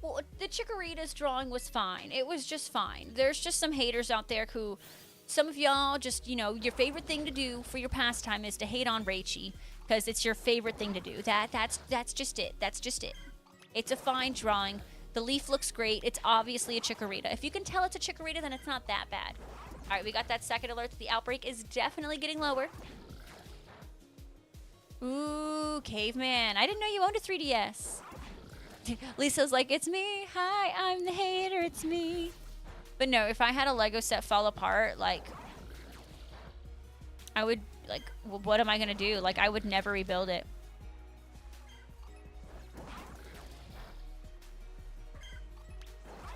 Well, the Chikorita's drawing was fine. It was just fine. There's just some haters out there who, some of y'all just, you know, your favorite thing to do for your pastime is to hate on Raichi because it's your favorite thing to do. That's just it. That's just it. It's a fine drawing. The leaf looks great. It's obviously a Chikorita. If you can tell it's a Chikorita, then it's not that bad. All right, we got that second alert. The outbreak is definitely getting lower. Ooh, Caveman. I didn't know you owned a 3DS. Lisa's like, it's me. Hi, I'm the hater. It's me. But no, if I had a Lego set fall apart, like, I would, like, well, what am I going to do? Like, I would never rebuild it.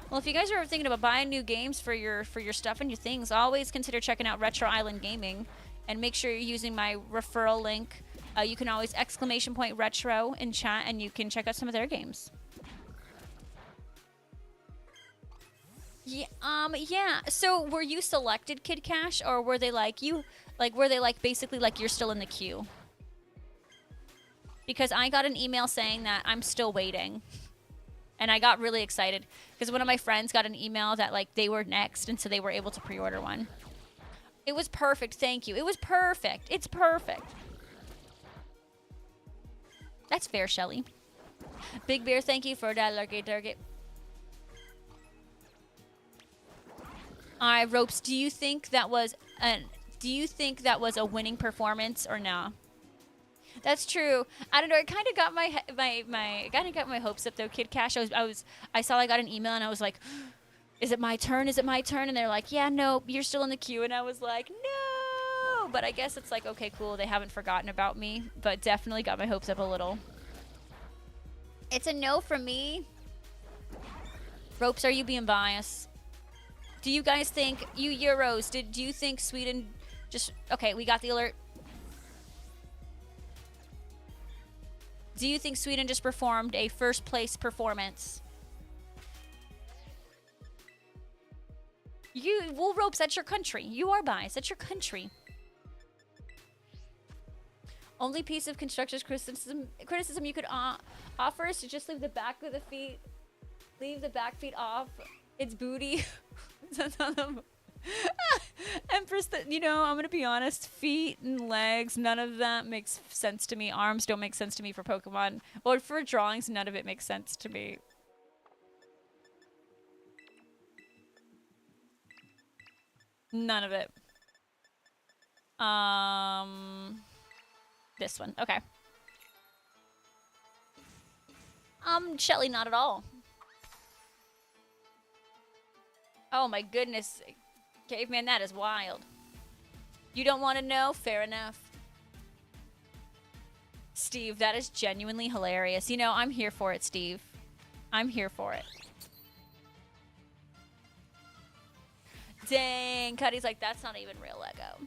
Well, if you guys are ever thinking about buying new games for your stuff and your things, always consider checking out Retro Island Gaming. And make sure you're using my referral link. You can always !retro in chat, and you can check out some of their games. Yeah, yeah. So were you selected, Kid Cash, or were they like you? Like, were they like basically like you're still in the queue? Because I got an email saying that I'm still waiting, and I got really excited because one of my friends got an email that like they were next, and so they were able to pre-order one. It was perfect. Thank you. It was perfect. It's perfect. That's fair, Shelly. Big Bear, thank you for that target. All right, Ropes. Do you think that was a winning performance or no? That's true. I don't know. It kind of got my hopes up though, Kid Cash. I saw I got an email and I was like, is it my turn? Is it my turn? And they're like, yeah, no, you're still in the queue. And I was like, no. But I guess it's like, okay, cool. They haven't forgotten about me. But definitely got my hopes up a little. It's a no from me. Ropes, are you being biased? Do you guys think, you Euros, do you think Sweden just... Okay, we got the alert. Do you think Sweden just performed a first place performance? Well, Ropes, that's your country. You are biased. That's your country. Only piece of constructor's criticism you could offer is to just leave the back of the feet. Leave the back feet off. It's booty. Empress, you know, I'm going to be honest. Feet and legs, none of that makes sense to me. Arms don't make sense to me for Pokemon. Or for drawings, none of it makes sense to me. None of it. This one. Okay. Shelly, not at all. Oh my goodness. Caveman, that is wild. You don't want to know? Fair enough. Steve, that is genuinely hilarious. You know, I'm here for it, Steve. I'm here for it. Dang, Cuddy's like, that's not even real Lego.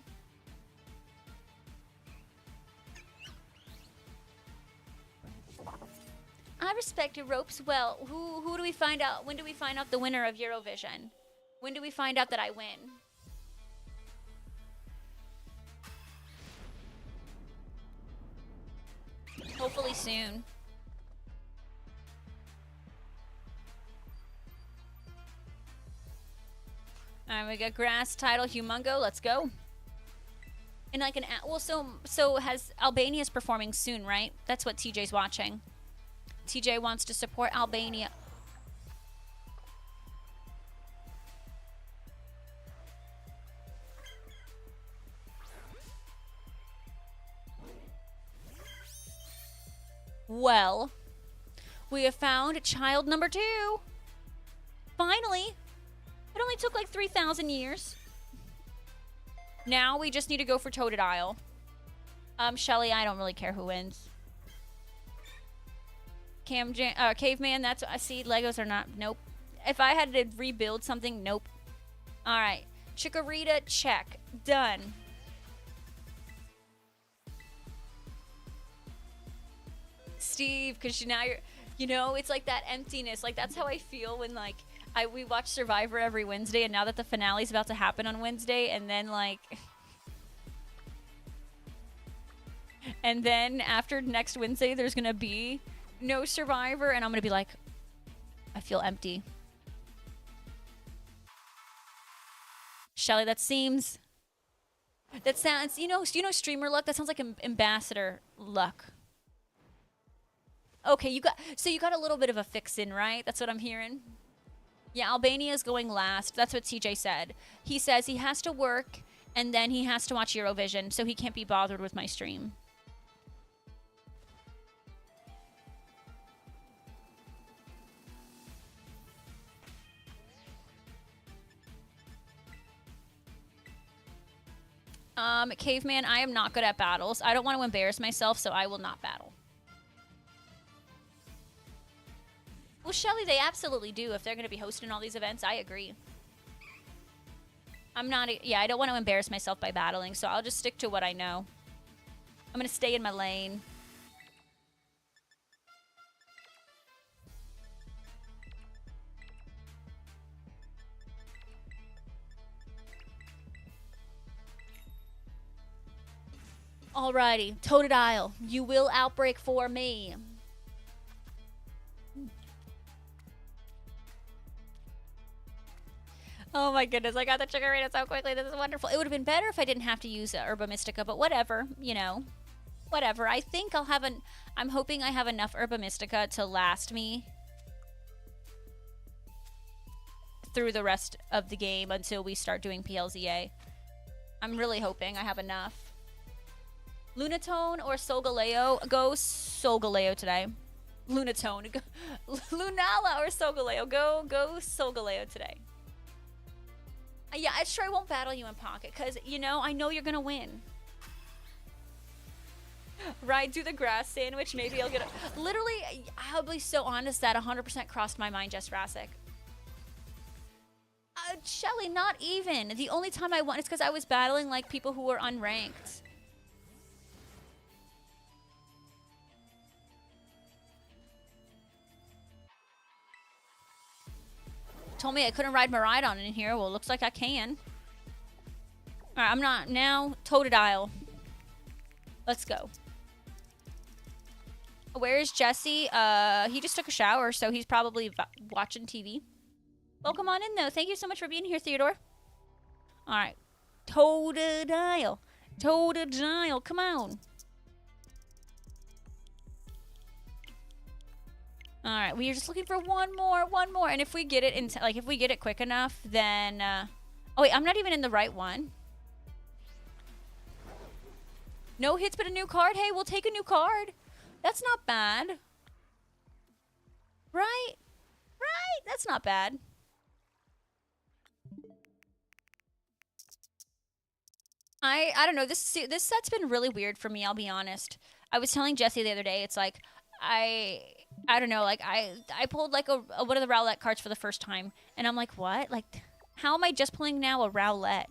I respect your Ropes well. Who do we find out? When do we find out the winner of Eurovision? When do we find out that I win? Hopefully soon. Alright, we got grass title Humongo. Let's go. And like well, so has Albania's performing soon, right? That's what TJ's watching. TJ wants to support Albania. Well, we have found child number 2. Finally. It only took like 3,000 years. Now we just need to go for Totodile. Shelly, I don't really care who wins. Caveman, that's what I see. Legos are not. Nope. If I had to rebuild something, nope. All right. Chikorita, check. Done. Steve, because now you're, it's like that emptiness. Like, that's how I feel when, like, we watch Survivor every Wednesday, and now that the finale's about to happen on Wednesday, and then, like, and then after next Wednesday, there's gonna be no Survivor, and I'm gonna be like, I feel empty. Shelly, that sounds, streamer luck? That sounds like ambassador luck. Okay, you got a little bit of a fix-in, right? That's what I'm hearing. Yeah, Albania's going last. That's what TJ said. He says he has to work, and then he has to watch Eurovision, so he can't be bothered with my stream. Caveman, I am not good at battles. I don't want to embarrass myself, so I will not battle. Well, Shelly, they absolutely do. If they're going to be hosting all these events, I agree. I don't want to embarrass myself by battling, so I'll just stick to what I know. I'm going to stay in my lane. Alrighty, Totodile, you will outbreak for me. Oh my goodness, I got the trigger rated so quickly. This is wonderful. It would have been better if I didn't have to use Herba Mystica, but whatever, Whatever. I think I'm hoping I have enough Herba Mystica to last me through the rest of the game until we start doing PLZA. I'm really hoping I have enough. Lunatone or Solgaleo? Go Solgaleo today. Lunatone. Lunala or Solgaleo? Go Solgaleo today. Yeah, I'm sure I won't battle you in pocket, because, I know you're going to win. Right, do the grass sandwich, maybe I'll get a... Literally, I'll be so honest, that 100% crossed my mind, Jess Rassic. Shelly, not even. The only time I won is because I was battling, like, people who were unranked. Told me I couldn't ride Maridon in here. Well, looks like I can. Alright, I'm not now. Totodile. Let's go. Where is Jesse? He just took a shower, so he's probably watching TV. Welcome on in, though. Thank you so much for being here, Theodore. Alright. Totodile. Totodile. Come on. All right, we are just looking for one more, and if we get it if we get it quick enough, then oh wait, I'm not even in the right one. No hits, but a new card. Hey, we'll take a new card. That's not bad, right? Right? That's not bad. I don't know. This set's been really weird for me. I'll be honest. I was telling Jesse the other day. It's like I don't know, like, I pulled, like, a one of the Rowlett cards for the first time, and I'm like, what? Like, how am I just pulling now a Rowlett?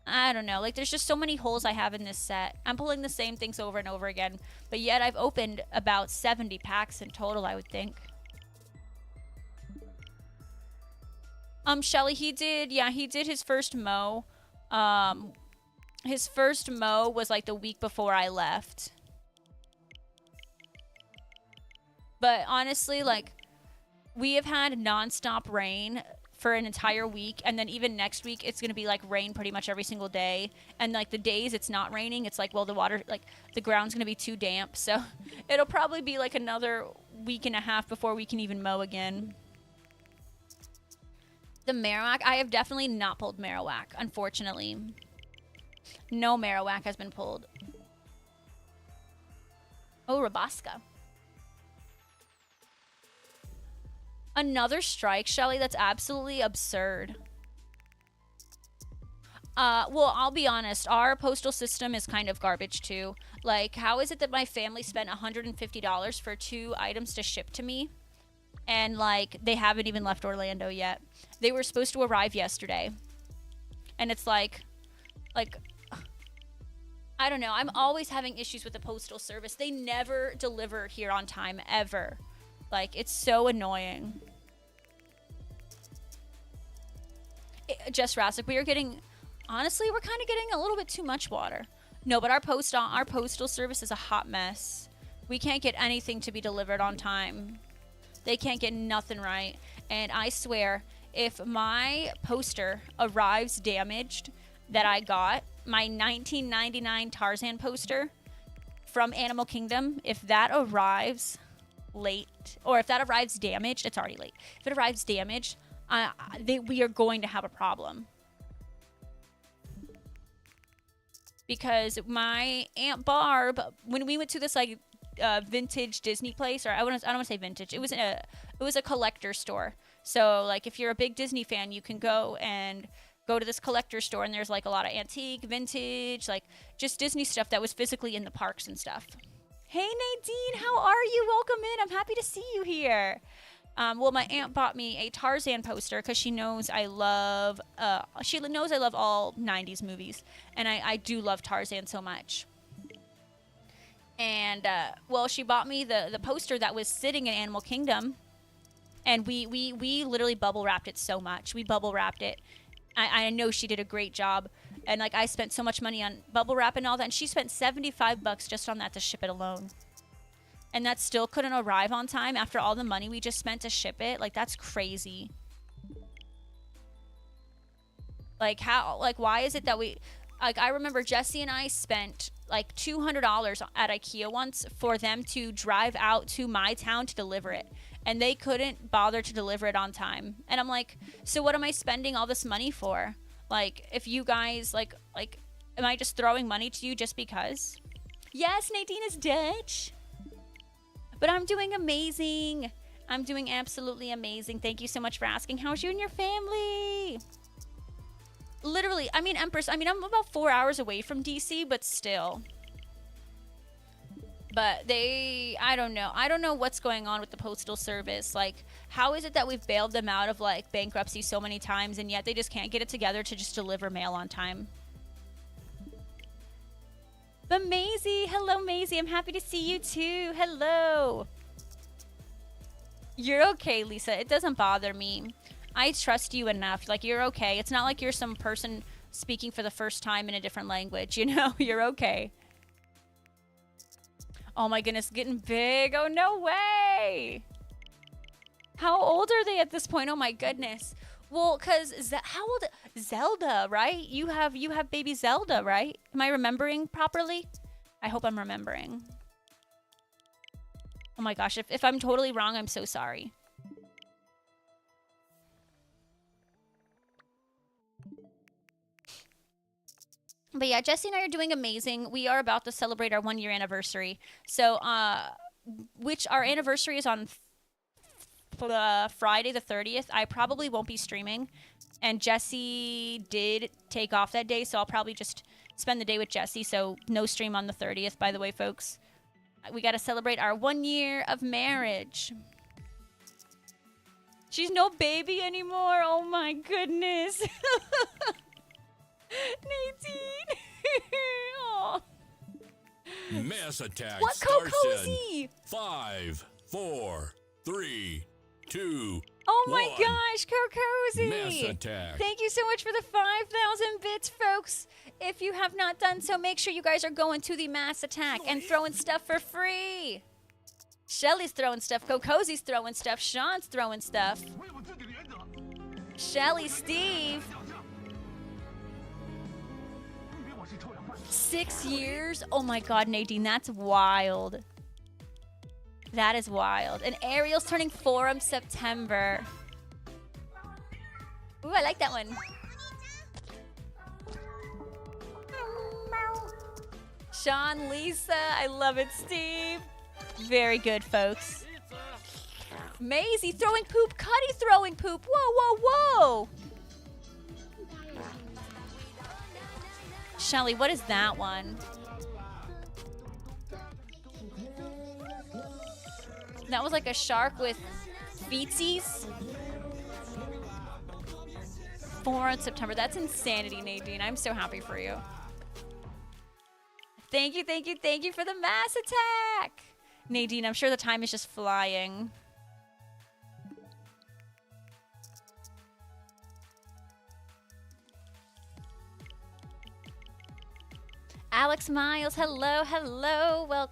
I don't know. Like, there's just so many holes I have in this set. I'm pulling the same things over and over again, but yet I've opened about 70 packs in total, I would think. Shelly, he did his first Mo. His first Mo was, like, the week before I left. But honestly, like, we have had nonstop rain for an entire week, and then even next week, it's going to be, like, rain pretty much every single day. And, like, the days it's not raining, it's like, well, the water, like, the ground's going to be too damp. So it'll probably be, like, another week and a half before we can even mow again. The Marowak, I have definitely not pulled Marowak, unfortunately. No Marowak has been pulled. Oh, Rabaska. Another strike, Shelly? That's absolutely absurd. Well, I'll be honest. Our postal system is kind of garbage, too. Like, how is it that my family spent $150 for 2 items to ship to me? And, like, they haven't even left Orlando yet. They were supposed to arrive yesterday. And it's like, I don't know. I'm always having issues with the postal service. They never deliver here on time, ever. Like, it's so annoying. Just Rasik, we are getting, honestly, we're kind of getting a little bit too much water. No, but our postal service is a hot mess. We can't get anything to be delivered on time. They can't get nothing right. And I swear, if my poster arrives damaged that I got, my 1999 Tarzan poster from Animal Kingdom, if that arrives late, or if that arrives damaged, it's already late. If it arrives damaged, we are going to have a problem. Because my Aunt Barb, when we went to this like vintage Disney place, or I don't want to say vintage, it was a collector store. So like if you're a big Disney fan, you can go to this collector store, and there's like a lot of antique, vintage, like just Disney stuff that was physically in the parks and stuff. Hey Nadine, how are you? Welcome in. I'm happy to see you here. Well, my aunt bought me a Tarzan poster because she knows I love all 90s movies, and I do love Tarzan so much. And well, she bought me the poster that was sitting in Animal Kingdom, and we literally bubble wrapped it so much. We bubble wrapped it. I know she did a great job, and like I spent so much money on bubble wrap and all that, and she spent $75 just on that to ship it alone. And that still couldn't arrive on time after all the money we just spent to ship it. Like, that's crazy. Like, how, like, why is it that I remember Jesse and I spent like $200 at IKEA once for them to drive out to my town to deliver it. And they couldn't bother to deliver it on time. And I'm like, so what am I spending all this money for? Like, if you guys, like, am I just throwing money to you just because? Yes, Nadine is Dutch. But I'm doing amazing. I'm doing absolutely amazing. Thank you so much for asking. How's you and your family? Literally, I mean, Empress, I'm about 4 hours away from DC, but still. But I don't know. I don't know what's going on with the Postal Service. Like, how is it that we've bailed them out of, like, bankruptcy so many times, and yet they just can't get it together to just deliver mail on time? But Maisie, hello Maisie, I'm happy to see you too. Hello. You're okay, Lisa. It doesn't bother me. I trust you enough. Like, you're okay. It's not like you're some person speaking for the first time in a different language, you know? You're okay. Oh my goodness, getting big. Oh, no way. How old are they at this point? Oh my goodness. Well, because how old? Zelda, right? You have baby Zelda, right? Am I remembering properly? I hope I'm remembering. Oh my gosh, if I'm totally wrong, I'm so sorry. But yeah, Jesse and I are doing amazing. We are about to celebrate our 1-year anniversary. So, which our anniversary is on Friday the 30th. I probably won't be streaming. And Jesse did take off that day, so I'll probably just spend the day with Jesse. So no stream on the 30th, by the way, folks. We got to celebrate our 1 year of marriage. She's no baby anymore. Oh my goodness. Nadine. Oh. Mass attack. What Cocozy? 5, 4, 3, 2. Oh my 1. gosh, Cocozy. Mass attack. Thank you so much for the 5,000 bits, folks. If you have not done so, make sure you guys are going to the Mass Attack and throwing stuff for free. Shelly's throwing stuff. Cocozy's throwing stuff. Sean's throwing stuff. Shelly, Steve. 6 years? Oh my god, Nadine, that's wild. That is wild. And Ariel's turning 4 in September. Ooh, I like that one. Sean, Lisa, I love it, Steve. Very good, folks. Maisie throwing poop. Cuddy throwing poop. Whoa, whoa, whoa. Shelly, what is that one? That was like a shark with feetsies. 4 in September. That's insanity, Nadine. I'm so happy for you. Thank you, thank you, thank you for the mass attack. Nadine, I'm sure the time is just flying. Alex Miles, hello, hello. Well,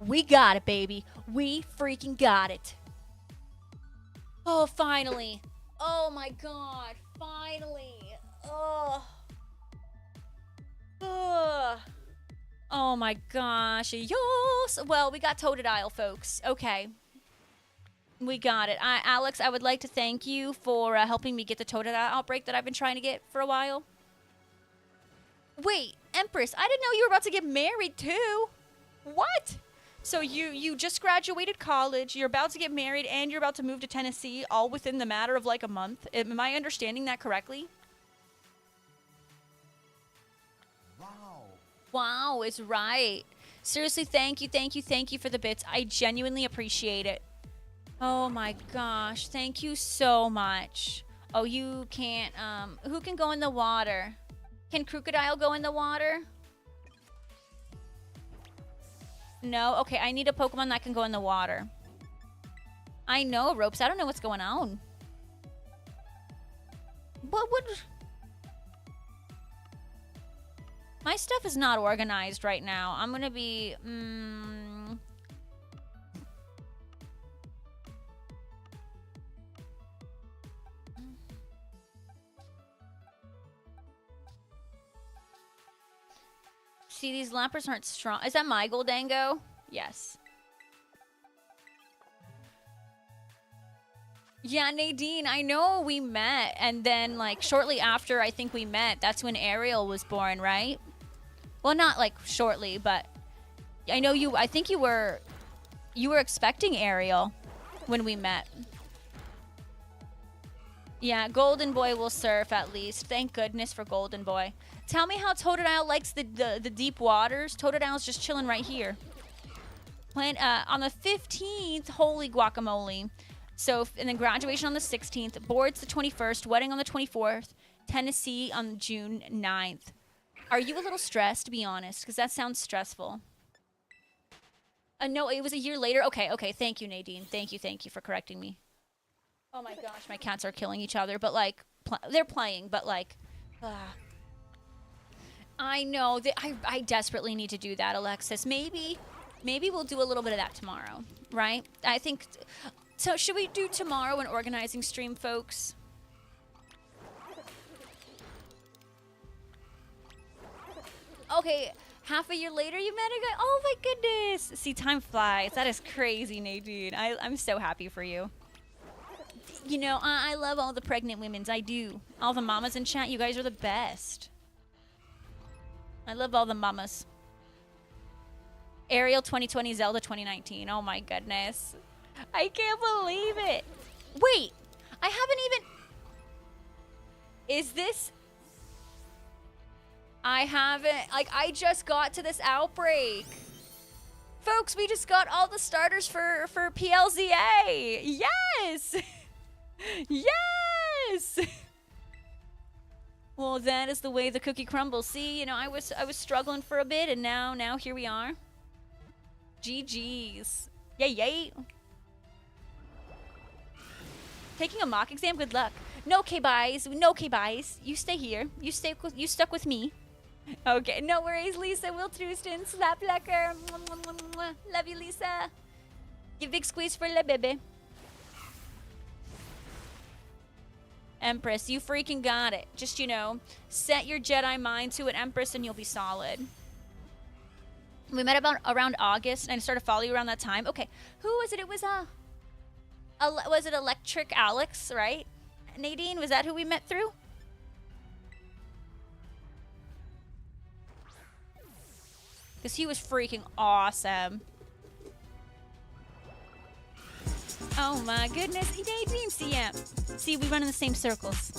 we got it, baby. We freaking got it. Oh, finally. Oh my god, finally. Oh. Ugh. Oh my gosh. Yes. Well, we got Totodile, folks. Okay. We got it. Alex, I would like to thank you for helping me get the Totodile outbreak that I've been trying to get for a while. Wait, Empress, I didn't know you were about to get married too. What? So you just graduated college, you're about to get married, and you're about to move to Tennessee all within the matter of like a month. Am I understanding that correctly? Wow, it's right. Seriously, thank you, thank you, thank you for the bits. I genuinely appreciate it. Oh my gosh, thank you so much. Oh, you can't, who can go in the water? Can Crocodile go in the water? No? Okay, I need a Pokemon that can go in the water. I know, Ropes. I don't know what's going on. What would... My stuff is not organized right now. I'm gonna be... See, these lappers aren't strong. Is that my Goldango? Yes. Yeah, Nadine, I know we met, and then, like, shortly after I think we met, that's when Ariel was born, right? Well, not, like, shortly, but I know you, I think you were expecting Ariel when we met. Yeah, Golden Boy will surf at least. Thank goodness for Golden Boy. Tell me how Totodile likes the deep waters. Totodile's just chilling right here. On the 15th, holy guacamole. So, and then graduation on the 16th, boards the 21st, wedding on the 24th, Tennessee on June 9th. Are you a little stressed, to be honest? Because that sounds stressful. No, it was a year later. Okay, okay. Thank you, Nadine. Thank you for correcting me. Oh my gosh, my cats are killing each other, but like, they're playing, but like, I know that I desperately need to do that, Alexis. Maybe we'll do a little bit of that tomorrow, right? I think. So should we do tomorrow an organizing stream, folks? Okay, half a year later you met a guy. Oh my goodness! See, time flies. That is crazy, Nadine. I'm so happy for you. You know, I love all the pregnant women's. I do. All the mamas in chat, you guys are the best. I love all the mamas. Ariel 2020, Zelda 2019. Oh my goodness. I can't believe it. Wait, I haven't even... Is this... I haven't... Like, I just got to this outbreak. Folks, we just got all the starters for PLZA. Yes! Yes! Well, that is the way the cookie crumbles. See, you know, I was struggling for a bit, and now here we are. GG's. Yay, yay. Taking a mock exam? Good luck. No K-buys. No K-buys. You stay here. You stuck with me. Okay, no worries, Lisa. Will Trustin. Slap lecker. Love you, Lisa. Give big squeeze for la baby. Empress, you freaking got it. Just, you know, set your Jedi mind to it, Empress, and you'll be solid. We met around August, and I started following you around that time. Okay, who was it? It was was it Electric Alex, right? Nadine, was that who we met through? Because he was freaking awesome. Oh my goodness, Nadine CM. See, we run in the same circles.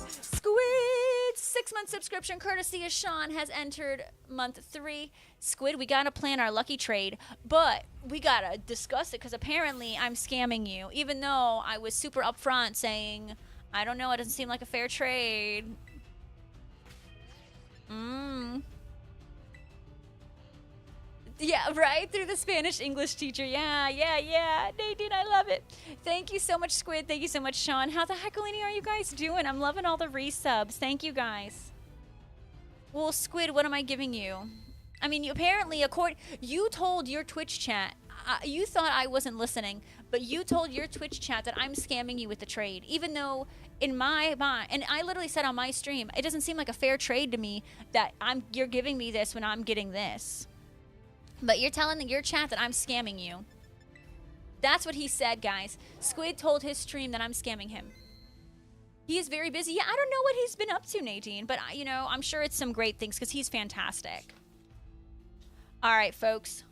Squid, 6-month subscription courtesy of Sean has entered month 3. Squid, we gotta plan our lucky trade, but we gotta discuss it because apparently I'm scamming you. Even though I was super upfront saying I don't know. It doesn't seem like a fair trade. Mmm. Yeah, right? Through the Spanish-English teacher. Yeah. Nadine, I love it. Thank you so much, Squid. Thank you so much, Sean. How the heckalini are you guys doing? I'm loving all the resubs. Thank you, guys. Well, Squid, what am I giving you? I mean, you told your Twitch chat, you thought I wasn't listening, but you told your Twitch chat that I'm scamming you with the trade, even though in my mind, and I literally said on my stream, it doesn't seem like a fair trade to me that you're giving me this when I'm getting this. But you're telling your chat that I'm scamming you. That's what he said, guys. Squid told his stream that I'm scamming him. He is very busy. Yeah, I don't know what he's been up to, Nadine, but you know, I'm sure it's some great things because he's fantastic. All right, folks.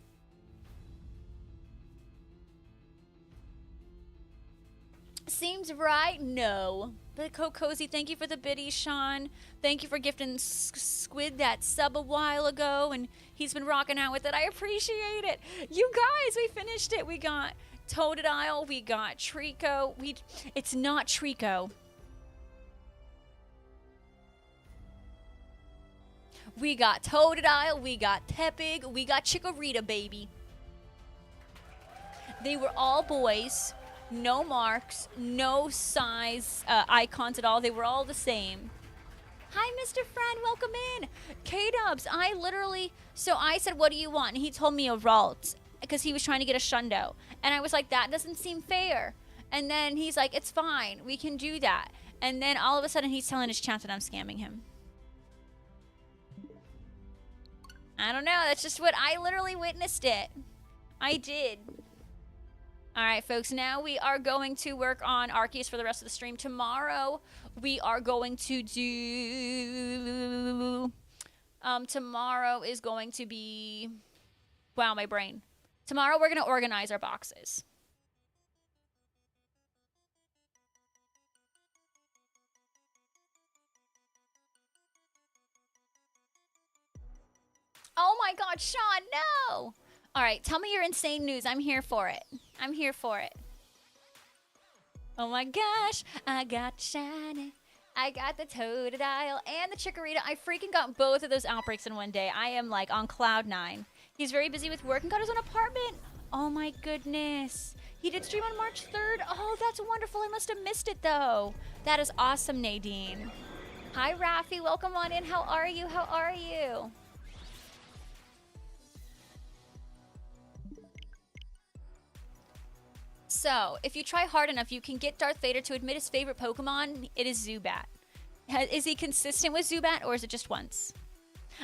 Seems right? No. But Cozy, thank you for the biddies, Sean. Thank you for gifting Squid that sub a while ago, and he's been rocking out with it. I appreciate it. You guys, we finished it. We got Totodile, we got Trico. It's not Trico. We got Totodile, we got Tepig, we got Chikorita, baby. They were all boys. No marks, no size icons at all. They were all the same. Hi, Mr. Friend. Welcome in. K-Dubs, so I said, what do you want? And he told me a Ralt because he was trying to get a Shundo. And I was like, that doesn't seem fair. And then he's like, it's fine. We can do that. And then all of a sudden he's telling his chat that I'm scamming him. I don't know. That's just what I literally witnessed it. I did. All right, folks, now we are going to work on Arceus for the rest of the stream. Tomorrow, we are going to do... tomorrow is going to be... Wow, my brain. Tomorrow, we're going to organize our boxes. Oh, my God, Sean, no! All right, tell me your insane news. I'm here for it. I'm here for it. Oh my gosh, I got shiny. I got the Totodile and the Chikorita. I freaking got both of those outbreaks in one day. I am like on cloud 9. He's very busy with work and got his own apartment. Oh my goodness. He did stream on March 3rd. Oh, that's wonderful. I must have missed it though. That is awesome, Nadine. Hi, Rafi. Welcome on in. How are you? How are you? So, if you try hard enough, you can get Darth Vader to admit his favorite Pokemon. It is Zubat. Is he consistent with Zubat, or is it just once?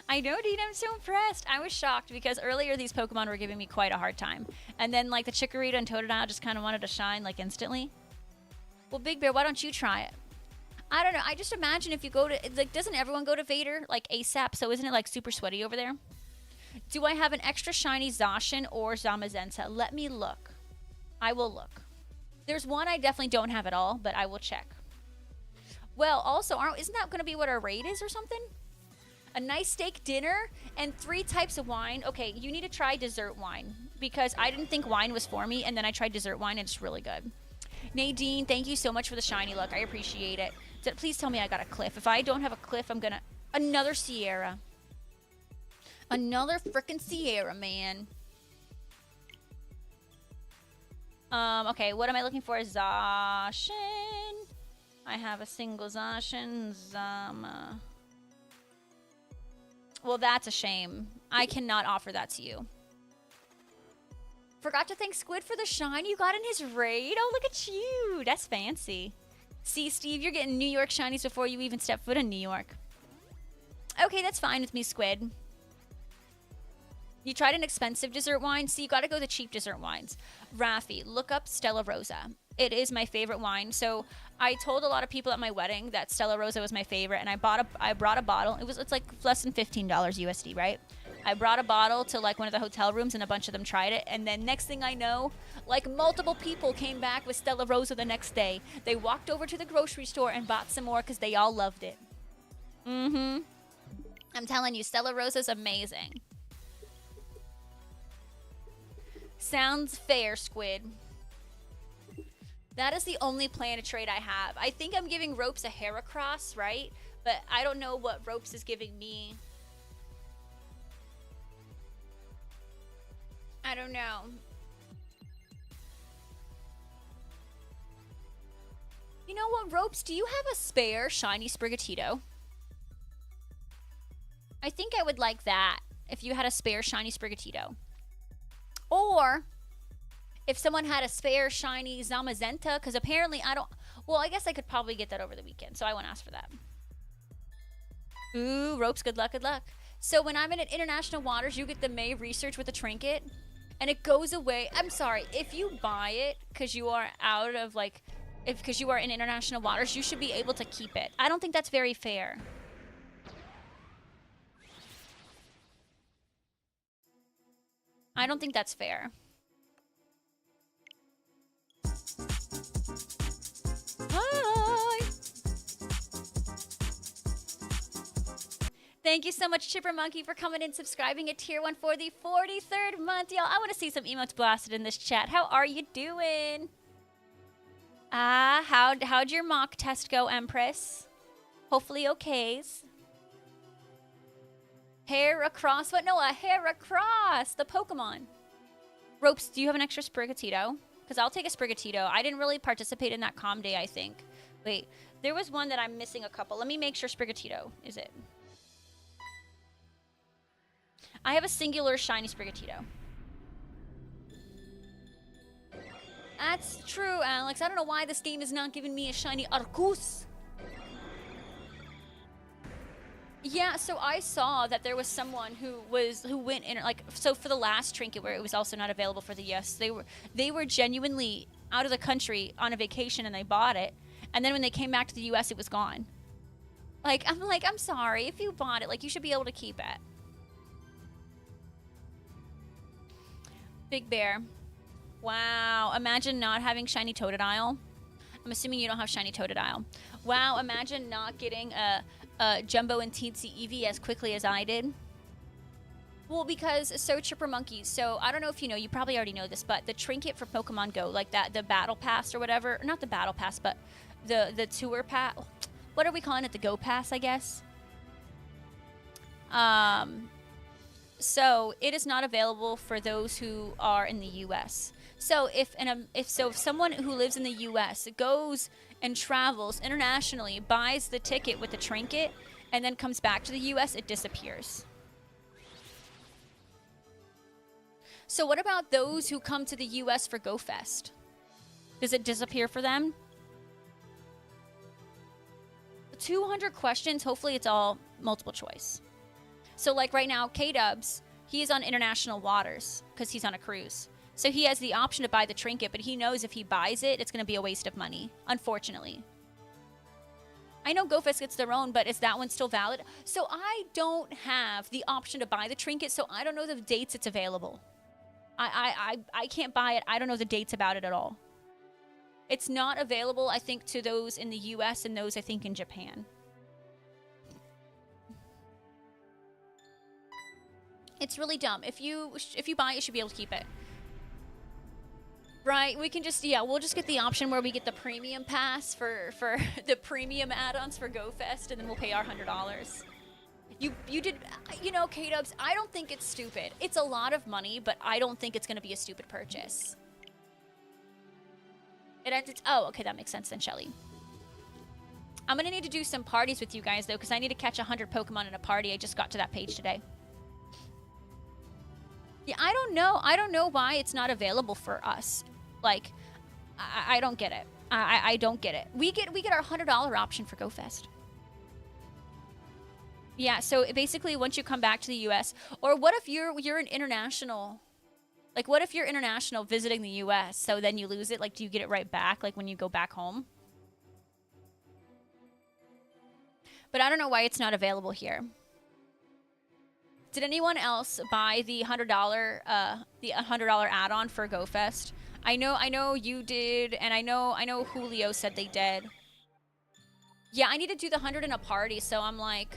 I know, Dean. I'm so impressed. I was shocked because earlier these Pokemon were giving me quite a hard time. And then, like, the Chikorita and Totodile just kind of wanted to shine, like, instantly. Well, Big Bear, why don't you try it? I don't know. I just imagine if you go to... Like, doesn't everyone go to Vader, like, ASAP? So isn't it, like, super sweaty over there? Do I have an extra shiny Zacian or Zamazenta? Let me look. I will look. There's one I definitely don't have at all, but I will check. Well, also, isn't that going to be what our raid is or something? A nice steak dinner and 3 types of wine. Okay, you need to try dessert wine because I didn't think wine was for me, and then I tried dessert wine, and it's really good. Nadine, thank you so much for the shiny look. I appreciate it. Please tell me I got a Cliff. If I don't have a Cliff, I'm going to... Another Sierra. Another frickin' Sierra, man. Okay, what am I looking for? Zacian. I have a single Zacian. Zama. Well, that's a shame. I cannot offer that to you. Forgot to thank Squid for the shine you got in his raid. Oh, look at you. That's fancy. See, Steve, you're getting New York shinies before you even step foot in New York. Okay, that's fine with me, Squid. You tried an expensive dessert wine? See, you gotta go the cheap dessert wines. Rafi, look up Stella Rosa. It is my favorite wine. So I told a lot of people at my wedding that Stella Rosa was my favorite, and I brought a bottle. It's like less than $15 USD, right? I brought a bottle to like one of the hotel rooms, and a bunch of them tried it. And then next thing I know, like multiple people came back with Stella Rosa the next day. They walked over to the grocery store and bought some more because they all loved it. Mm-hmm. I'm telling you, Stella Rosa's amazing. Sounds fair, Squid. That is the only planet trade I have. I think I'm giving Ropes a Heracross, right? But I don't know what Ropes is giving me. I don't know. You know what, Ropes? Do you have a spare shiny Sprigatito? I think I would like that if you had a spare shiny Sprigatito. Or if someone had a spare shiny Zamazenta, because apparently I don't... Well, I guess I could probably get that over the weekend, so I won't ask for that. Ooh, Ropes, good luck, good luck. So when I'm in international waters, you get the May research with the trinket, and it goes away. I'm sorry, if you buy it because you are out of, like... because you are in international waters, you should be able to keep it. I don't think that's very fair. I don't think that's fair. Hi! Thank you so much, Chipper Monkey, for coming in, subscribing at Tier 1 for the 43rd month. Y'all, I want to see some emotes blasted in this chat. How are you doing? How'd your mock test go, Empress? Hopefully okays. Heracross? What? No, a Heracross! The Pokemon. Ropes, do you have an extra Sprigatito? Because I'll take a Sprigatito. I didn't really participate in that comm day, I think. Wait, there was one that I'm missing a couple. Let me make sure Sprigatito is it. I have a singular shiny Sprigatito. That's true, Alex. I don't know why this game is not giving me a shiny Arcus. Yeah, so I saw that there was someone who went in, like, so for the last trinket where it was also not available for the US, they were genuinely out of the country on a vacation and they bought it, and then when they came back to the US, it was gone. I'm sorry, if you bought it, like, you should be able to keep it. Big Bear. Wow, imagine not having shiny Totodile. I'm assuming you don't have shiny Totodile. Wow, imagine not getting a Jumbo and Teensy Eevee as quickly as I did. Well, because so Chipper Monkey. So I don't know if you know, you probably already know this, but the trinket for Pokemon Go, like that, the Battle Pass or whatever, not the Battle Pass, but the Tour Pass. What are we calling it? The Go Pass, I guess. So it is not available for those who are in the U.S. So if someone who lives in the U.S. goes and travels internationally, buys the ticket with the trinket, and then comes back to the U.S., it disappears. So what about those who come to the U.S. for GoFest? Does it disappear for them? 200 questions. Hopefully it's all multiple choice. So like right now, K-Dubs, he is on international waters because he's on a cruise. So he has the option to buy the trinket, but he knows if he buys it, it's going to be a waste of money, unfortunately. I know GoFest gets their own, but is that one still valid? So I don't have the option to buy the trinket, so I don't know the dates it's available. I can't buy it. I don't know the dates about it at all. It's not available, I think, to those in the US and those, I think, in Japan. It's really dumb. If you buy it, you should be able to keep it. Right, we can just, yeah, we'll just get the option where we get the premium pass for the premium add-ons for GoFest, and then we'll pay our $100. You did, you know, K-Dubs, I don't think it's stupid. It's a lot of money, but I don't think it's going to be a stupid purchase. Oh, okay, that makes sense then, Shelly. I'm going to need to do some parties with you guys, though, because I need to catch 100 Pokemon in a party. I just got to that page today. Yeah, I don't know. I don't know why it's not available for us. Like, I don't get it. I don't get it. We get our $100 option for GoFest. Yeah, so basically once you come back to the US, or what if you're an international, like what if you're international visiting the US, so then you lose it, like do you get it right back, like when you go back home? But I don't know why it's not available here. Did anyone else buy the $100 add-on for GoFest? I know you did, and I know Julio said they did. Yeah, I need to do the 100 in a party, so I'm like,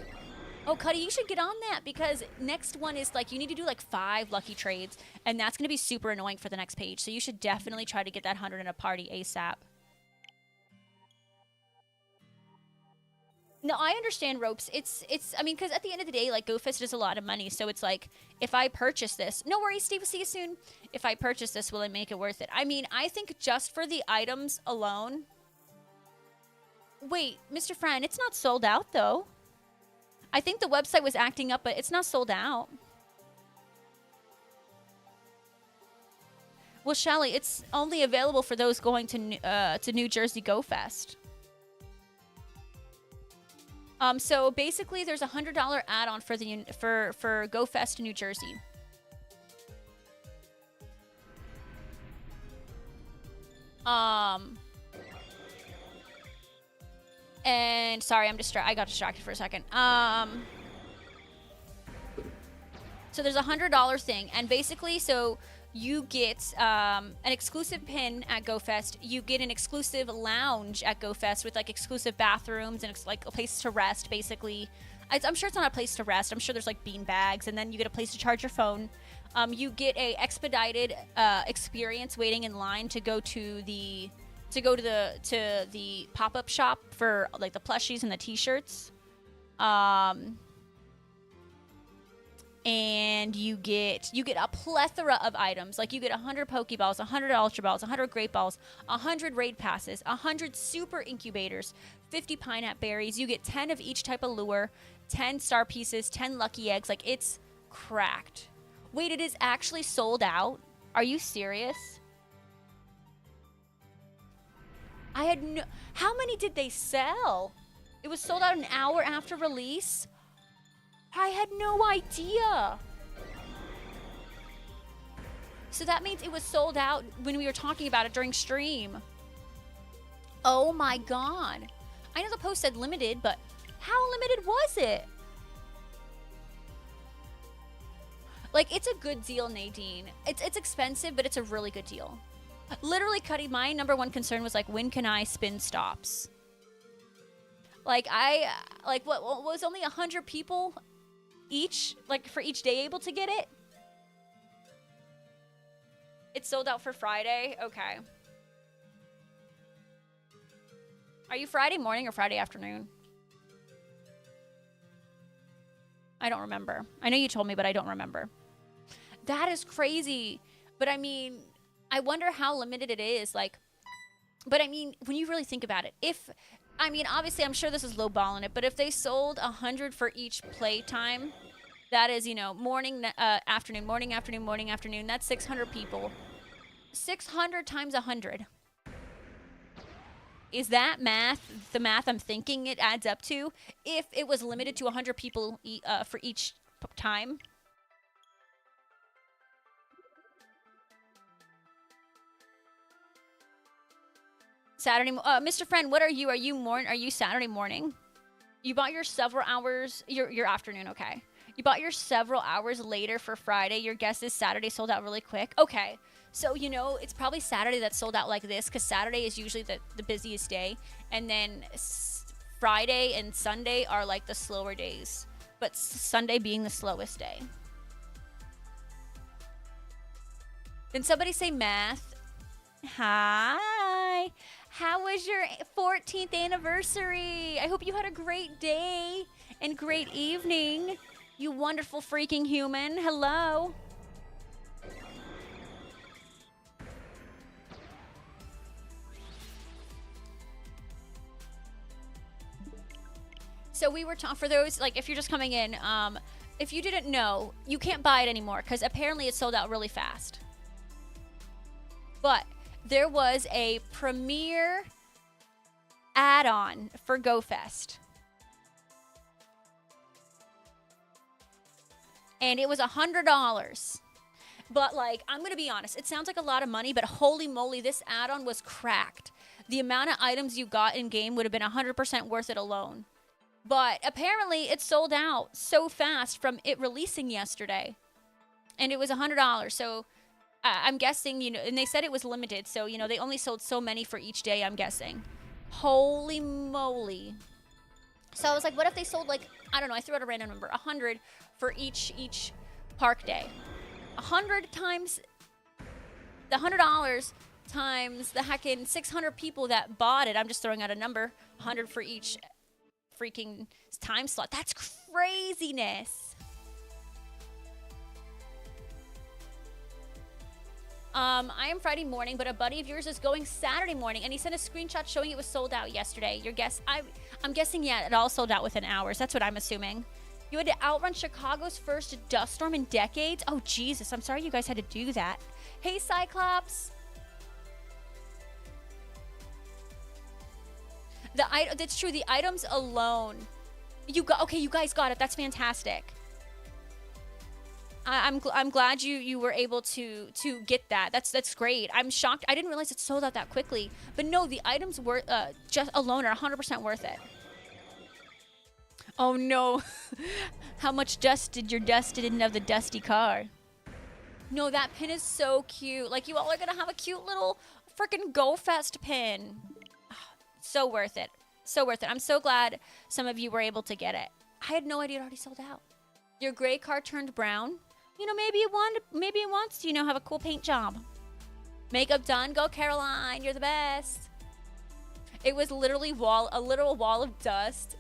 oh, Cuddy, you should get on that, because next one is like, you need to do like 5 lucky trades, and that's going to be super annoying for the next page, so you should definitely try to get that 100 in a party ASAP. No, I understand ropes. I mean, because at the end of the day, like, GoFest is a lot of money. So it's like, if I purchase this, no worries, Steve, we'll see you soon. If I purchase this, will it make it worth it? I mean, I think just for the items alone. Wait, Mr. Friend, it's not sold out, though. I think the website was acting up, but it's not sold out. Well, Shelly, it's only available for those going to New Jersey GoFest. So basically, there's a $100 add-on for GoFest New Jersey. And sorry, I got distracted for a second. So there's a $100 thing, and basically, so you get an exclusive pin at GoFest. You get an exclusive lounge at GoFest with like exclusive bathrooms and like a place to rest. Basically, I'm sure it's not a place to rest. I'm sure there's like bean bags, and then you get a place to charge your phone. You get a expedited experience waiting in line to go to the pop-up shop for like the plushies and the t-shirts. And you get a plethora of items. Like you get 100 Pokeballs, 100 Ultra Balls, 100 Great Balls, 100 Raid Passes, 100 Super Incubators, 50 Pineapple Berries. You get 10 of each type of lure, 10 star pieces, 10 Lucky Eggs. Like, it's cracked. Wait, it is actually sold out? Are you serious? How many did they sell? It was sold out an hour after release? I had no idea. So that means it was sold out when we were talking about it during stream. Oh my god. I know the post said limited, but how limited was it? Like, it's a good deal, Nadine. It's expensive, but it's a really good deal. Literally, Cuddy, my number one concern was like, when can I spin stops? Like, what was only 100 people each, like, for each day able to get it? It's sold out for Friday? Okay. Are you Friday morning or Friday afternoon? I don't remember. I know you told me, but I don't remember. That is crazy. But I mean, I wonder how limited it is. Like, but I mean, when you really think about it, obviously, I'm sure this is lowballing it, but if they sold 100 for each playtime, that is, morning, afternoon, morning, afternoon, morning, afternoon. That's 600 people. 600 times 100. Is that math the math I'm thinking it adds up to? If it was limited to 100 people for each time? Saturday, Mr. Friend, what are you? Are you Saturday morning? You bought your several hours, your afternoon, okay. You bought your several hours later for Friday. Your guess is Saturday sold out really quick. Okay. So, it's probably Saturday that sold out like this, because Saturday is usually the busiest day. And then Friday and Sunday are like the slower days. But Sunday being the slowest day. Did somebody say math? Hi. How was your 14th anniversary? I hope you had a great day and great evening. You wonderful freaking human. Hello. So we were talking, for those, like, if you're just coming in, if you didn't know, you can't buy it anymore because apparently it sold out really fast. But there was a premiere add-on for GoFest. And it was $100. But, like, I'm going to be honest. It sounds like a lot of money, but holy moly, this add-on was cracked. The amount of items you got in-game would have been 100% worth it alone. But apparently it sold out so fast from it releasing yesterday. And it was $100. So I'm guessing, and they said it was limited. So, they only sold so many for each day, I'm guessing. Holy moly. So I was like, what if they sold, like, I don't know, I threw out a random number, 100 for each park day. 100 times the $100 times the heckin' 600 people that bought it. I'm just throwing out a number, 100 for each freaking time slot. That's craziness. I am Friday morning, but a buddy of yours is going Saturday morning, and he sent a screenshot showing it was sold out yesterday. Your guess? I'm guessing, yeah, it all sold out within hours. That's what I'm assuming. You had to outrun Chicago's first dust storm in decades? Oh, Jesus. I'm sorry you guys had to do that. Hey, Cyclops. That's true. The items alone. Okay, you guys got it. That's fantastic. I'm glad you were able to get that. That's great. I'm shocked. I didn't realize it sold out that quickly. But no, the items were just alone are 100% worth it. Oh no. How much dust did your dust in of the dusty car? No, that pin is so cute. Like, you all are gonna have a cute little freaking Go Fest pin. So worth it. So worth it. I'm so glad some of you were able to get it. I had no idea it already sold out. Your gray car turned brown. You know, maybe it wants to, have a cool paint job. Makeup done. Go, Caroline. You're the best. It was literally a literal wall of dust.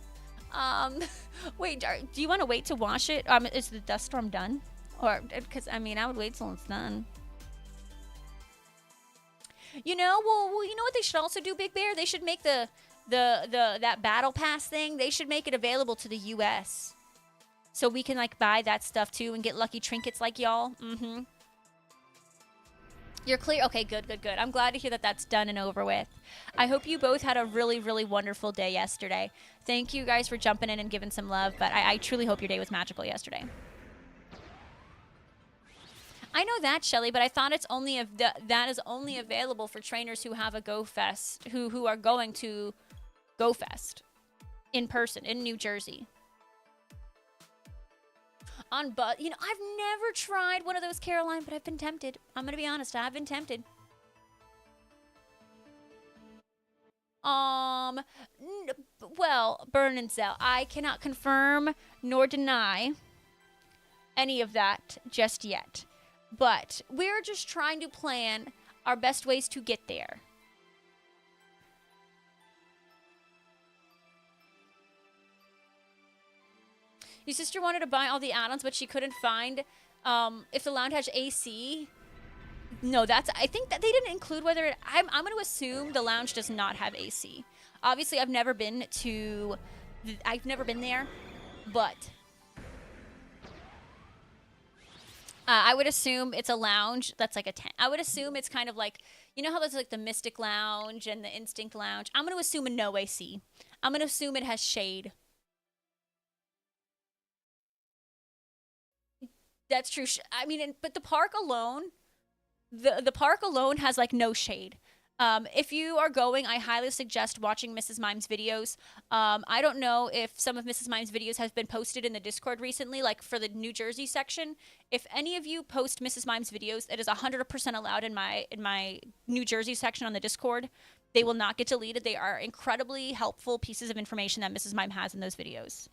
Wait, do you want to wait to wash it? Is the dust storm done? Or, because, I would wait till it's done. Well, you know what they should also do, Big Bear? They should make that battle pass thing. They should make it available to the U.S. so we can, like, buy that stuff, too, and get lucky trinkets like y'all. Mm-hmm. You're clear? Okay, good. I'm glad to hear that that's done and over with. I hope you both had a really, really wonderful day yesterday. Thank you guys for jumping in and giving some love, but I truly hope your day was magical yesterday. I know that, Shelly, but I thought it's only that is only available for trainers who have a Go Fest, who are going to Go Fest in person in New Jersey. I've never tried one of those, Caroline, but I've been tempted. I'm gonna be honest, I've been tempted. Well, Burn and Zell, I cannot confirm nor deny any of that just yet. But we're just trying to plan our best ways to get there. Your sister wanted to buy all the add-ons, but she couldn't find if the lounge has AC. No, I think that they didn't include whether it... I'm going to assume the lounge does not have AC. Obviously, I've never been there, but... I would assume it's a lounge that's like a tent. I would assume it's kind of like, you know how there's like the Mystic Lounge and the Instinct Lounge? I'm going to assume a no AC. I'm going to assume it has shade. That's true. But the park alone, the park alone has like no shade. If you are going, I highly suggest watching Mrs. Mime's videos. I don't know if some of Mrs. Mime's videos have been posted in the Discord recently, like for the New Jersey section. If any of you post Mrs. Mime's videos, it is 100% allowed in my New Jersey section on the Discord. They will not get deleted. They are incredibly helpful pieces of information that Mrs. Mime has in those videos.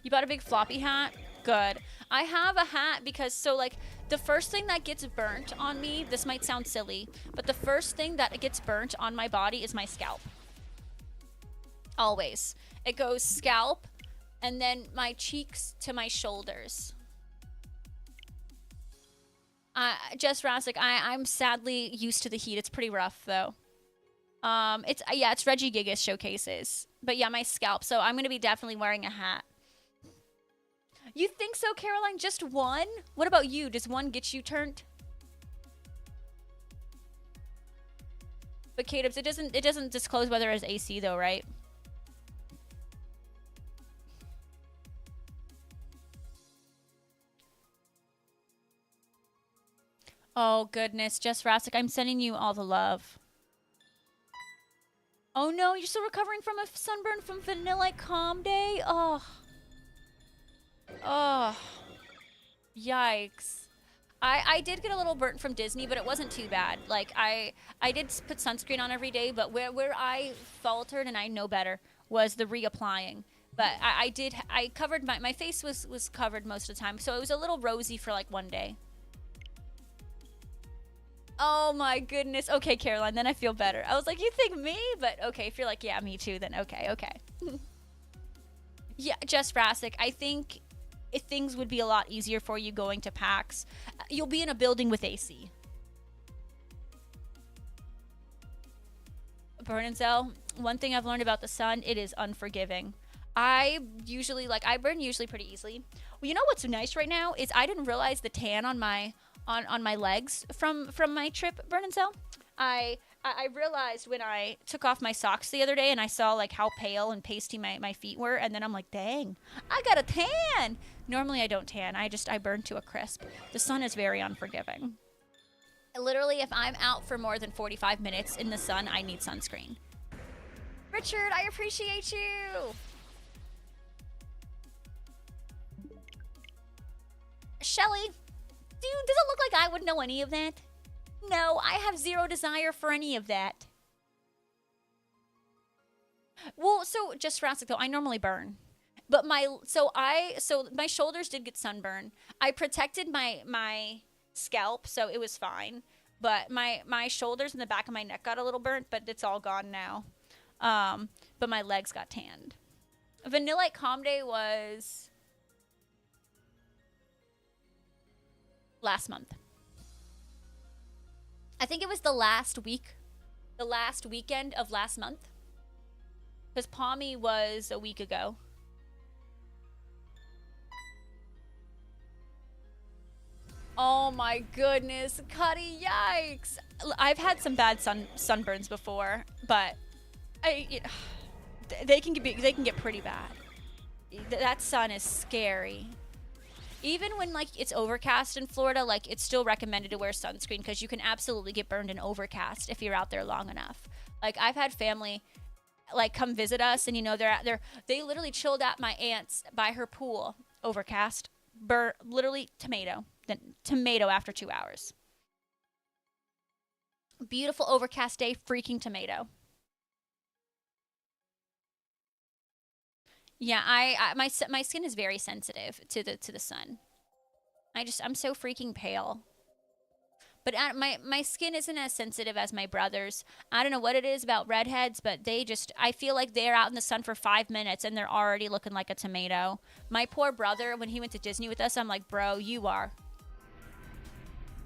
You bought a big floppy hat? Good. I have a hat because, the first thing that gets burnt on me, this might sound silly, but the first thing that gets burnt on my body is my scalp. Always. It goes scalp, and then my cheeks to my shoulders. Jess Rassick, I'm sadly used to the heat. It's pretty rough, though. It's Reggie Gigas showcases. But yeah, my scalp. So I'm going to be definitely wearing a hat. You think so, Caroline? Just one? What about you? Does one get you turned? But K-Dubs, it doesn't disclose whether it's AC though, right? Oh goodness, Jess Rassick, I'm sending you all the love. Oh no, you're still recovering from a sunburn from Vanilla Calm Day? Oh. Oh, yikes. I did get a little burnt from Disney, but it wasn't too bad. Like, I did put sunscreen on every day, but where I faltered and I know better was the reapplying. But I covered, my face was covered most of the time, so it was a little rosy for like one day. Oh my goodness. Okay, Caroline, then I feel better. I was like, you think me? But okay, if you're like, yeah, me too, then okay, okay. Yeah, just Rassic. I think if things would be a lot easier for you going to PAX. You'll be in a building with AC. Burn and Zell, one thing I've learned about the sun, it is unforgiving. I burn usually pretty easily. Well, you know what's nice right now is I didn't realize the tan on my legs from my trip, Burn and Zell. I realized when I took off my socks the other day and I saw like how pale and pasty my feet were, and then I'm like, dang, I got a tan. Normally I don't tan. I burn to a crisp. The sun is very unforgiving. Literally, if I'm out for more than 45 minutes in the sun, I need sunscreen. Richard, I appreciate you. Shelly, dude, does it look like I would know any of that? No, I have zero desire for any of that. Well, so just Rassic though, I normally burn. But my shoulders did get sunburn. I protected my scalp, so it was fine. But my shoulders and the back of my neck got a little burnt, but it's all gone now. But my legs got tanned. Vanillite Calm Day was last month. I think it was the last weekend of last month. Because Palmy was a week ago. Oh my goodness, Cuddy, yikes! I've had some bad sunburns before, but they can get pretty bad. That sun is scary. Even when like it's overcast in Florida, like it's still recommended to wear sunscreen because you can absolutely get burned in overcast if you're out there long enough. Like I've had family like come visit us, and you know they literally chilled at my aunt's by her pool, overcast, literally tomato after 2 hours. Beautiful overcast day, freaking tomato. Yeah, my skin is very sensitive to the sun. I'm so freaking pale. But my skin isn't as sensitive as my brother's. I don't know what it is about redheads, but I feel like they're out in the sun for 5 minutes and they're already looking like a tomato. My poor brother, when he went to Disney with us, I'm like, bro, you are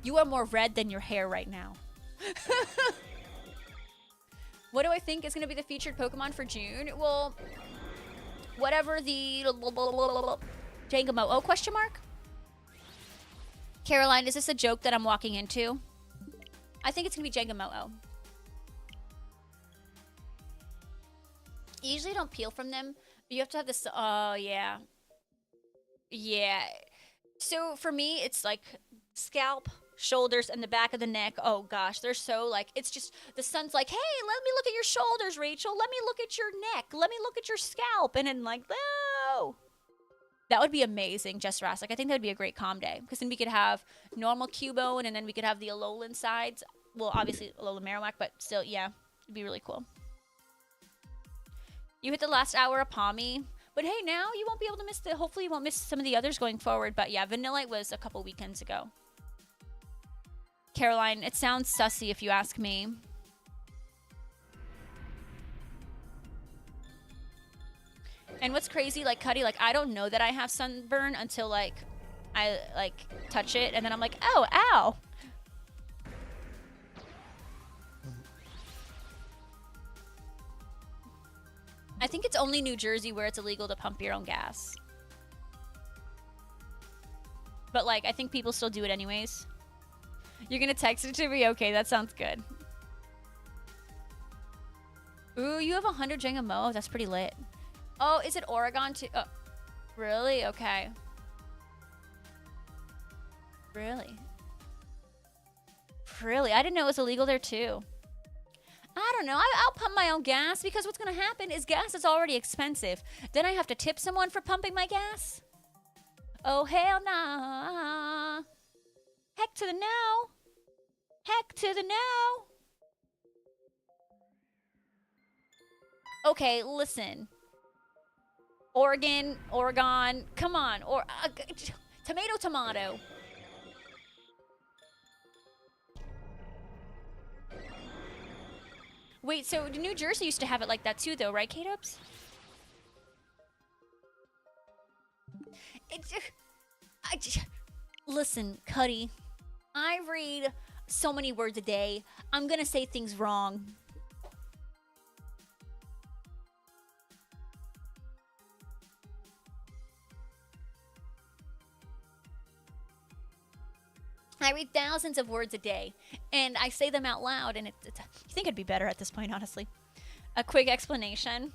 more red than your hair right now. What do I think is going to be the featured Pokemon for June? Well, whatever the Jangamo question mark? Caroline, is this a joke that I'm walking into? I think it's going to be Jangamo. You usually don't peel from them, but you have to have this. Oh, yeah. Yeah. So for me, it's like scalp, shoulders, and the back of the neck. Oh, gosh. They're so like, it's just, the sun's like, hey, let me look at your shoulders, Rachel. Let me look at your neck. Let me look at your scalp. And then like, no. That would be amazing, Just Rassic. I think that would be a great calm day. Because then we could have normal Cubone, and then we could have the Alolan sides. Well, obviously Alolan Marowak, but still, yeah. It'd be really cool. You hit the last hour of Palmy. But hey, now you won't be able to miss hopefully you won't miss some of the others going forward. But yeah, Vanillite was a couple weekends ago. Caroline, it sounds sussy if you ask me. And what's crazy, like, Cuddy, like, I don't know that I have sunburn until, like, I, like, touch it. And then I'm like, oh, ow. I think it's only New Jersey where it's illegal to pump your own gas. But, like, I think people still do it anyways. You're gonna text it to me? Okay, that sounds good. Ooh, you have 100 Jangamo. That's pretty lit. Oh, is it Oregon too? Oh, really? Okay. Really? Really? I didn't know it was illegal there too. I don't know. I'll pump my own gas because what's going to happen is gas is already expensive. Then I have to tip someone for pumping my gas? Oh, hell nah. Heck to the no. Heck to the no. Okay, listen. Oregon, come on, tomato. Wait, so New Jersey used to have it like that too, though, right, K-Dubs? Listen, Cuddy, I read so many words a day. I'm gonna say things wrong. I read thousands of words a day, and I say them out loud, and you think I'd be better at this point, honestly. A quick explanation.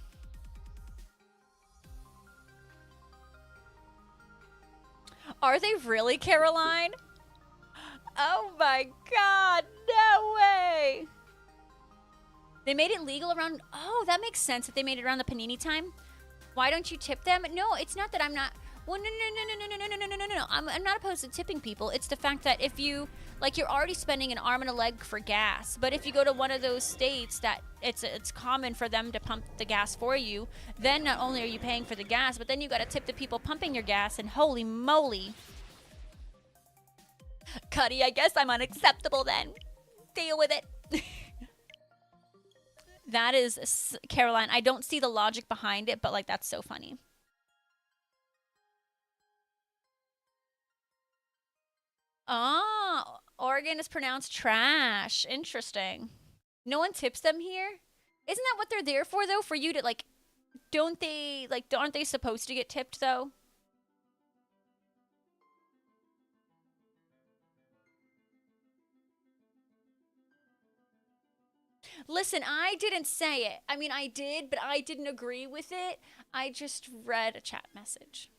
Are they really, Caroline? Oh my god, no way! They made it legal around... Oh, that makes sense that they made it around the panini time. Why don't you tip them? No, it's not that I'm not... Well, no. I'm not opposed to tipping people. It's the fact that if you... Like, you're already spending an arm and a leg for gas. But if you go to one of those states that it's common for them to pump the gas for you, then not only are you paying for the gas, but then you got to tip the people pumping your gas, and holy moly. Cuddy, I guess I'm unacceptable then. Deal with it. That is... Caroline, I don't see the logic behind it, but, like, that's so funny. Oh, Oregon is pronounced trash. Interesting. No one tips them here? Isn't that what they're there for, though? For you to, like, aren't they supposed to get tipped, though? Listen, I didn't say it. I mean, I did, but I didn't agree with it. I just read a chat message.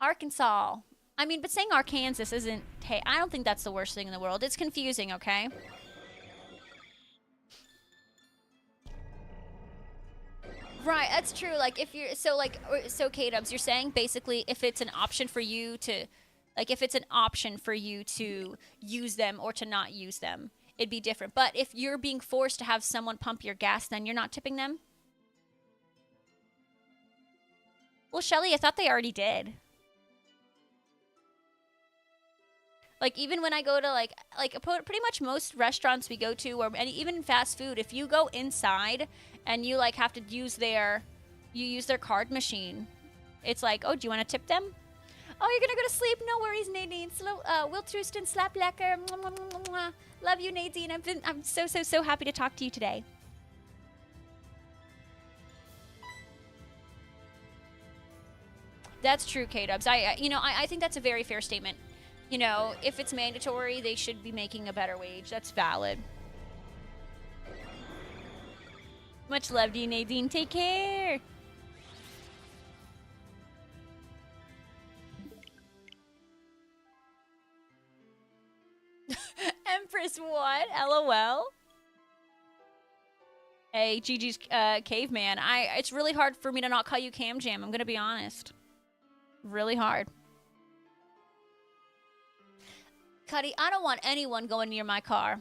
Arkansas. I mean, but saying Arkansas isn't... Hey, I don't think that's the worst thing in the world. It's confusing, okay? Right, that's true. Like, if you're... So, K-Dubs, you're saying, basically, if it's an option for you to... Like, if it's an option for you to use them or to not use them, it'd be different. But if you're being forced to have someone pump your gas, then you're not tipping them? Well, Shelly, I thought they already did. Like, even when I go to, like pretty much most restaurants we go to, or even fast food, if you go inside and you, like, have to use their card machine, it's like, oh, do you want to tip them? Oh, you're going to go to sleep? No worries, Nadine. Will Trustin, slap lekker. Love you, Nadine. I'm so happy to talk to you today. That's true, K-Dubs. I think that's a very fair statement. You know, if it's mandatory, they should be making a better wage. That's valid. Much love to you, Nadine. Take care. Empress what? LOL. Hey, Gigi's caveman. It's really hard for me to not call you Cam Jam. I'm gonna be honest. Really hard. Cuddy, I don't want anyone going near my car.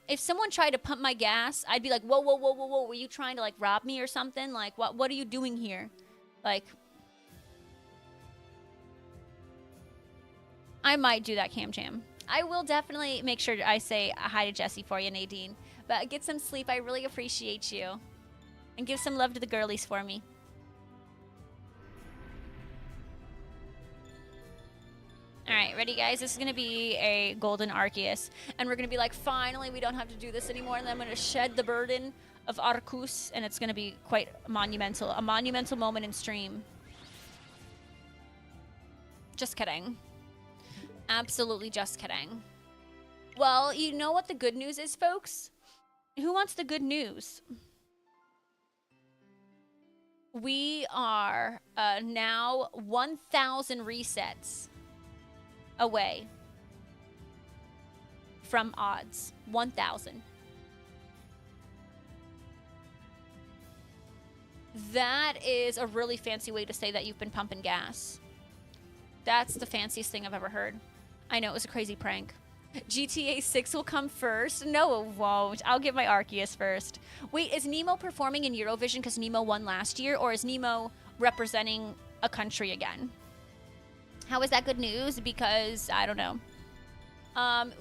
If someone tried to pump my gas, I'd be like, whoa, whoa, whoa, whoa, whoa. Were you trying to, like, rob me or something? Like, what are you doing here? Like, I might do that, Cam Jam. I will definitely make sure I say hi to Jessie for you, Nadine. But get some sleep. I really appreciate you. And give some love to the girlies for me. Alright, ready, guys? This is going to be a Golden Arceus. And we're going to be like, finally, we don't have to do this anymore. And then I'm going to shed the burden of Arceus. And it's going to be quite monumental. A monumental moment in stream. Just kidding. Absolutely just kidding. Well, you know what the good news is, folks? Who wants the good news? We are now 1,000 resets away from odds. 1,000. That is a really fancy way to say that you've been pumping gas. That's the fanciest thing I've ever heard. I know, it was a crazy prank. GTA 6 will come first. No, it won't. I'll get my Arceus first. Wait, is Nemo performing in Eurovision because Nemo won last year? Or is Nemo representing a country again? How is that good news? Because, I don't know.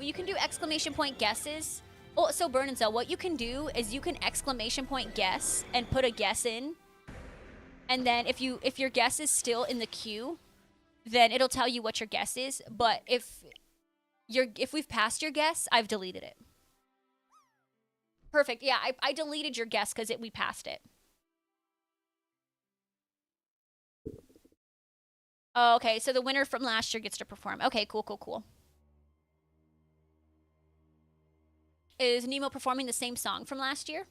You can do exclamation point guesses. Oh, so Burn and Zell, what you can do is you can exclamation point guess and put a guess in. And then if your guess is still in the queue, then it'll tell you what your guess is. But if we've passed your guess, I've deleted it. Perfect. Yeah, I deleted your guess because we passed it. Oh, okay, so the winner from last year gets to perform. Okay, cool, cool, cool. Is Nemo performing the same song from last year?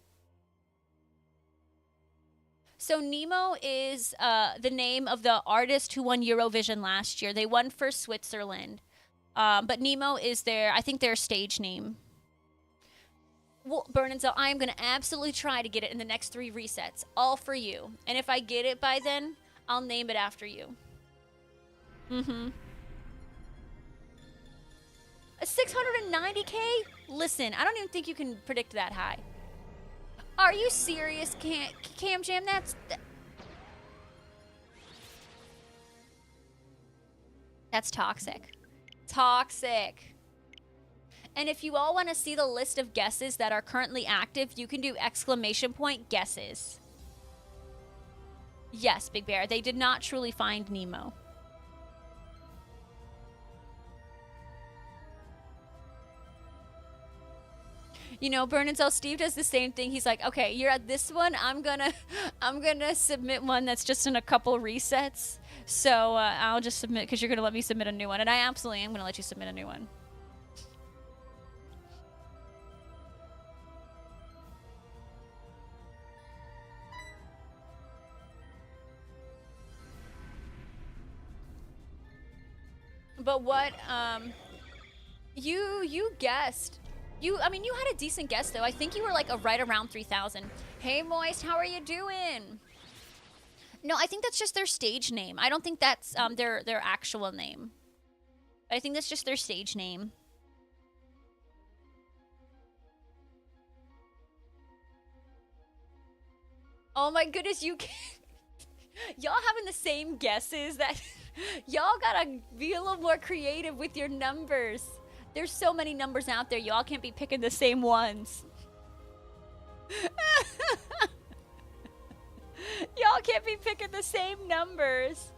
So Nemo is the name of the artist who won Eurovision last year. They won for Switzerland. But Nemo is I think their stage name. Well, Burn and Zell, I am going to absolutely try to get it in the next 3 resets. All for you. And if I get it by then, I'll name it after you. Mm-hmm. A 690K? Listen, I don't even think you can predict that high. Are you serious, Cam Jam? That's toxic. Toxic. And if you all want to see the list of guesses that are currently active, you can do exclamation point guesses. Yes, Big Bear, they did not truly find Nemo. You know, Burn and Zell, Steve does the same thing. He's like, okay, you're at this one. I'm gonna submit one that's just in a couple resets. So I'll just submit because you're gonna let me submit a new one, and I absolutely am gonna let you submit a new one. But what you guessed. I mean, you had a decent guess, though. I think you were, like, right around 3,000. Hey, Moist, how are you doing? No, I think that's just their stage name. I don't think that's their actual name. I think that's just their stage name. Oh, my goodness, you can... Y'all having the same guesses that... Y'all gotta be a little more creative with your numbers. There's so many numbers out there. Y'all can't be picking the same ones. Y'all can't be picking the same numbers.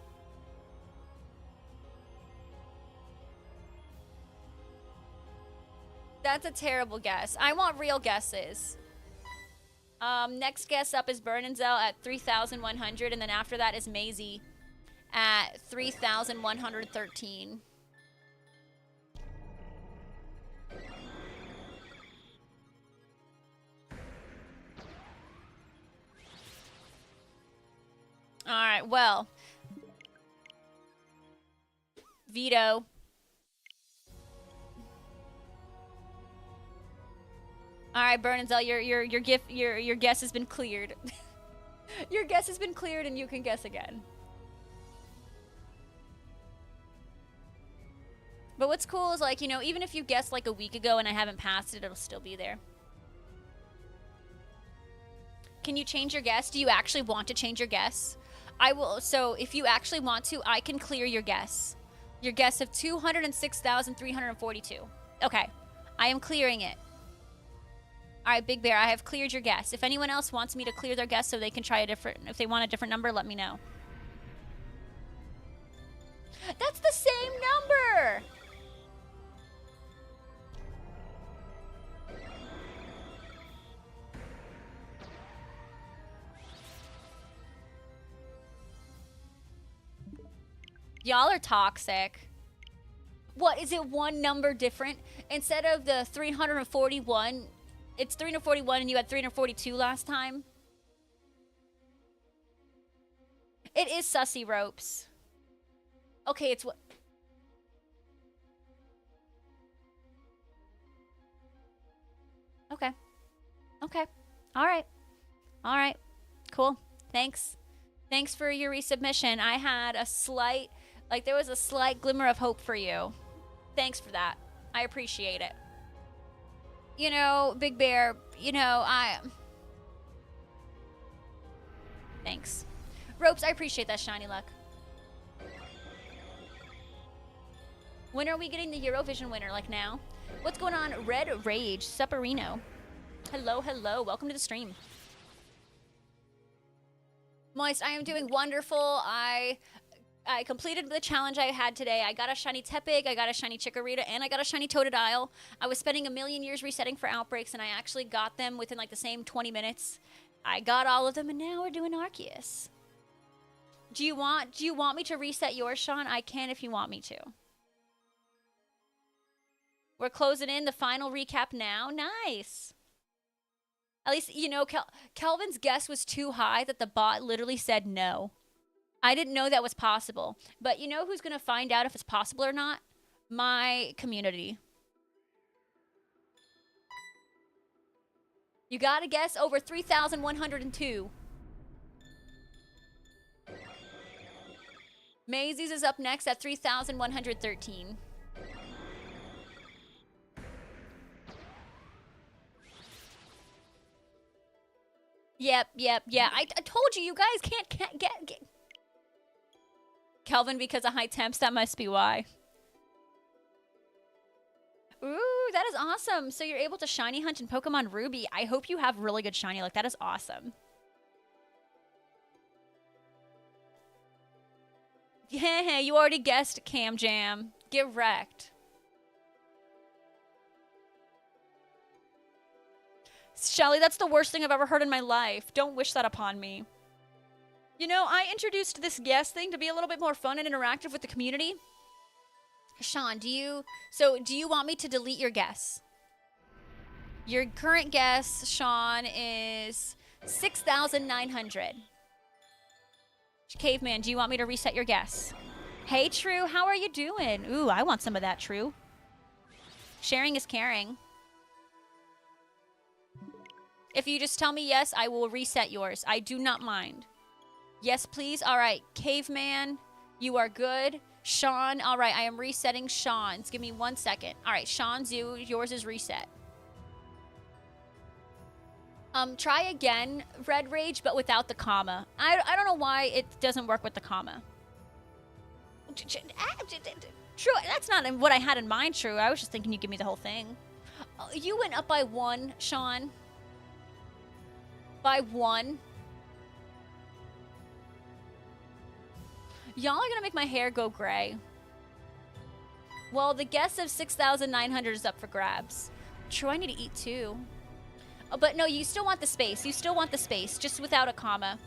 That's a terrible guess. I want real guesses. Next guess up is Burn and Zell at 3,100, and then after that is Maisie at 3,113. All right, well, Veto. All right, Burn and Zell, your guess has been cleared. Your guess has been cleared, and you can guess again. But what's cool is, like, you know, even if you guessed like a week ago and I haven't passed it, it'll still be there. Can you change your guess? Do you actually want to change your guess? I will. So if you actually want to, I can clear your guess. Your guess of 206,342. Okay, I am clearing it. All right, Big Bear, I have cleared your guess. If anyone else wants me to clear their guess so they can try a different, if they want a different number, let me know. That's the same number. Y'all are toxic. What, is it one number different? Instead of the 341, it's 341 and you had 342 last time? It is Sussy Ropes. Okay, it's what... Okay. Okay. All right. All right. Cool. Thanks. Thanks for your resubmission. I had a slight... Like, there was a slight glimmer of hope for you. Thanks for that. I appreciate it. You know, Big Bear, you know, Thanks. Ropes, I appreciate that, Shiny Luck. When are we getting the Eurovision winner? Like now? What's going on? Red Rage, Supperino. Hello, hello. Welcome to the stream. Moist, I am doing wonderful. I completed the challenge I had today. I got a shiny Tepig, I got a shiny Chikorita, and I got a shiny Totodile. I was spending a million years resetting for outbreaks, and I actually got them within like the same 20 minutes. I got all of them, and now we're doing Arceus. Do you want me to reset yours, Sean? I can if you want me to. We're closing in the final recap now. Nice. At least, you know, Kelvin's guess was too high that the bot literally said no. I didn't know that was possible. But you know who's going to find out if it's possible or not? My community. You got to guess over 3,102. Maisie's is up next at 3,113. Yep. I told you, you guys can't get. Kelvin, because of high temps, that must be why. Ooh, that is awesome. So you're able to shiny hunt in Pokemon Ruby. I hope you have really good shiny luck. That is awesome. Yeah, you already guessed, Cam Jam. Get wrecked. Shelly, that's the worst thing I've ever heard in my life. Don't wish that upon me. You know, I introduced this guess thing to be a little bit more fun and interactive with the community. Sean, do you want me to delete your guess? Your current guess, Sean, is 6,900. Caveman, do you want me to reset your guess? Hey, True, how are you doing? Ooh, I want some of that, True. Sharing is caring. If you just tell me yes, I will reset yours. I do not mind. Yes, please. All right. Caveman, you are good. Sean, all right. I am resetting Sean's. Give me 1 second. All right. Sean's, yours is reset. Try again, Red Rage, but without the comma. I don't know why it doesn't work with the comma. True. That's not what I had in mind, True. I was just thinking you'd give me the whole thing. You went up by 1, Sean. By 1. Y'all are gonna make my hair go gray. Well, the guess of 6,900 is up for grabs. True, I need to eat too. Oh, but no, you still want the space. You still want the space, just without a comma.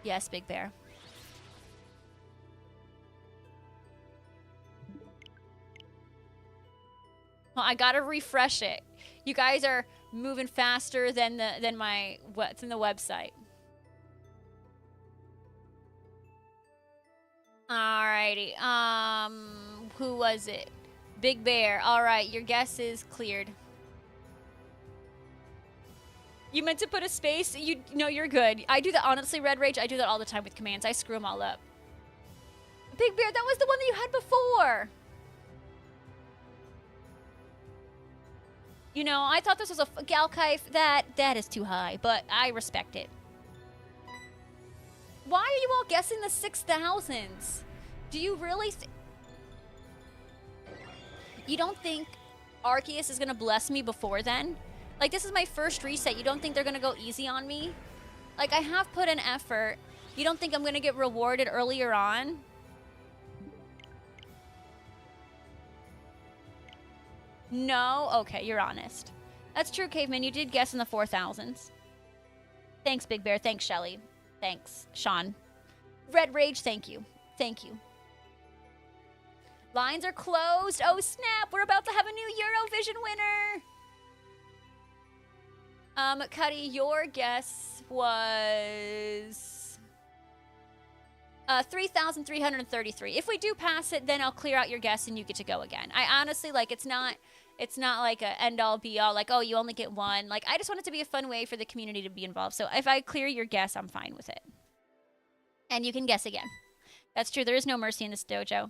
Yes, Big Bear. Well, I gotta refresh it. You guys are moving faster than what's in the website. Alrighty. Who was it? Big Bear. Alright, your guess is cleared. You meant to put a space? No, you're good. I do that, honestly, Red Rage. I do that all the time with commands. I screw them all up. Big Bear, that was the one that you had before. You know, I thought this was a Galkite. That is too high, but I respect it. Why are you all guessing the 6,000s? Do you really you don't think Arceus is going to bless me before then? Like, this is my first reset. You don't think they're going to go easy on me? Like, I have put an effort. You don't think I'm going to get rewarded earlier on? No? Okay, you're honest. That's true, Caveman. You did guess in the 4,000s. Thanks, Big Bear. Thanks, Shelly. Thanks, Sean. Red Rage, thank you. Thank you. Lines are closed. Oh, snap. We're about to have a new Eurovision winner. Cuddy, your guess was 3,333. If we do pass it, then I'll clear out your guess and you get to go again. I honestly, like, it's not like a end-all, be-all, like, oh, you only get one. Like, I just want it to be a fun way for the community to be involved. So if I clear your guess, I'm fine with it. And you can guess again. That's true. There is no mercy in this dojo.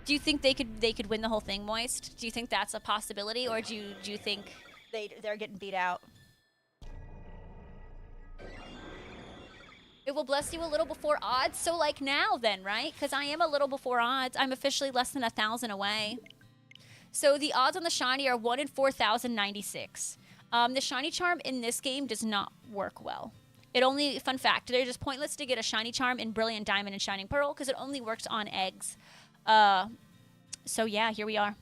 Do you think they could win the whole thing, Moist? Do you think that's a possibility, or do you think they're getting beat out? It will bless you a little before odds. So like now then, right? Because I am a little before odds. I'm officially less than 1,000 away. So the odds on the shiny are 1 in 4,096. The shiny charm in this game does not work well. It only, fun fact, they're just pointless to get a shiny charm in Brilliant Diamond and Shining Pearl because it only works on eggs. So yeah, here we are.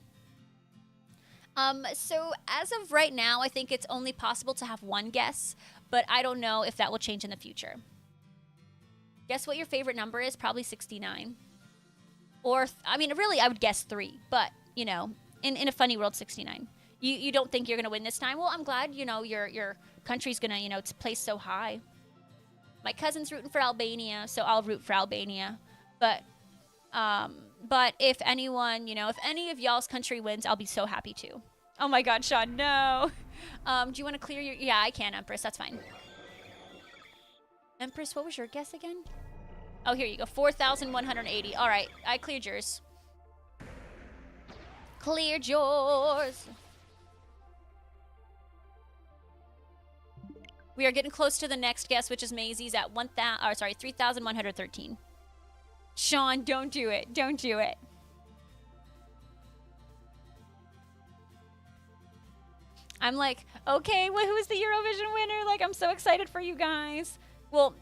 So as of right now, I think it's only possible to have one guess, but I don't know if that will change in the future. Guess what your favorite number is? Probably 69. Or, I mean, really, I would guess 3, but, you know, in a funny world, 69. You don't think you're going to win this time? Well, I'm glad, you know, your country's going to, you know, it's placed so high. My cousin's rooting for Albania, so I'll root for Albania. But if anyone, you know, if any of y'all's country wins, I'll be so happy too. Oh my God, Sean, no. Do you want to clear your... Yeah, I can, Empress. That's fine. Empress, what was your guess again? Oh, here you go. 4,180. All right, I cleared yours. Cleared yours. We are getting close to the next guess, which is Maisie's at 3,113. Sean, don't do it. Don't do it. I'm like, okay, well, who's the Eurovision winner? Like, I'm so excited for you guys. Well,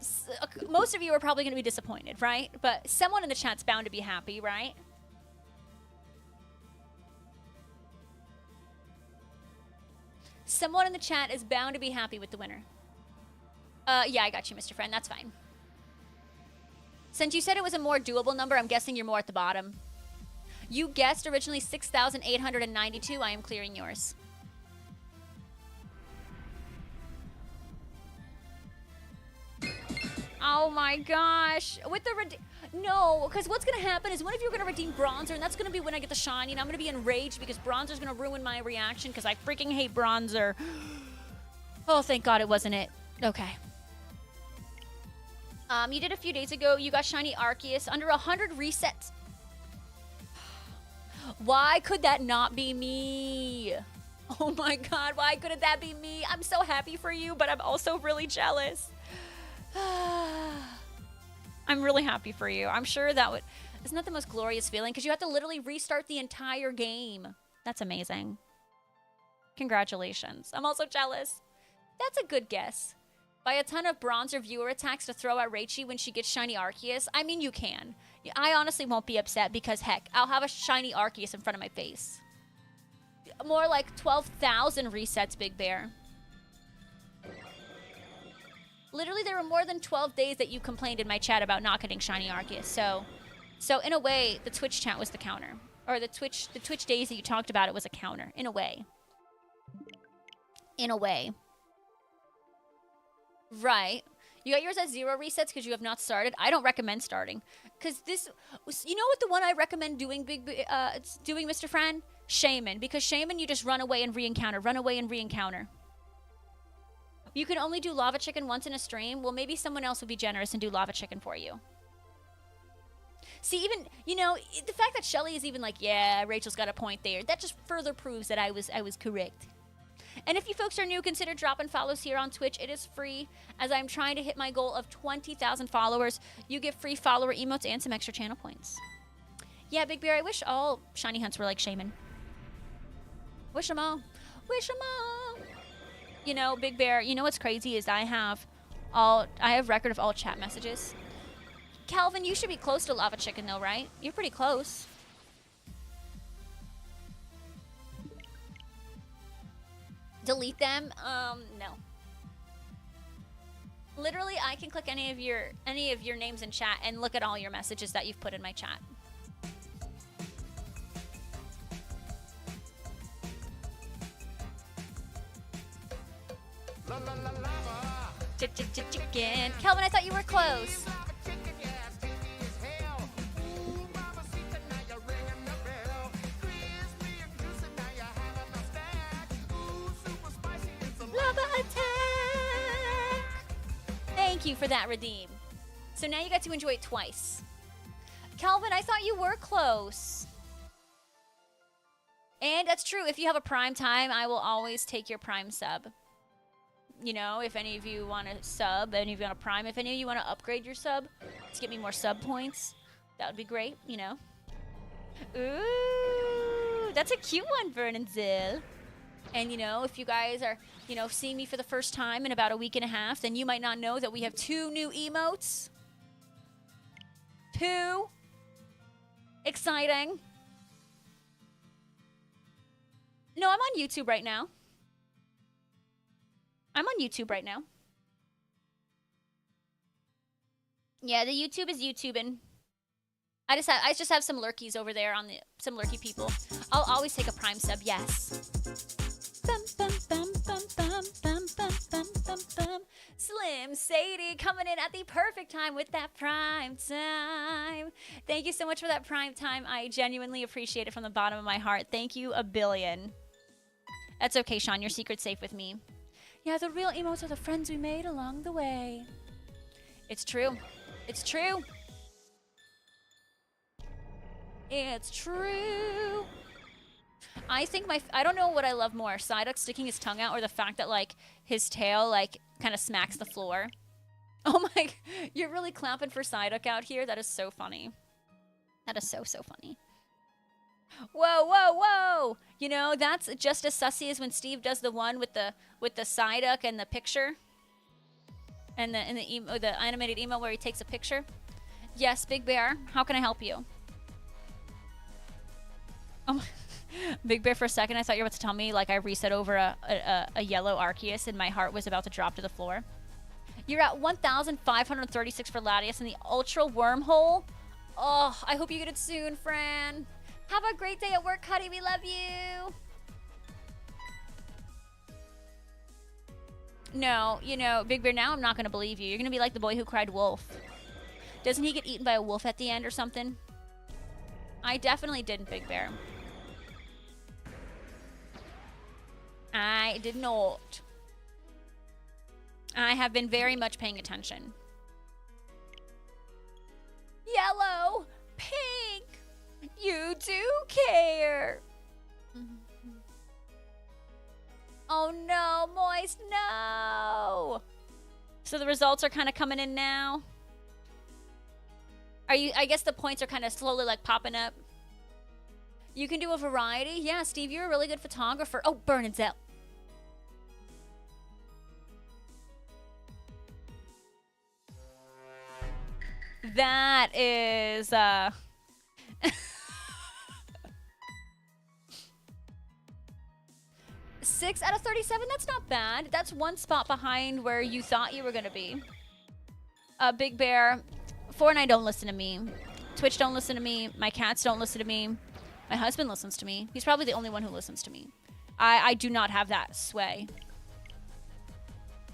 most of you are probably going to be disappointed, right? But someone in the chat's bound to be happy, right? Someone in the chat is bound to be happy with the winner. Yeah, I got you, Mr. Friend. That's fine. Since you said it was a more doable number, I'm guessing you're more at the bottom. You guessed originally 6,892. I am clearing yours. Oh my gosh. With the... No, because what's going to happen is one of you are going to redeem Bronzer, and that's going to be when I get the shiny, and I'm going to be enraged because Bronzer's going to ruin my reaction because I freaking hate Bronzer. Oh, thank God it wasn't it. Okay. You did a few days ago. You got shiny Arceus under 100 resets. Why could that not be me? Oh my God, why couldn't that be me? I'm so happy for you, but I'm also really jealous. I'm really happy for you. I'm sure that would... Isn't that the most glorious feeling? Because you have to literally restart the entire game. That's amazing. Congratulations. I'm also jealous. That's a good guess. Buy a ton of Bronzer viewer attacks to throw at Raichi when she gets shiny Arceus. I mean, you can. I honestly won't be upset because, heck, I'll have a shiny Arceus in front of my face. More like 12,000 resets, Big Bear. Literally, there were more than 12 days that you complained in my chat about not getting shiny Arceus. So in a way, the Twitch chat was the counter. Or the Twitch days that you talked about it was a counter. In a way. In a way. Right. You got yours at 0 resets because you have not started. I don't recommend starting. Because this... You know what the one I recommend doing, Mr. Fran? Shaman. Because Shaman, you just run away and re-encounter. Run away and re-encounter. You can only do Lava Chicken once in a stream. Well, maybe someone else would be generous and do Lava Chicken for you. See, even, you know, the fact that Shelly is even like, yeah, Rachel's got a point there. That just further proves that I was correct. And if you folks are new, consider dropping follows here on Twitch. It is free. As I'm trying to hit my goal of 20,000 followers, you get free follower emotes and some extra channel points. Yeah, Big Bear, I wish all shiny hunts were like Shaman. Wish them all. Wish them all. You know, Big Bear, you know what's crazy is I have record of all chat messages. Calvin, you should be close to Lava Chicken though, right? You're pretty close. Delete them? No. Literally, I can click any of your names in chat and look at all your messages that you've put in my chat. Chicken. Calvin, I thought you were close. Lava attack! Thank you for that, Redeem. So now you got to enjoy it twice. Calvin, I thought you were close. And that's true. If you have a Prime time, I will always take your Prime sub. You know, if any of you want to sub, any of you want to prime, if any of you want to upgrade your sub to get me more sub points, that would be great, you know. Ooh, that's a cute one, Vernon Zill. And, you know, if you guys are, you know, seeing me for the first time in about a week and a half, then you might not know that we have 2 new emotes. 2. Exciting. No, I'm on YouTube right now. I'm on YouTube right now. Yeah, the YouTube is YouTubing. I just have some lurkies over there on some lurky people. I'll always take a prime sub, yes. Bum, bum, bum, bum, bum, bum, bum, bum, bum, bum. Slim Sadie coming in at the perfect time with that prime time. Thank you so much for that prime time. I genuinely appreciate it from the bottom of my heart. Thank you a billion. That's okay, Sean. Your secret's safe with me. Yeah, the real emotes are the friends we made along the way. It's true. It's true. It's true. I think I don't know what I love more, Psyduck sticking his tongue out or the fact that, like, his tail, like, kind of smacks the floor. Oh my, you're really clapping for Psyduck out here? That is so funny. That is so, so funny. Whoa, whoa, whoa! You know, that's just as sussy as when Steve does the one with the Psyduck and the picture. And the animated emo where he takes a picture. Yes, Big Bear, how can I help you? Oh my, Big Bear, for a second I thought you were about to tell me like I reset over a yellow Arceus and my heart was about to drop to the floor. You're at 1,536 for Latias in the Ultra Wormhole. Oh, I hope you get it soon, Fran. Have a great day at work, Cuddy. We love you. No, you know, Big Bear, now I'm not going to believe you. You're going to be like the boy who cried wolf. Doesn't he get eaten by a wolf at the end or something? I definitely didn't, Big Bear. I did not. I have been very much paying attention. Yellow, pink, you do care. Oh no, Moist, no. So the results are kind of coming in now. I guess the points are kind of slowly like popping up. You can do a variety. Yeah, Steve, you're a really good photographer. Oh, Burn Zell. That is 6 out of 37. That's not bad. That's one spot behind where you thought you were gonna be. Big Bear, Fortnite don't listen to me. Twitch don't listen to me. My cats don't listen to me. My husband listens to me. He's probably the only one who listens to me. I do not have that sway.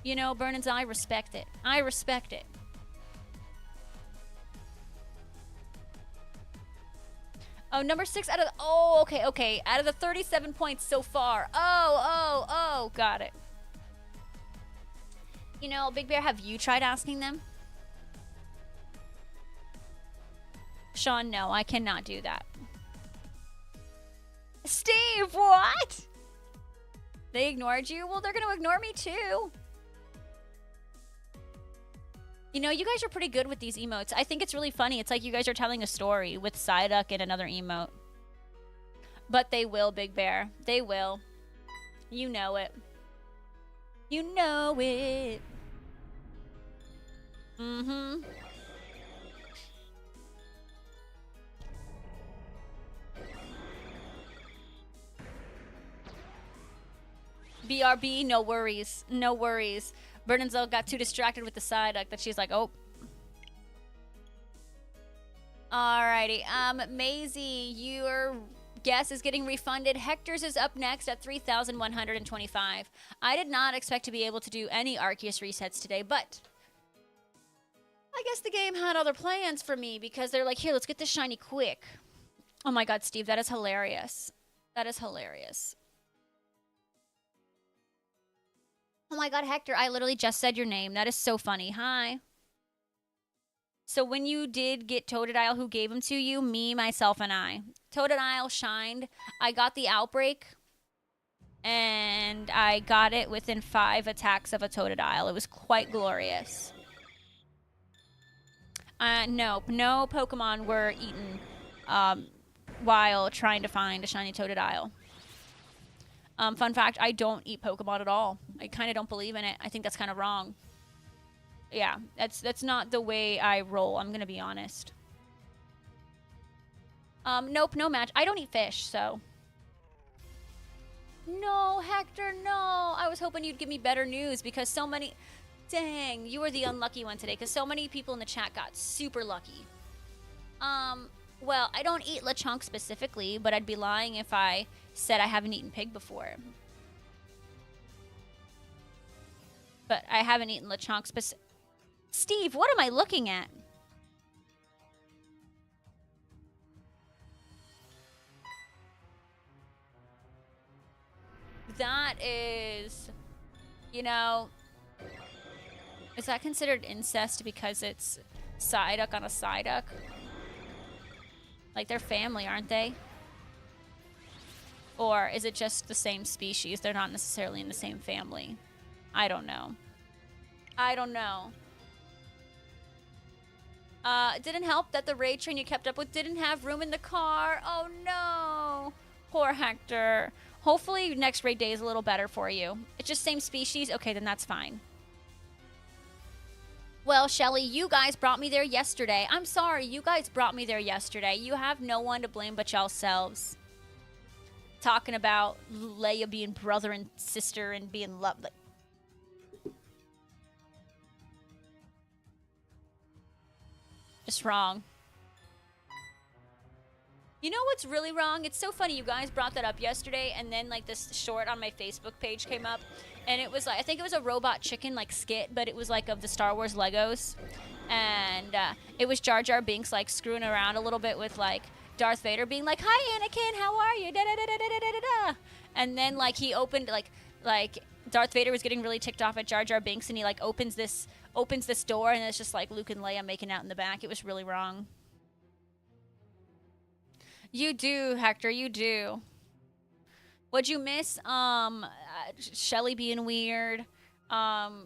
You know, Burnins, I respect it. I respect it. Oh, number 6 out of... Oh, okay, okay. Out of the 37 points so far. Oh, got it. You know, Big Bear, have you tried asking them? Sean, no, I cannot do that. Steve, what? They ignored you? Well, they're going to ignore me too. You know, you guys are pretty good with these emotes. I think it's really funny. It's like you guys are telling a story with Psyduck and another emote. But they will, Big Bear. They will. You know it. You know it. Mm-hmm. BRB, no worries. No worries. Bernenzel got too distracted with the Psyduck that she's like, oh. Alrighty. Maisie, your guess is getting refunded. Hector's is up next at 3,125. I did not expect to be able to do any Arceus resets today, but I guess the game had other plans for me because they're like, here, let's get this shiny quick. Oh my god, Steve, that is hilarious. That is hilarious. Oh my god, Hector, I literally just said your name. That is so funny. Hi. So when you did get Totodile, who gave them to you? Me, myself, and I. Totodile shined. I got the outbreak. And I got it within 5 attacks of a Totodile. It was quite glorious. Nope. No Pokemon were eaten while trying to find a shiny Totodile. Fun fact, I don't eat Pokemon at all. I kind of don't believe in it. I think that's kind of wrong. Yeah, that's not the way I roll. I'm going to be honest. Nope, no match. I don't eat fish, so... No, Hector, no. I was hoping you'd give me better news because so many... Dang, you were the unlucky one today because so many people in the chat got super lucky. Well, I don't eat Lechonk specifically, but I'd be lying if I said I haven't eaten pig before. But I haven't eaten Lechonk specific... Steve, what am I looking at? That is... You know... Is that considered incest because it's Psyduck on a Psyduck? Like, they're family, aren't they? Or is it just the same species? They're not necessarily in the same family. I don't know. I don't know. It didn't help that the raid train you kept up with didn't have room in the car. Oh, no. Poor Hector. Hopefully next raid day is a little better for you. It's just same species? Okay, then that's fine. Well, Shelly, you guys brought me there yesterday. I'm sorry, you guys brought me there yesterday. You have no one to blame but yourselves. Talking about Leia being brother and sister and being loved. Just wrong. You know what's really wrong? It's so funny you guys brought that up yesterday, and then like this short on my Facebook page came up, and it was like, I think it was a robot chicken like skit, but it was like of the Star Wars Legos, and it was Jar Jar Binks like screwing around a little bit with like Darth Vader being like, "Hi Anakin, how are you?" Da da da da da da da da. And then like he opened like Darth Vader was getting really ticked off at Jar Jar Binks, and he like opens this door, and it's just like Luke and Leia making out in the back. It was really wrong. You do, Hector, you do. What'd you miss? Shelly being weird.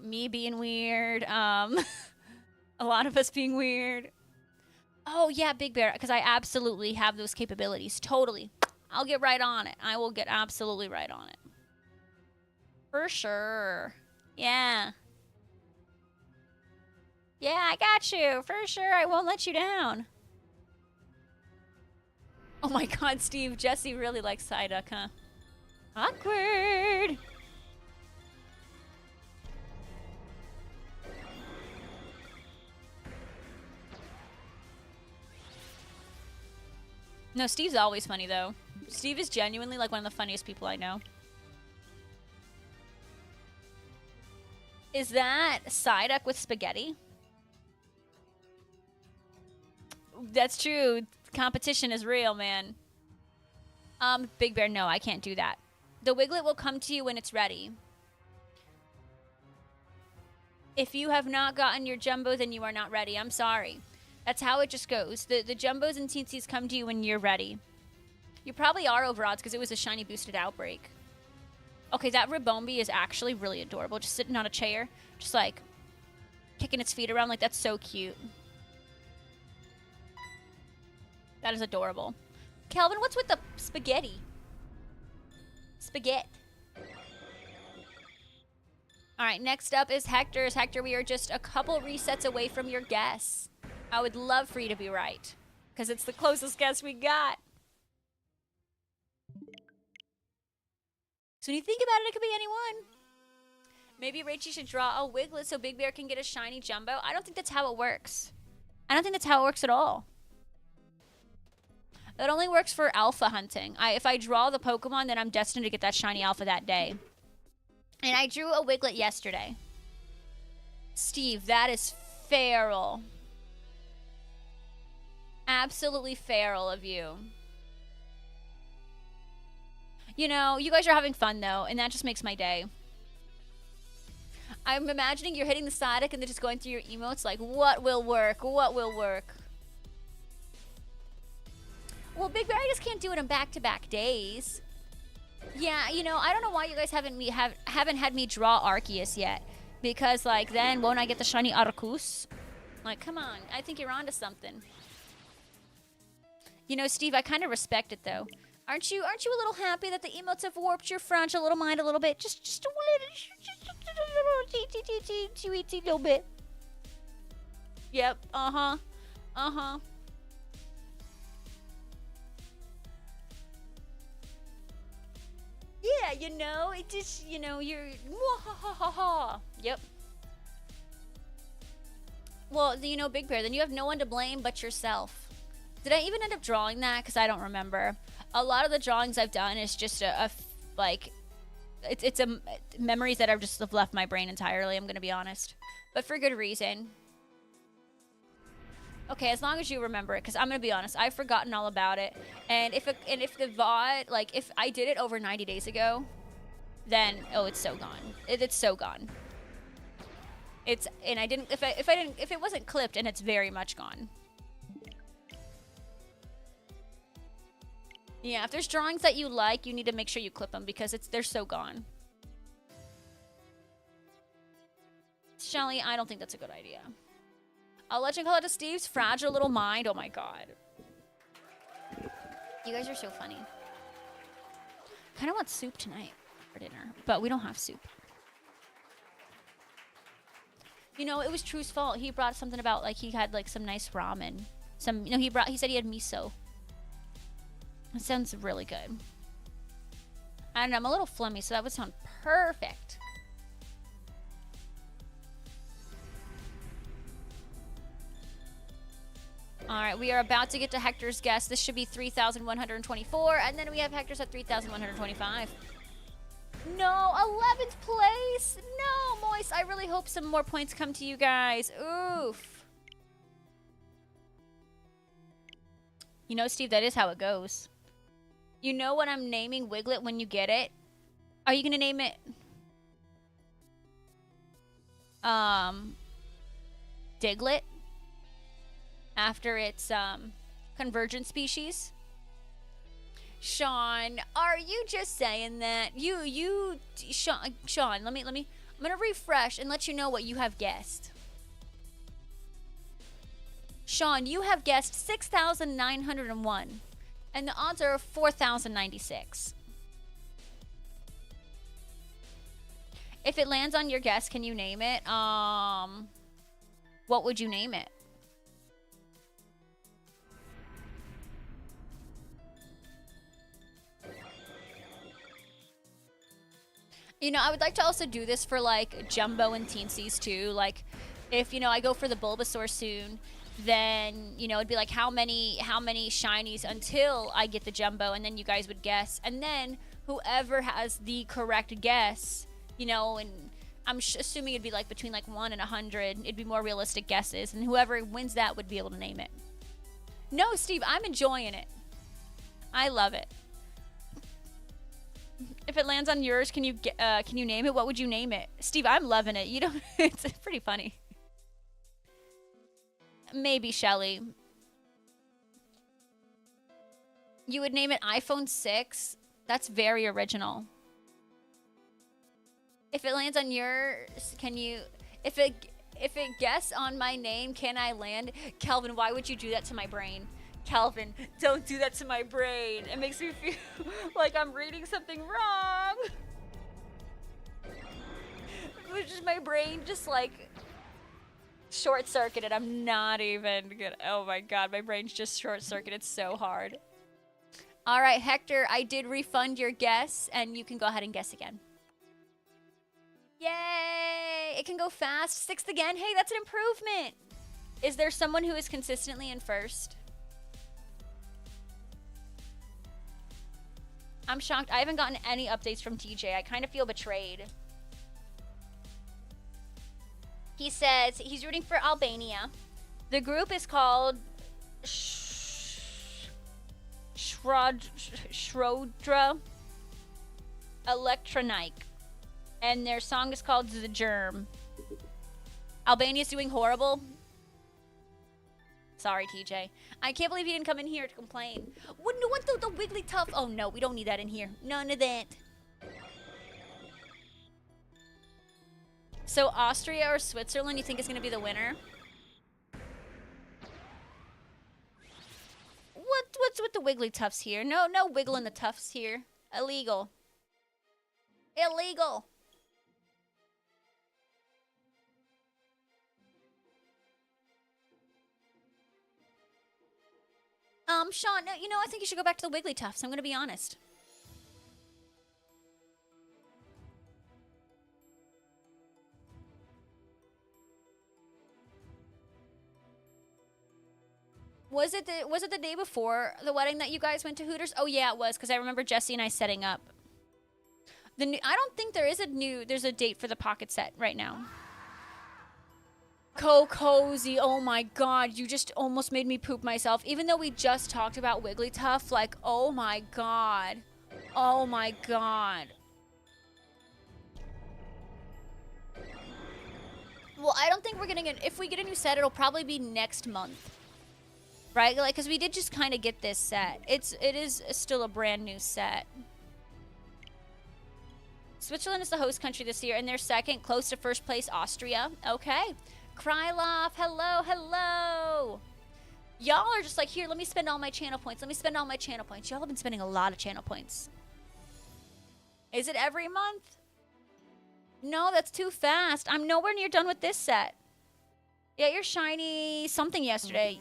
Me being weird. A lot of us being weird. Oh, yeah, Big Bear, because I absolutely have those capabilities. Totally. I'll get right on it. I will get absolutely right on it. For sure. Yeah. Yeah, I got you. For sure, I won't let you down. Oh my god, Steve, Jesse really likes Psyduck, huh? Awkward! No, Steve's always funny, though. Steve is genuinely, like, one of the funniest people I know. Is that Psyduck with spaghetti? That's true. Competition is real, man. Big Bear, no, I can't do that. The Wiglet will come to you when it's ready. If you have not gotten your Jumbo, then you are not ready. I'm sorry. That's how it just goes. The Jumbos and Teensies come to you when you're ready. You probably are over odds because it was a shiny boosted outbreak. Okay, that Ribombi is actually really adorable. Just sitting on a chair. Just like kicking its feet around. Like, that's so cute. That is adorable. Calvin, what's with the spaghetti? Spaghetti. All right, next up is Hector's. Hector, we are just a couple resets away from your guess. I would love for you to be right, because it's the closest guess we got. So when you think about it, it could be anyone. Maybe Rachie should draw a Wiglet so Big Bear can get a shiny Jumbo. I don't think that's how it works. I don't think that's how it works at all. It only works for alpha hunting. If I draw the Pokemon, then I'm destined to get that shiny alpha that day. And I drew a Wiglet yesterday. Steve, that is feral. Absolutely feral of you. You know, you guys are having fun, though, and that just makes my day. I'm imagining you're hitting the Psyduck and they're just going through your emotes like, what will work? What will work? Well, Big Bear, I just can't do it on back-to-back days. Yeah, you know, I don't know why you guys haven't had me draw Arceus yet. Because, like, then won't I get the shiny Arceus? Like, come on. I think you're onto something. You know, Steve, I kind of respect it, though. Aren't you a little happy that the emotes have warped your fragile little mind a little bit? Just a little little bit. Yep. Uh-huh. Uh-huh. Yeah, you know, it just, you know, you're... Yep. Well, you know, Big Bear, then you have no one to blame but yourself. Did I even end up drawing that? Because I don't remember. A lot of the drawings I've done is just like... It's memories that have just left my brain entirely, I'm going to be honest. But for good reason. Okay, as long as you remember it, because I'm gonna be honest, I've forgotten all about it. And if the VOD, like if I did it over 90 days ago, then oh, it's so gone. It's so gone. It's and I didn't if it wasn't clipped, and it's very much gone. Yeah, if there's drawings that you like, you need to make sure you clip them because they're so gone. Shelly, I don't think that's a good idea. A legend call it to Steve's fragile little mind. Oh my god. You guys are so funny. Kind of want soup tonight for dinner, but we don't have soup. You know, it was True's fault. He brought something about like he had like some nice ramen. He said he had miso. It sounds really good. I don't know, I'm a little flummy, so that would sound perfect. All right, we are about to get to Hector's guess. This should be 3,124, and then we have Hector's at 3,125. No, 11th place. No, Moist. I really hope some more points come to you guys. Oof. You know, Steve, that is how it goes. You know what I'm naming Wiglet when you get it? Are you going to name it? Diglett? After its convergent species. Sean, are you just saying that? Sean, let me I'm gonna refresh and let you know what you have guessed. Sean, you have guessed 6,901, and the odds are 4,096. If it lands on your guess, can you name it? What would you name it? You know, I would like to also do this for, like, Jumbo and Teensies, too. Like, if, you know, I go for the Bulbasaur soon, then, you know, it'd be like, how many shinies until I get the Jumbo, and then you guys would guess. And then whoever has the correct guess, you know, and I'm assuming it'd be, like, between, like, 1 and 100. It'd be more realistic guesses, and whoever wins that would be able to name it. No, Steve, I'm enjoying it. I love it. If it lands on yours, can you name it? What would you name it? Steve, I'm loving it. You don't it's pretty funny. Maybe Shelly. You would name it iPhone 6? That's very original. If it lands on yours, can you if it guess on my name, can I land? Kelvin, why would you do that to my brain? Calvin, don't do that to my brain. It makes me feel like I'm reading something wrong. Which is my brain just like short-circuited. I'm not even good. Oh my god, my brain's just short-circuited so hard. All right, Hector, I did refund your guess, and you can go ahead and guess again. Yay! It can go fast. 6th again. Hey, that's an improvement. Is there someone who is consistently in first? I'm shocked. I haven't gotten any updates from TJ. I kind of feel betrayed. He says he's rooting for Albania. The group is called Shrodra Electronike. And their song is called The Germ. Albania's doing horrible. Sorry, TJ. I can't believe you didn't come in here to complain. What the Wigglytuff? Oh, no, we don't need that in here. None of that. So Austria or Switzerland, you think is going to be the winner? What's with the Wigglytuffs here? No wiggling the tuffs here. Illegal. Illegal. Sean, no, I think you should go back to the Wigglytuffs. I'm going to be honest. Was it the day before the wedding that you guys went to Hooters? Oh yeah, it was, because I remember Jesse and I setting up. I don't think there's a date for the pocket set right now. Cozy, oh my god, you just almost made me poop myself. Even though we just talked about Wigglytuff, like, oh my god. Oh my god. Well, I don't think we're getting if we get a new set, it'll probably be next month. Right? Like, because we did just kind of get this set. It is still a brand new set. Switzerland is the host country this year, and they're second, close to first place, Austria. Okay. Krylov, hello. Y'all are just like, here, let me spend all my channel points. Y'all have been spending a lot of channel points. Is it every month? No, that's too fast. I'm nowhere near done with this set. Yeah, you're shiny something yesterday.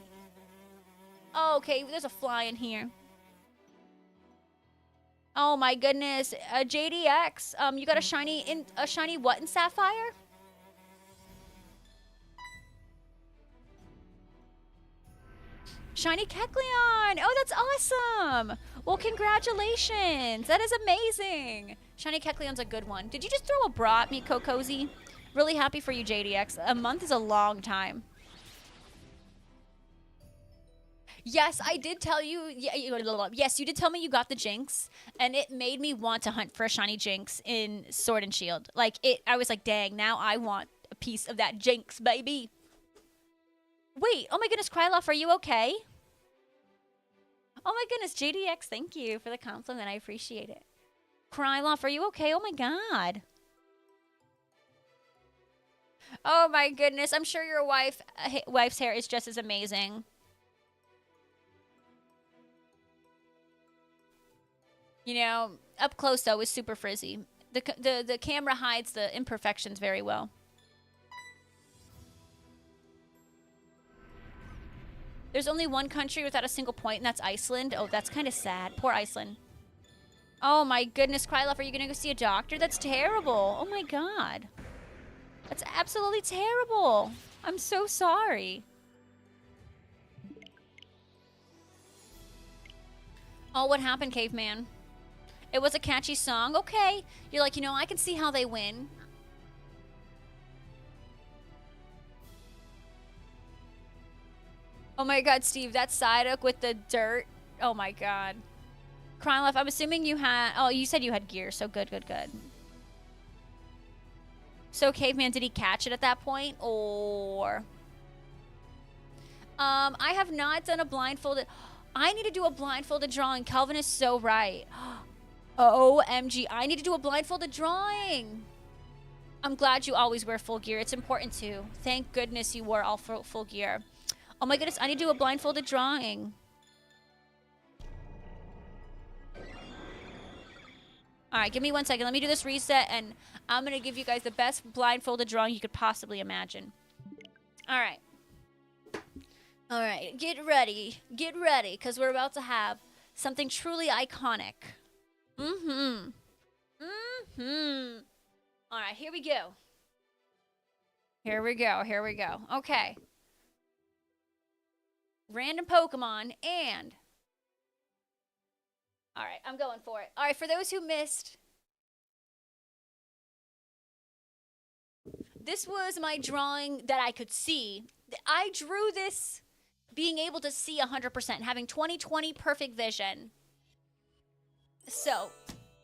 Oh, okay, there's a fly in here. Oh my goodness, JDX. You got a shiny what in Sapphire? Shiny Kecleon. Oh, that's awesome. Well, congratulations. That is amazing. Shiny Kecleon's a good one. Did you just throw a bra at me, Cozy? Really happy for you, JDX. A month is a long time. Yes, I did tell you. Yes, you did tell me you got the Jinx, and it made me want to hunt for a shiny Jinx in Sword and Shield. Like, I was like, dang, now I want a piece of that Jinx, baby. Wait, oh my goodness, Krylov, are you okay? Oh my goodness, JDX, thank you for the compliment. I appreciate it. Krylov, are you okay? Oh my god. Oh my goodness, I'm sure your wife's hair is just as amazing. You know, up close, though, is super frizzy. The camera hides the imperfections very well. There's only one country without a single point, and that's Iceland. Oh, that's kind of sad. Poor Iceland. Oh, my goodness, Krylov, are you going to go see a doctor? That's terrible. Oh, my God. That's absolutely terrible. I'm so sorry. Oh, what happened, Caveman? It was a catchy song. Okay. You're like, I can see how they win. Oh my god, Steve, that Psyduck with the dirt. Oh my god. Krylov, I'm assuming you had... Oh, you said you had gear, so good. So, Caveman, did he catch it at that point? Or... I have not done a blindfolded... I need to do a blindfolded drawing. Calvin is so right. OMG, I need to do a blindfolded drawing. I'm glad you always wear full gear. It's important too. Thank goodness you wore all full gear. Oh my goodness, I need to do a blindfolded drawing. Alright, give me 1 second. Let me do this reset, and I'm going to give you guys the best blindfolded drawing you could possibly imagine. Alright. Alright, get ready. Get ready, because we're about to have something truly iconic. Alright, here we go. Here we go. Okay. Random Pokemon and... Alright, I'm going for it. Alright, for those who missed... This was my drawing that I could see. I drew this being able to see 100%, having 20/20 perfect vision. So,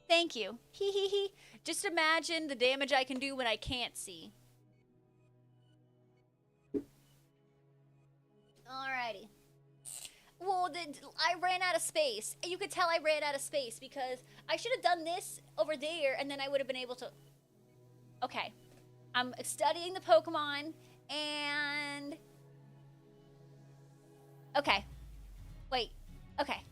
thank you. Just imagine the damage I can do when I can't see. Alrighty. Well, I ran out of space. You could tell I ran out of space because I should have done this over there and then I would have been able to... Okay. I'm studying the Pokemon and... Okay. Wait. Okay.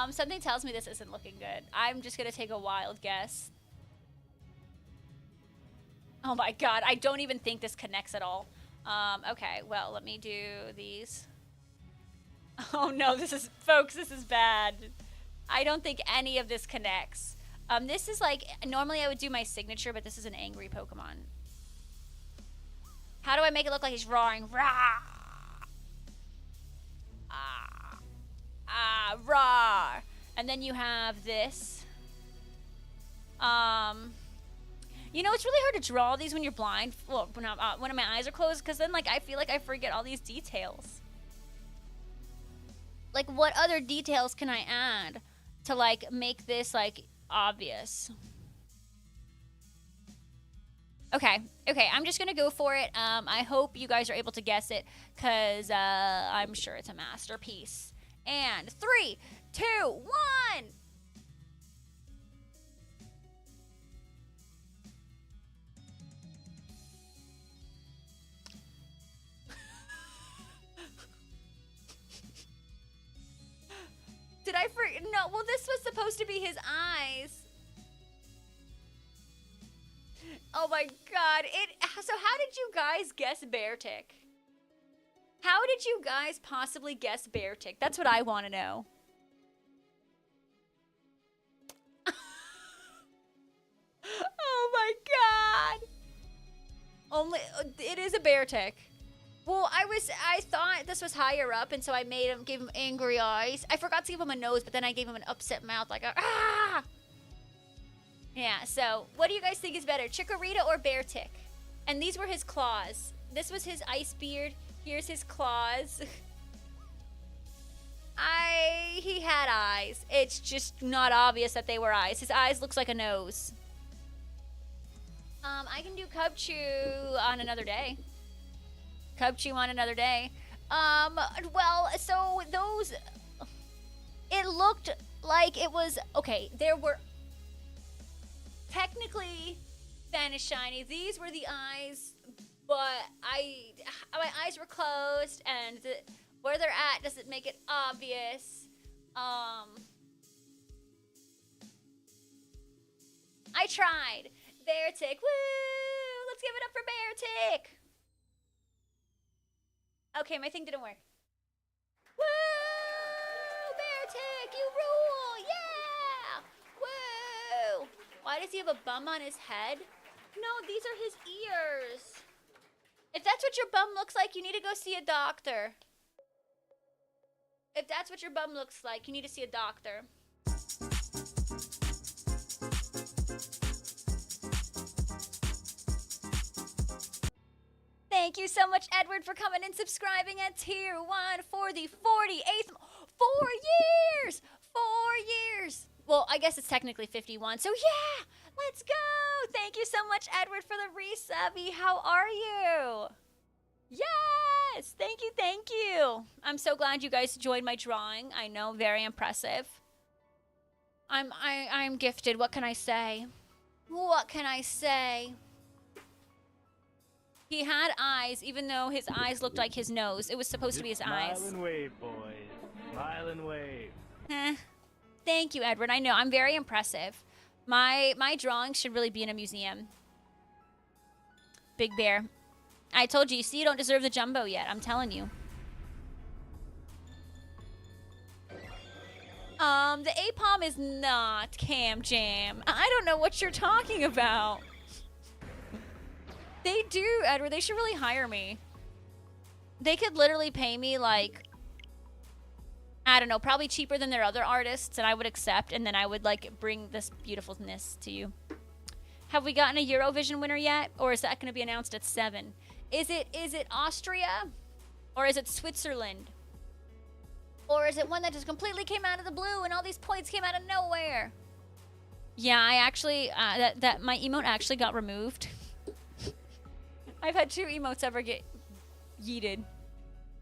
Something tells me this isn't looking good. I'm just gonna take a wild guess. Oh my god, I don't even think this connects at all. Okay, well, let me do these. Oh no, folks, this is bad. I don't think any of this connects. This is like, normally I would do my signature, but this is an angry Pokemon. How do I make it look like he's roaring? Rah! Rawr. And then you have this. You know, it's really hard to draw these when you're blind. Well, when my eyes are closed, because then, like, I feel like I forget all these details. Like, what other details can I add to, like, make this, like, obvious? Okay, I'm just gonna go for it. I hope you guys are able to guess it, because I'm sure it's a masterpiece. And 3, 2, 1. Did I forget? No, well, this was supposed to be his eyes. Oh my god. So how did you guys guess Beartic? How did you guys possibly guess Beartic? That's what I want to know. Oh my god. It is a Beartic. Well, I thought this was higher up, and so I gave him angry eyes. I forgot to give him a nose, but then I gave him an upset mouth, like a, ah! Yeah, so, what do you guys think is better, Chikorita or Beartic? And these were his claws. This was his ice beard. Here's his claws. He had eyes. It's just not obvious that they were eyes. His eyes looks like a nose. I can do Cubchoo on another day. Cubchoo on another day. Well, so those... It looked like it was... Okay, there were... Technically, Vanish Shiny. These were the eyes, but my eyes were closed, and where they're at doesn't make it obvious. I tried. Beartic. Woo! Let's give it up for Beartic. Okay, my thing didn't work. Woo! Beartic, you rule! Yeah! Woo! Why does he have a bum on his head? No, these are his ears. If that's what your bum looks like, you need to go see a doctor. If that's what your bum looks like, you need to see a doctor. Thank you so much, Edward, for coming and subscribing at Tier 1 for the 48th... 4 years! 4 years! Well, I guess it's technically 51, so yeah! Let's go! Thank you so much, Edward, for the resubby. How are you? Yes! Thank you, thank you. I'm so glad you guys enjoyed my drawing. I know, very impressive. I'm gifted. What can I say? What can I say? He had eyes, even though his eyes looked like his nose. It was supposed to be his eyes. Smile and wave, boys. Smile and wave. Thank you, Edward. I know, I'm very impressive. My drawings should really be in a museum. Big Bear. I told you, see, you don't deserve the jumbo yet. I'm telling you. The Apom is not Cam Jam. I don't know what you're talking about. They do, Edward. They should really hire me. They could literally pay me, like, I don't know, probably cheaper than their other artists, and I would accept, and then I would, like, bring this beautifulness to you. Have we gotten a Eurovision winner yet? Or is that going to be announced at 7? Is it Austria? Or is it Switzerland? Or is it one that just completely came out of the blue and all these points came out of nowhere? Yeah, I actually, that my emote actually got removed. I've had 2 emotes ever get yeeted.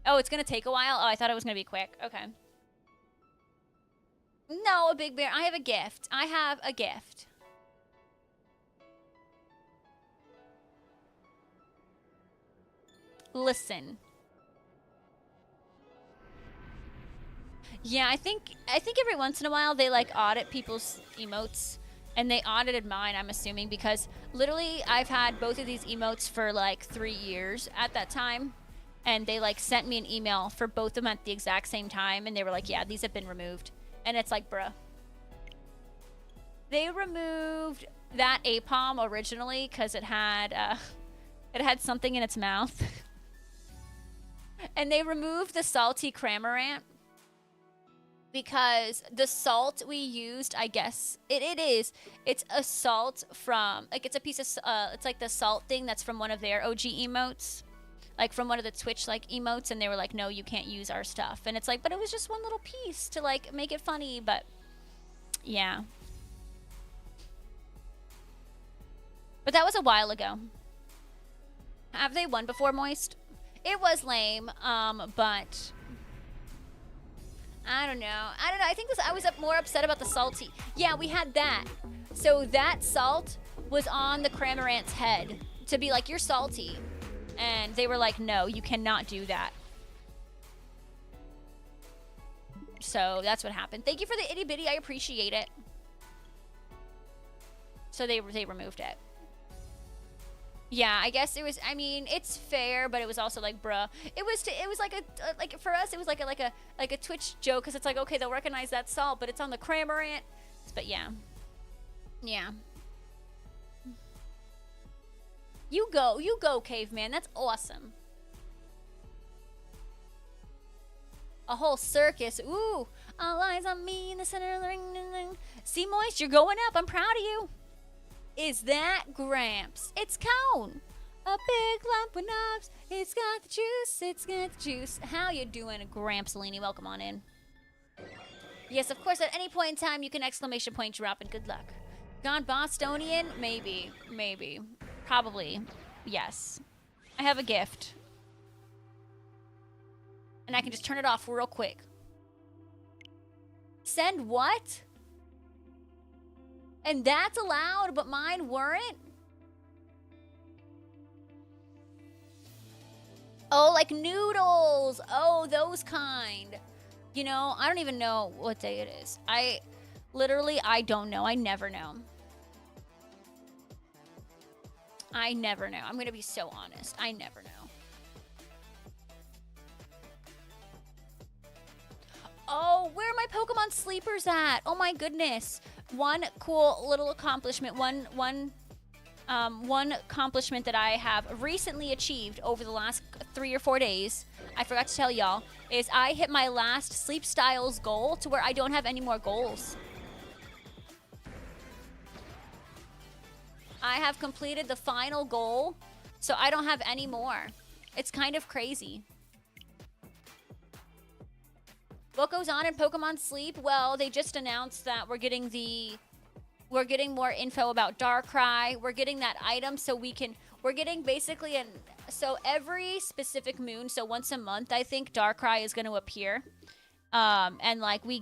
Oh, it's gonna take a while? Oh, I thought it was gonna be quick. Okay. No, a big bear. I have a gift. I have a gift. Listen. Yeah, I think every once in a while they like audit people's emotes, and they audited mine, I'm assuming, because literally I've had both of these emotes for like 3 years at that time, and they like sent me an email for both of them at the exact same time, and they were like, yeah, these have been removed. And it's like, bruh. They removed that APOM originally because it had something in its mouth. And they removed the salty cramorant because the salt we used, I guess it's a salt from, like, it's a piece of it's like the salt thing that's from one of their OG emotes, like from one of the Twitch like emotes, and they were like, no, you can't use our stuff. And it's like, but it was just one little piece to like make it funny. But yeah, but that was a while ago. Have they won before, Moist? It was lame, but I don't know. I think I was more upset about the salty. Yeah, we had that. So that salt was on the Cramorant's head to be like, you're salty. And they were like, no, you cannot do that. So that's what happened. Thank you for the itty bitty. I appreciate it. So they removed it. Yeah, I guess it was. I mean, it's fair, but it was also like, bruh. It was like like for us, it was like a Twitch joke, because it's like, okay, they'll recognize that salt, but it's on the Cramorant. But yeah, yeah. You go, caveman. That's awesome. A whole circus. Ooh, all eyes on me in the center of the ring. See, Moist, you're going up. I'm proud of you. Is that Gramps? It's Cone. A big lump of knobs. It's got the juice. It's got the juice. How you doing, Grampsolini? Welcome on in. Yes, of course, at any point in time, you can exclamation point drop, and good luck. Gone Bostonian? Maybe. Maybe. Probably. Yes. I have a gift. And I can just turn it off real quick. Send what? And that's allowed, but mine weren't? Oh, like noodles. Oh, those kind. You know, I don't even know what day it is. I don't know. I never know. I never know. I'm going to be so honest. I never know. Oh, where are my Pokemon sleepers at? Oh my goodness. One cool little accomplishment, one accomplishment that I have recently achieved over the last 3 or 4 days, I forgot to tell y'all, is I hit my last Sleep Styles goal to where I don't have any more goals. I have completed the final goal, so I don't have any more. It's kind of crazy. What goes on in Pokemon Sleep? Well, they just announced that we're getting more info about Darkrai. We're getting that item so we're getting basically so every specific moon, so once a month, I think Darkrai is going to appear. And like we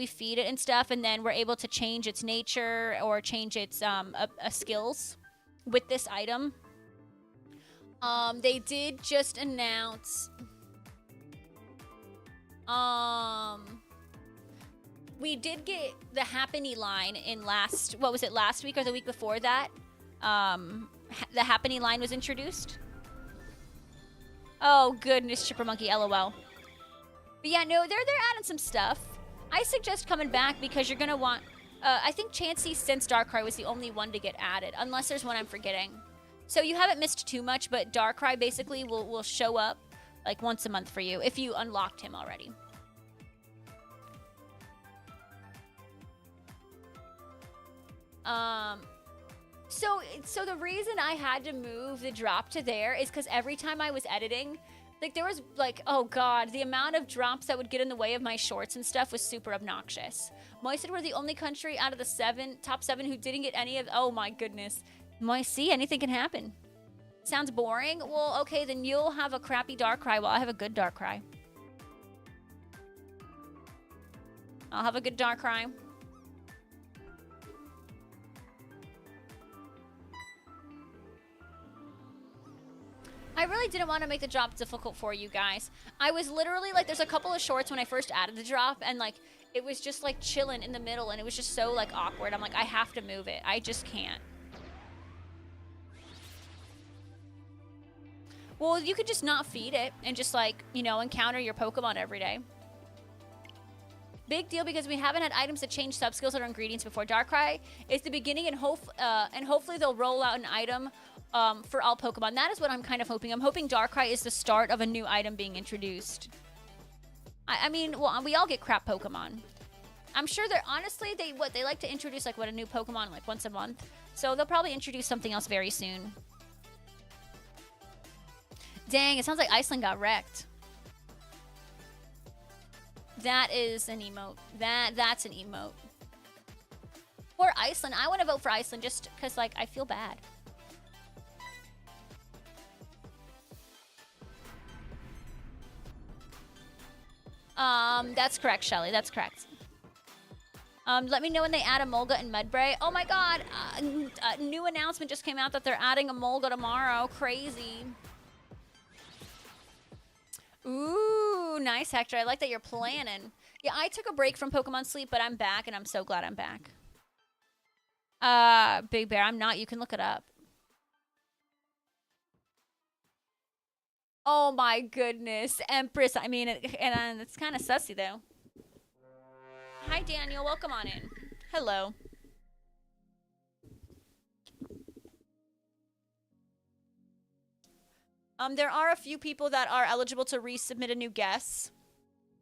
feed it and stuff, and then we're able to change its nature or change its skills with this item. They did just announce we did get the Happiny line in last week or the week before that? The Happiny line was introduced. Oh goodness, Chipper Monkey, LOL. But yeah, no, they're adding some stuff. I suggest coming back because you're gonna want. I think Chansey since Darkrai was the only one to get added, unless there's one I'm forgetting. So you haven't missed too much, but Darkrai basically will show up like once a month for you if you unlocked him already. So the reason I had to move the drop to there is because every time I was editing, Like, there was, like, oh god, the amount of drops that would get in the way of my shorts and stuff was super obnoxious. Moisted were the only country out of the top 7 who didn't get any of, oh my goodness. See, anything can happen. Sounds boring? Well, okay, then you'll have a crappy Darkrai while I have a good Darkrai. I'll have a good Darkrai. I really didn't want to make the drop difficult for you guys. I was literally, like, there's a couple of shorts when I first added the drop, and, like, it was just, like, chilling in the middle, and it was just so, like, awkward. I'm like, I have to move it. I just can't. Well, you could just not feed it and just, like, you know, encounter your Pokemon every day. Big deal because we haven't had items that change sub-skills or ingredients before. Darkrai is the beginning, and hopefully they'll roll out an item for all Pokemon. That is what I'm kind of hoping. I'm hoping Darkrai is the start of a new item being introduced. I mean, well, we all get crap Pokemon. I'm sure they're, honestly, they like to introduce, like, a new Pokemon, like, once a month. So they'll probably introduce something else very soon. Dang, it sounds like Iceland got wrecked. That is an emote. That's an emote. Or Iceland. I want to vote for Iceland just because, like, I feel bad. That's correct, Shelly. That's correct. Let me know when they add a Mulga and Mudbray. Oh my god! A new announcement just came out that they're adding a Mulga tomorrow. Crazy. Ooh, nice, Hector. I like that you're planning. Yeah, I took a break from Pokemon Sleep, but I'm back, and I'm so glad I'm back. Big Bear, I'm not. You can look it up. Oh my goodness. Empress, I mean, it's kind of sussy, though. Hi, Daniel. Welcome on in. Hello. There are a few people that are eligible to resubmit a new guess,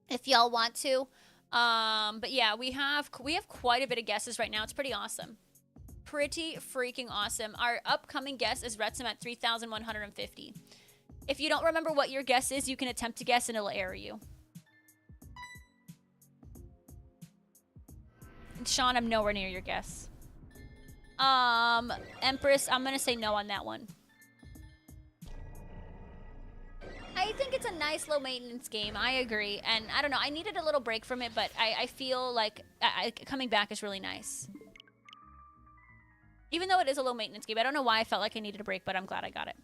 if y'all want to. But yeah, we have quite a bit of guesses right now. It's pretty awesome. Pretty freaking awesome. Our upcoming guess is Retsum at 3,150. If you don't remember what your guess is, you can attempt to guess and it'll error you. And Sean, I'm nowhere near your guess. Empress, I'm gonna say no on that one. I think it's a nice low maintenance game. I agree. And I don't know, I needed a little break from it, but I feel like coming back is really nice. Even though it is a low maintenance game, I don't know why I felt like I needed a break, but I'm glad I got it.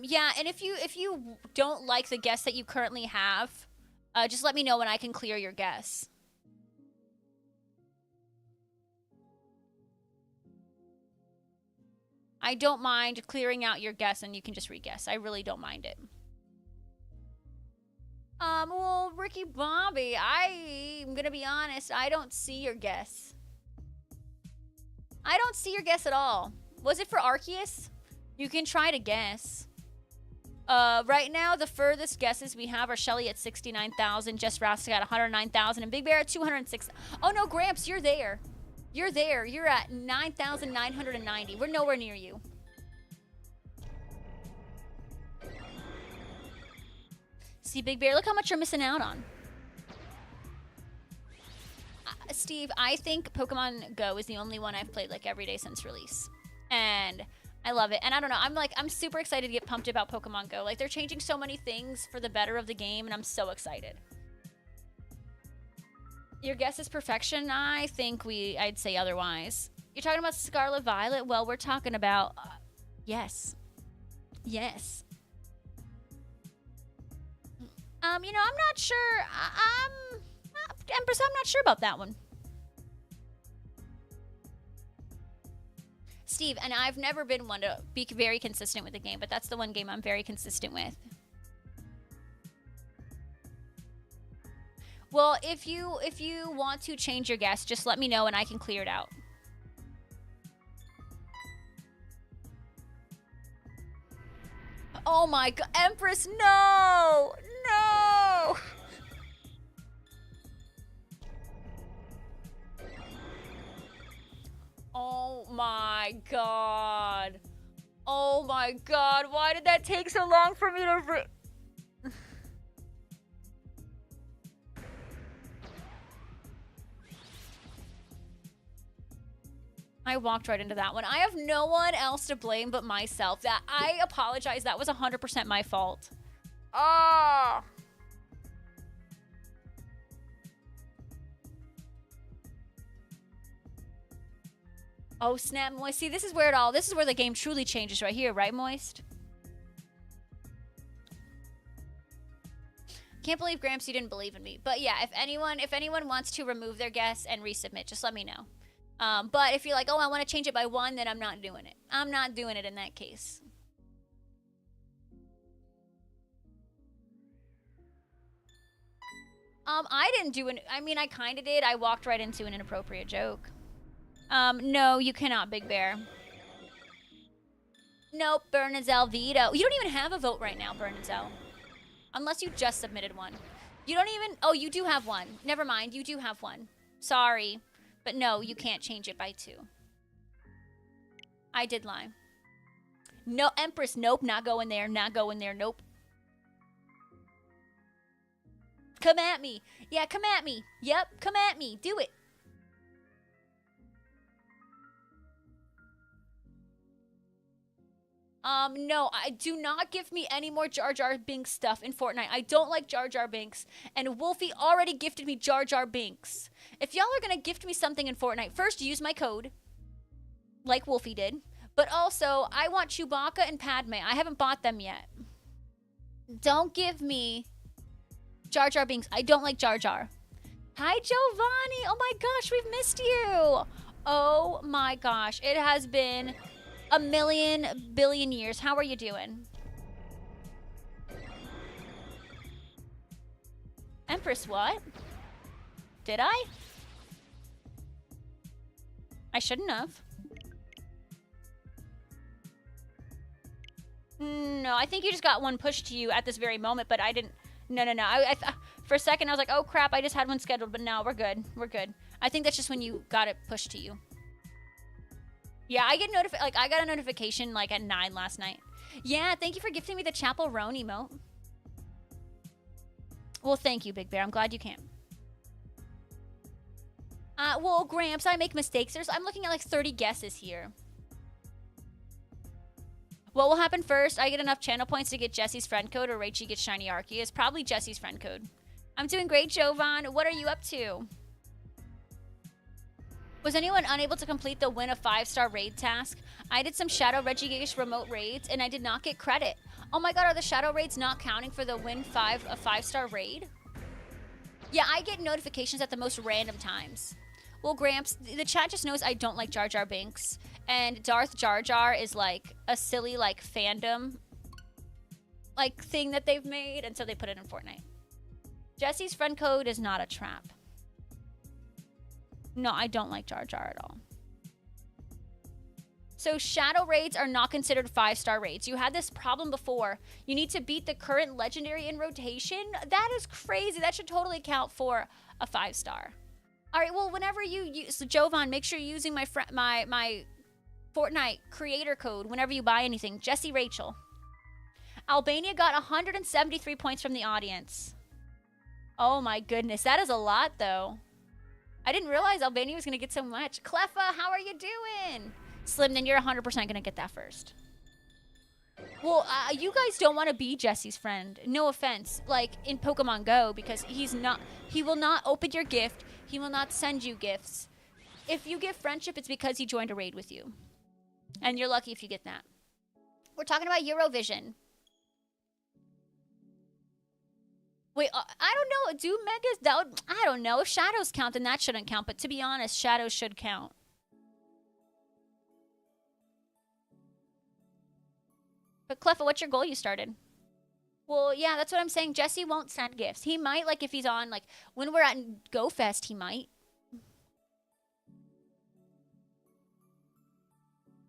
Yeah, and if you don't like the guess that you currently have, just let me know and I can clear your guess. I don't mind clearing out your guess and you can just re-guess. I really don't mind it. Well, Ricky Bobby, I'm gonna be honest, I don't see your guess. I don't see your guess at all. Was it for Arceus? You can try to guess. Right now, the furthest guesses we have are Shelly at 69,000, Jess Rastic at 109,000, and Big Bear at 206. Oh no, Gramps, you're there. You're there. You're at 9,990. We're nowhere near you. See, Big Bear, look how much you're missing out on. Steve, I think Pokemon Go is the only one I've played like every day since release. And I love it. And I don't know, I'm super excited to get pumped about Pokemon Go. Like, they're changing so many things for the better of the game, and I'm so excited. Your guess is perfection? I think I'd say otherwise. You're talking about Scarlet Violet? Well, we're talking about, yes. Yes. You know, I'm not sure. Empress, I'm not sure about that one. Steve, and I've never been one to be very consistent with the game, but that's the one game I'm very consistent with. Well, if you want to change your guess, just let me know and I can clear it out. Oh my god, Empress, no! No! Oh my god. Oh my god, why did that take so long for me to I walked right into that one. I have no one else to blame but myself. That I apologize. That was 100% my fault. Ah. Oh, snap, Moist. See, this is where the game truly changes right here, right, Moist? Can't believe, Gramps, you didn't believe in me. But yeah, if anyone wants to remove their guess and resubmit, just let me know. But if you're like, oh, I want to change it by 1, then I'm not doing it. I'm not doing it in that case. I didn't do I mean, I kind of did. I walked right into an inappropriate joke. No, you cannot, Big Bear. Nope, Bernazel veto. You don't even have a vote right now, Bernazel. Unless you just submitted one. You don't even... Oh, you do have one. Never mind, you do have one. Sorry. But no, you can't change it by 2. I did lie. No, Empress, nope, not going there. Not going there, nope. Come at me. Yeah, come at me. Yep, come at me. Do it. No, do not give me any more Jar Jar Binks stuff in Fortnite. I don't like Jar Jar Binks, and Wolfie already gifted me Jar Jar Binks. If y'all are gonna gift me something in Fortnite, first use my code, like Wolfie did, but also, I want Chewbacca and Padme. I haven't bought them yet. Don't give me Jar Jar Binks. I don't like Jar Jar. Hi, Giovanni. Oh my gosh, we've missed you. Oh my gosh, it has been a million billion years. How are you doing? Empress, what? Did I? I shouldn't have. No, I think you just got one pushed to you at this very moment, but I didn't. No. For a second, I was like, oh crap, I just had one scheduled, but no, we're good. We're good. I think that's just when you got it pushed to you. Yeah, I get I got a notification like at 9 last night. Yeah, thank you for gifting me the Chapel Roan emote. Well, thank you, Big Bear. I'm glad you came. Well, Gramps, I make mistakes. I'm looking at like 30 guesses here. What will happen first? I get enough channel points to get Jesse's friend code, or Rachie gets shiny Arceus. Probably Jesse's friend code. I'm doing great, Jovan. What are you up to? Was anyone unable to complete the win a 5-star raid task? I did some Shadow Regigigas remote raids, and I did not get credit. Oh my god, are the Shadow raids not counting for the win a 5-star raid? Yeah, I get notifications at the most random times. Well, Gramps, the chat just knows I don't like Jar Jar Binks. And Darth Jar Jar is like a silly like fandom like thing that they've made, and so they put it in Fortnite. Jesse's friend code is not a trap. No, I don't like Jar Jar at all. So Shadow raids are not considered 5-star raids. You had this problem before. You need to beat the current legendary in rotation. That is crazy. That should totally count for a 5-star. All right, well, whenever you use, so Jovan, make sure you're using my Fortnite creator code whenever you buy anything. Jesse Rachel. Albania got 173 points from the audience. Oh my goodness, that is a lot though. I didn't realize Albania was going to get so much. Cleffa, how are you doing? Slim, then you're 100% going to get that first. Well, you guys don't want to be Jesse's friend. No offense. Like, in Pokemon Go, because he will not open your gift. He will not send you gifts. If you give friendship, it's because he joined a raid with you. And you're lucky if you get that. We're talking about Eurovision. Wait, I don't know. Do Megas... I don't know. If Shadows count, then that shouldn't count. But to be honest, Shadows should count. But Cleffa, what's your goal you started? Well, yeah, that's what I'm saying. Jesse won't send gifts. He might, like, if he's on, like, when we're at Go Fest, he might.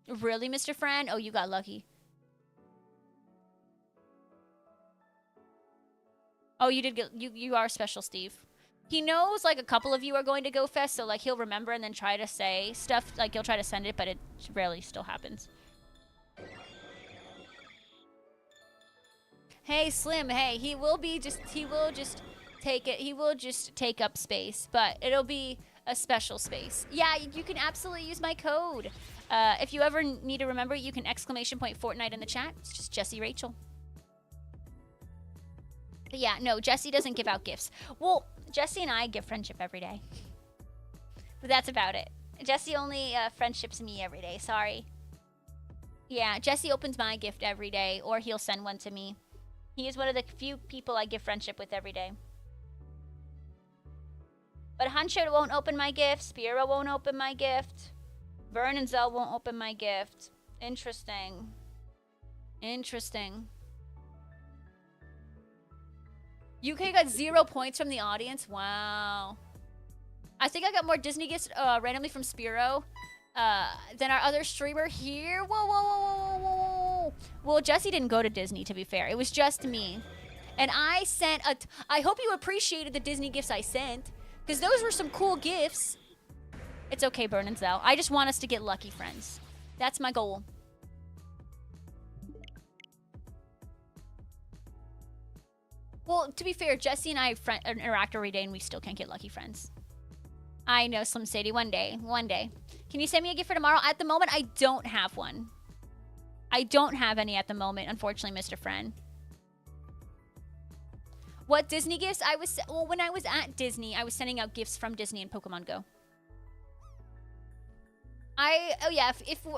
Really, Mr. Fran? Oh, you got lucky. Oh, you did get... You are special, Steve. He knows, like, a couple of you are going to Go Fest, so, like, he'll remember and then try to say stuff. Like, he'll try to send it, but it rarely still happens. Hey, Slim. Hey, he will just take it. He will just take up space, but it'll be a special space. Yeah, you can absolutely use my code. If you ever need to remember, you can exclamation point Fortnite in the chat. It's just Jesse Rachel. But yeah, no, Jesse doesn't give out gifts. Well, Jesse and I give friendship every day. But that's about it. Jesse only friendships me every day. Sorry. Yeah, Jesse opens my gift every day, or he'll send one to me. He is one of the few people I give friendship with every day. But Huncho won't open my gift. Spiro won't open my gift. Vern and Zell won't open my gift. Interesting. Interesting. UK got 0 points from the audience. Wow. I think I got more Disney gifts randomly from Spiro than our other streamer here. Whoa, whoa, whoa, whoa, whoa, whoa. Well, Jesse didn't go to Disney, to be fair. It was just me. And I sent I hope you appreciated the Disney gifts I sent, because those were some cool gifts. It's okay, Burn and Zell. I just want us to get lucky friends. That's my goal. Well, to be fair, Jesse and I interact every day, and we still can't get lucky friends. I know, Slim Sadie. One day. One day. Can you send me a gift for tomorrow? At the moment, I don't have one. I don't have any at the moment, unfortunately, Mr. Friend. What Disney gifts? Well, when I was at Disney, I was sending out gifts from Disney and Pokemon Go. Oh yeah,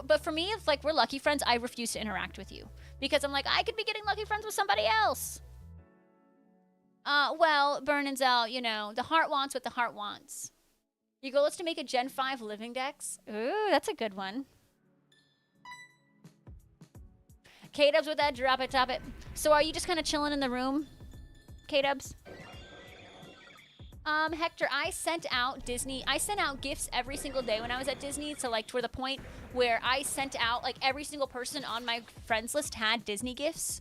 but for me, if like we're lucky friends, I refuse to interact with you. Because I'm like, I could be getting lucky friends with somebody else. Well, Burn and Zell, you know, the heart wants what the heart wants. Your goal is to make a Gen 5 living dex? Ooh, that's a good one. K-Dubs with that, drop it, top it. So are you just kind of chilling in the room, K-Dubs? Hector, I sent out gifts every single day when I was at Disney, to like to the point where I sent out like every single person on my friends list had Disney gifts.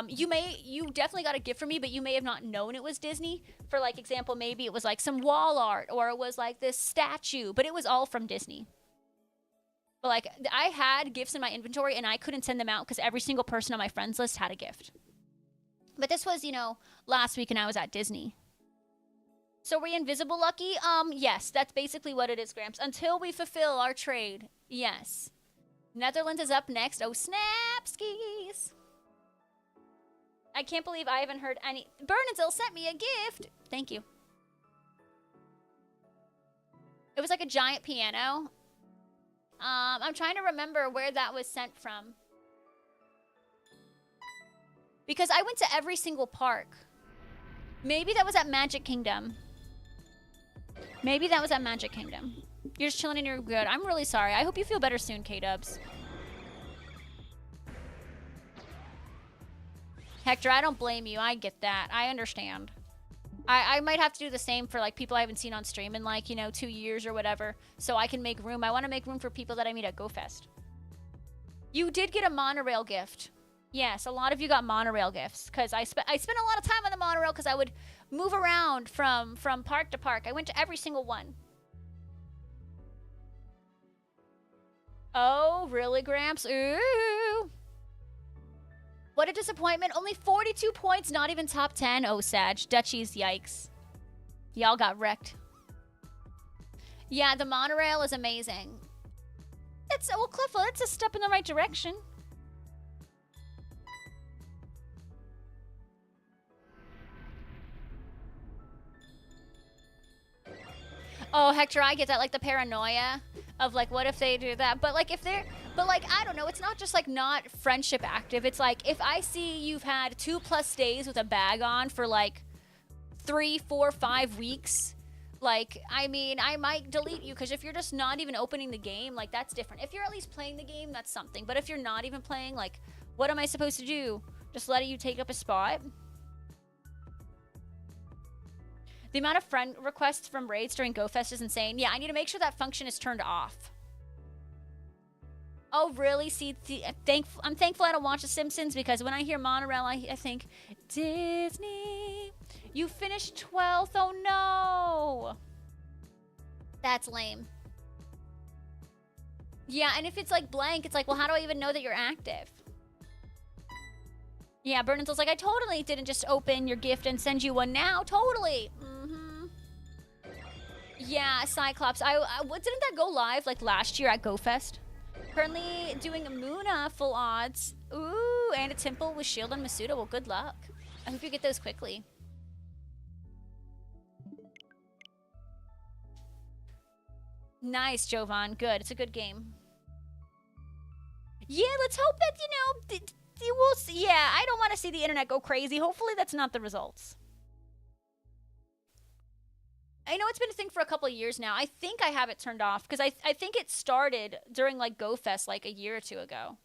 You definitely got a gift from me, but you may have not known it was Disney. For like example, maybe it was like some wall art, or it was like this statue, but it was all from Disney. But like I had gifts in my inventory and I couldn't send them out because every single person on my friends list had a gift. But this was, you know, last week and I was at Disney. So were you invisible lucky? Yes, that's basically what it is, Gramps. Until we fulfill our trade, yes. Netherlands is up next. Oh, snapskis. I can't believe I haven't heard any. Bernadille sent me a gift. Thank you. It was like a giant piano. I'm trying to remember where that was sent from. Because I went to every single park. Maybe that was at Magic Kingdom. Maybe that was at Magic Kingdom. You're just chilling and you're good. I'm really sorry. I hope you feel better soon, K-Dubs. Hector, I don't blame you. I get that. I understand. I might have to do the same for like people I haven't seen on stream in like, you know, 2 years or whatever, so I can make room. I want to make room for people that I meet at GoFest. You did get a monorail gift. Yes, a lot of you got monorail gifts because I spent a lot of time on the monorail because I would move around from park to park. I went to every single one. Oh, really, Gramps? Ooh. What a disappointment. Only 42 points, not even top 10. Oh, Sag. Dutchies, yikes. Y'all got wrecked. Yeah, the monorail is amazing. Well, Cliffle, it's a step in the right direction. Oh, Hector, I get that. Like, the paranoia of, like, what if they do that? But, like, I don't know. It's not just, like, not friendship active. It's, like, if I see you've had 2+ days with a bag on for, like, 3, 4, 5 weeks, like, I mean, I might delete you. Because if you're just not even opening the game, like, that's different. If you're at least playing the game, that's something. But if you're not even playing, like, what am I supposed to do? Just let you take up a spot? The amount of friend requests from raids during GoFest is insane. Yeah, I need to make sure that function is turned off. Oh, really? See, I'm thankful I don't watch The Simpsons because when I hear monorail, I think, Disney, you finished 12th. Oh, no. That's lame. Yeah, and if it's, like, blank, it's like, well, how do I even know that you're active? Yeah, Bernard's like, I totally didn't just open your gift and send you one now. Totally. Yeah, Cyclops. Didn't that go live like last year at GoFest? Currently doing Muna full odds. Ooh, and a Temple with Shield on Masuda. Well, good luck. I hope you get those quickly. Nice, Jovan. Good. It's a good game. Yeah, let's hope that, we'll see. Yeah, I don't want to see the internet go crazy. Hopefully that's not the results. I know it's been a thing for a couple of years now. I think I have it turned off because I think it started during like GoFest like a year or two ago.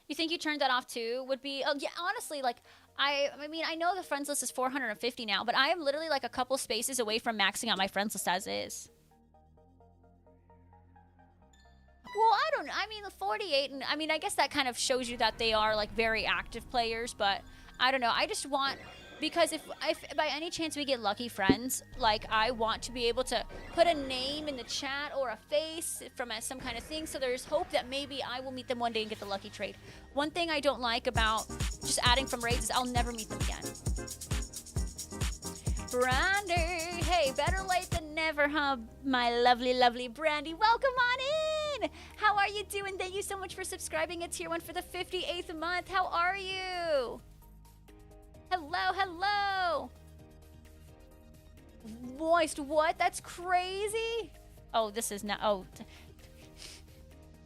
You think you turned that off too? Would be, oh yeah, honestly, like I mean, I know the friends list is 450 now, but I am literally like a couple spaces away from maxing out my friends list as is. Well, I mean, the 48, and I mean, I guess that kind of shows you that they are like very active players, but I don't know. I just want, because if by any chance we get lucky friends, like I want to be able to put a name in the chat or a face from some kind of thing, so there's hope that maybe I will meet them one day and get the lucky trade. One thing I don't like about just adding from raids is I'll never meet them again. Brandy, hey, better late than never, huh? My lovely, lovely Brandy, welcome on in. How are you doing? Thank you so much for subscribing at Tier 1 for the 58th month. How are you? Hello, hello. Moist, what? That's crazy. Oh, this is not, oh.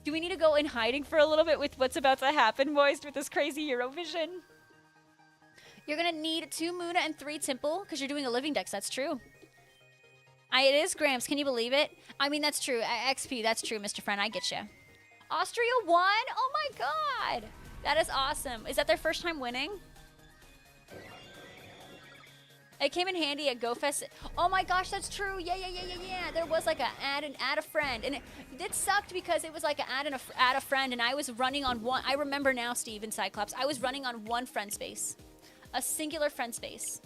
Do we need to go in hiding for a little bit with what's about to happen, Moist, with this crazy Eurovision? You're gonna need 2 Muna and 3 Temple because you're doing a living dex. That's true. It is Gramps. Can you believe it? I mean, that's true. XP, that's true, Mr. Friend. I get you. Austria won? Oh my god. That is awesome. Is that their first time winning? It came in handy at GoFest. Oh my gosh, that's true. Yeah. There was like a add a friend. And it sucked because it was like add a friend, and I was running on one. I remember now, Steve and Cyclops. I was running on one friend space. A singular friend space.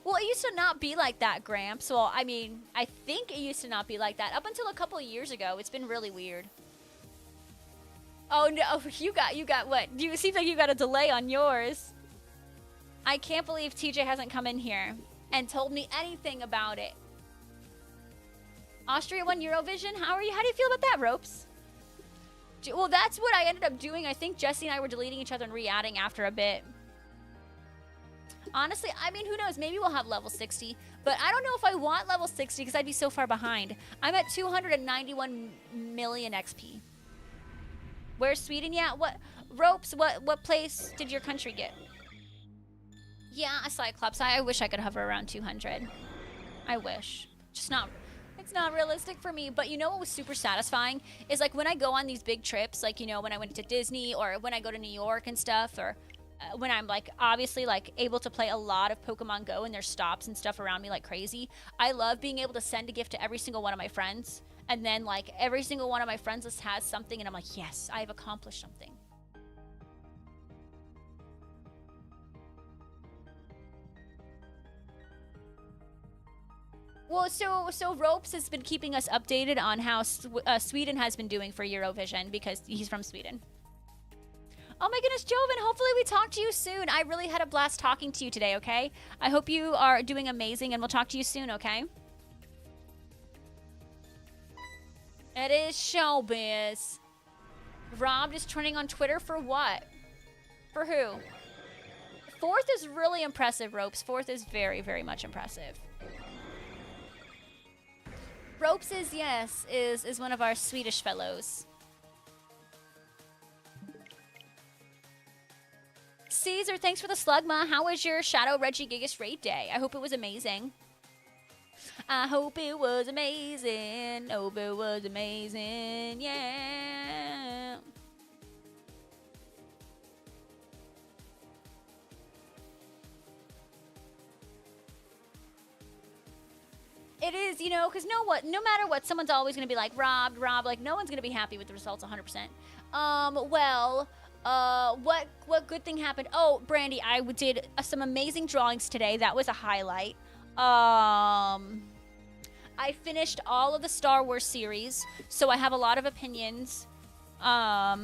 Well, it used to not be like that, Gramps. Well, I mean, I think it used to not be like that. Up until a couple of years ago, it's been really weird. Oh, no. You got what? It seems like you got a delay on yours. I can't believe TJ hasn't come in here and told me anything about it. Austria won Eurovision? How do you feel about that, Ropes? Well, that's what I ended up doing. I think Jesse and I were deleting each other and re-adding after a bit. Honestly, I mean, who knows? Maybe we'll have level 60. But I don't know if I want level 60 because I'd be so far behind. I'm at 291 million XP. Where's Sweden? Yeah, what? Ropes, what place did your country get? Yeah, a Cyclops. I wish I could hover around 200. I wish. Just not... It's not realistic for me, but you know what was super satisfying is like when I go on these big trips, like, you know, when I went to Disney or when I go to New York and stuff, or when I'm like obviously like able to play a lot of Pokemon Go and there's stops and stuff around me like crazy. I love being able to send a gift to every single one of my friends, and then like every single one of my friends list has something and I'm like, yes, I have accomplished something. Well, so Ropes has been keeping us updated on how Sweden has been doing for Eurovision because he's from Sweden. Oh my goodness, Joven, hopefully we talk to you soon. I really had a blast talking to you today, okay? I hope you are doing amazing, and we'll talk to you soon, okay? It is showbiz. Rob is trending on Twitter for what? For who? 4th is really impressive, Ropes. 4th is very, very much impressive. Ropes is one of our Swedish fellows. Caesar, thanks for the slugma. How was your Shadow Reggie Gigas raid day? I hope it was amazing. I hope it was amazing. Hope it was amazing. Yeah. It is, you know, because no matter what, someone's always going to be like, Rob, like, no one's going to be happy with the results 100%. What good thing happened? Oh, Brandy, I did some amazing drawings today. That was a highlight. I I finished all of the Star Wars series, so I have a lot of opinions. I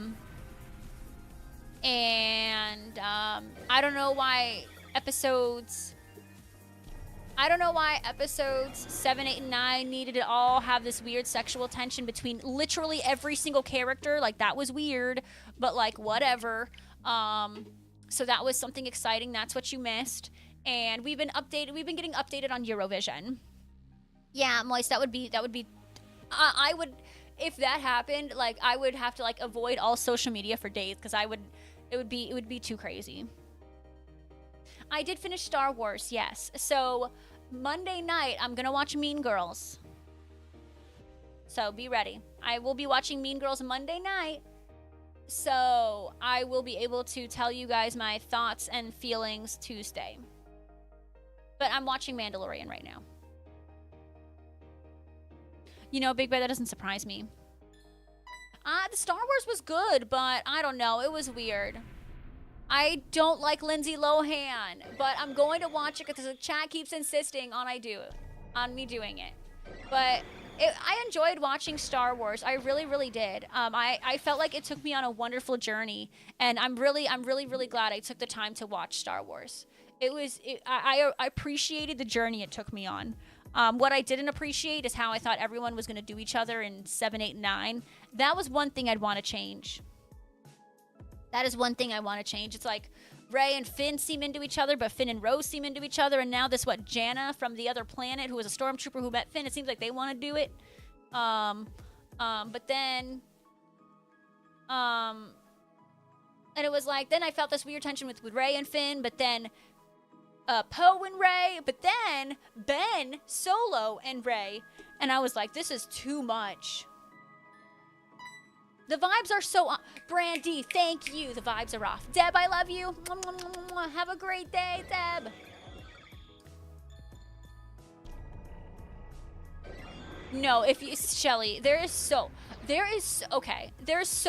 don't know why episodes 7, 8, and 9 needed to all have this weird sexual tension between literally every single character. Like, that was weird, but like, whatever. So that was something exciting. That's what you missed. And we've been getting updated on Eurovision. Yeah, Moist, that would be I would, if that happened, like, I would have to like avoid all social media for days, because it would be too crazy. I did finish Star Wars, yes. So Monday night, I'm gonna watch Mean Girls. So be ready. I will be watching Mean Girls Monday night. So I will be able to tell you guys my thoughts and feelings Tuesday. But I'm watching Mandalorian right now. You know, Big Bear, that doesn't surprise me. The Star Wars was good, but I don't know. It was weird. I don't like Lindsay Lohan, but I'm going to watch it because the chat keeps insisting on me doing it. But I enjoyed watching Star Wars. I really, really did. I felt like it took me on a wonderful journey, and I'm really, really glad I took the time to watch Star Wars. I appreciated the journey it took me on. What I didn't appreciate is how I thought everyone was going to do each other in 7, 8, and 9. That was one thing I'd want to change. That is one thing I want to change. It's like Rey and Finn seem into each other, but Finn and Rose seem into each other, and now this Janna from the other planet, who was a stormtrooper who met Finn, it seems like they want to do it. But then, and it was like, then I felt this weird tension with Rey and Finn, but then Poe and Rey, but then Ben, Solo, and Rey, and I was like, this is too much. The vibes are so Brandy, thank you. The vibes are off. Deb, I love you. Have a great day, Deb. No, Shelly, there is so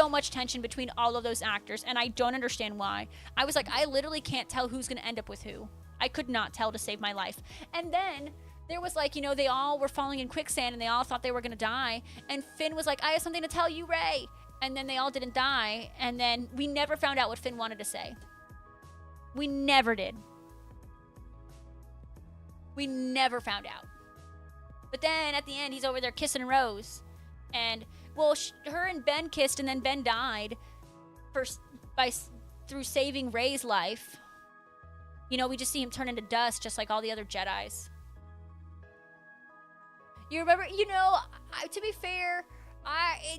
much tension between all of those actors, and I don't understand why. I was like, I literally can't tell who's gonna end up with who. I could not tell to save my life. And then there was like, they all were falling in quicksand and they all thought they were gonna die. And Finn was like, I have something to tell you, Rey. And then they all didn't die. And then we never found out what Finn wanted to say. We never did. We never found out. But then at the end, he's over there kissing Rose. And, well, her and Ben kissed, and then Ben died through saving Rey's life. We just see him turn into dust, just like all the other Jedis. You remember, to be fair,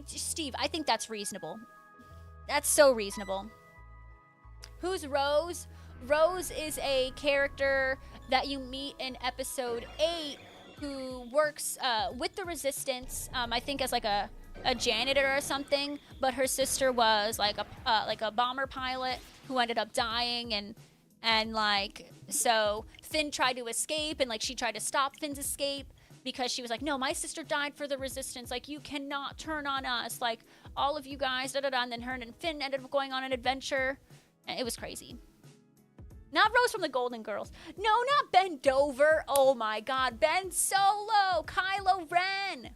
Steve, I think that's reasonable. That's so reasonable. Who's Rose? Rose is a character that you meet in episode 8 who works with the Resistance, I think as like a janitor or something, but her sister was like a bomber pilot who ended up dying, and like, so Finn tried to escape, and like she tried to stop Finn's escape because she was like, no, my sister died for the Resistance, like, you cannot turn on us, like, all of you guys, da-da-da, and then her and Finn ended up going on an adventure, and it was crazy. Not Rose from the Golden Girls. No, not Ben Dover. Oh my god, Ben Solo, Kylo Ren.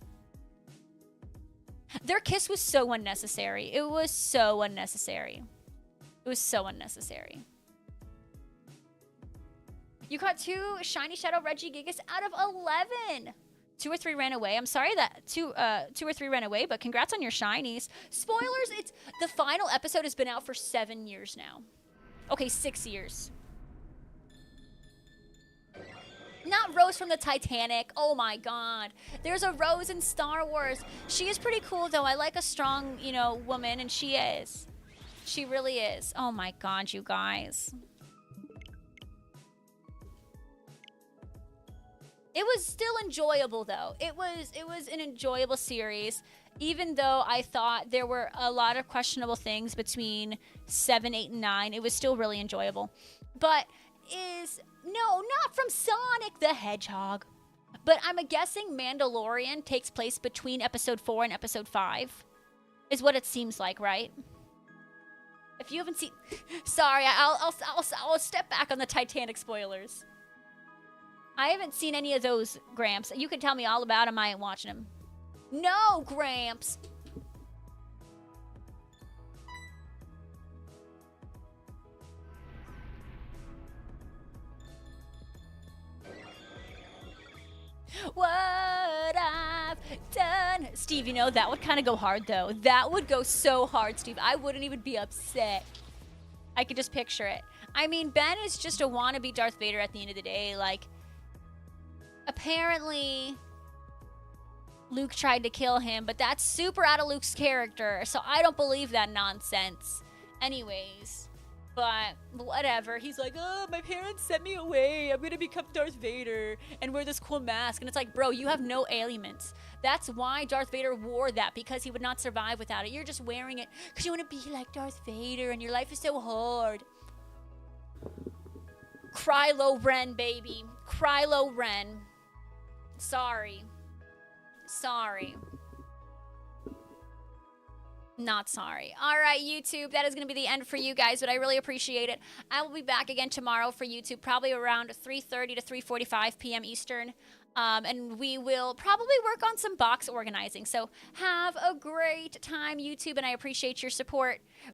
Their kiss was so unnecessary. It was so unnecessary. It was so unnecessary. You caught 2 Shiny Shadow Regigigas out of 11. 2 or 3 ran away. I'm sorry that 2 or 3 ran away, but congrats on your shinies. Spoilers, the final episode has been out for 7 years now. Okay, 6 years. Not Rose from the Titanic. Oh my god. There's a Rose in Star Wars. She is pretty cool though. I like a strong, woman, and she is. She really is. Oh my god, you guys. It was still enjoyable though. It was an enjoyable series, even though I thought there were a lot of questionable things between 7, 8, and 9. It was still really enjoyable. But no, not from Sonic the Hedgehog. But I'm guessing Mandalorian takes place between episode 4 and episode 5. Is what it seems like, right? If you haven't seen, sorry, I'll step back on the Titanic spoilers. I haven't seen any of those, Gramps. You can tell me all about them. I ain't watching them. No, Gramps. What I've done. Steve, you know, that would kind of go hard, though. That would go so hard, Steve. I wouldn't even be upset. I could just picture it. I mean, Ben is just a wannabe Darth Vader at the end of the day. Like, apparently Luke tried to kill him, but that's super out of Luke's character, so I don't believe that nonsense. Anyways, but whatever. He's like, oh, my parents sent me away. I'm gonna become Darth Vader and wear this cool mask. And it's like, bro, you have no ailments. That's why Darth Vader wore that, because he would not survive without it. You're just wearing it because you want to be like Darth Vader and your life is so hard. Krylo Ren, baby. Krylo Ren. Sorry. Sorry. Not sorry. All right, YouTube, that is going to be the end for you guys, but I really appreciate it. I will be back again tomorrow for YouTube, probably around 3:30 to 3:45 p.m. Eastern, and we will probably work on some box organizing. So have a great time, YouTube, and I appreciate your support.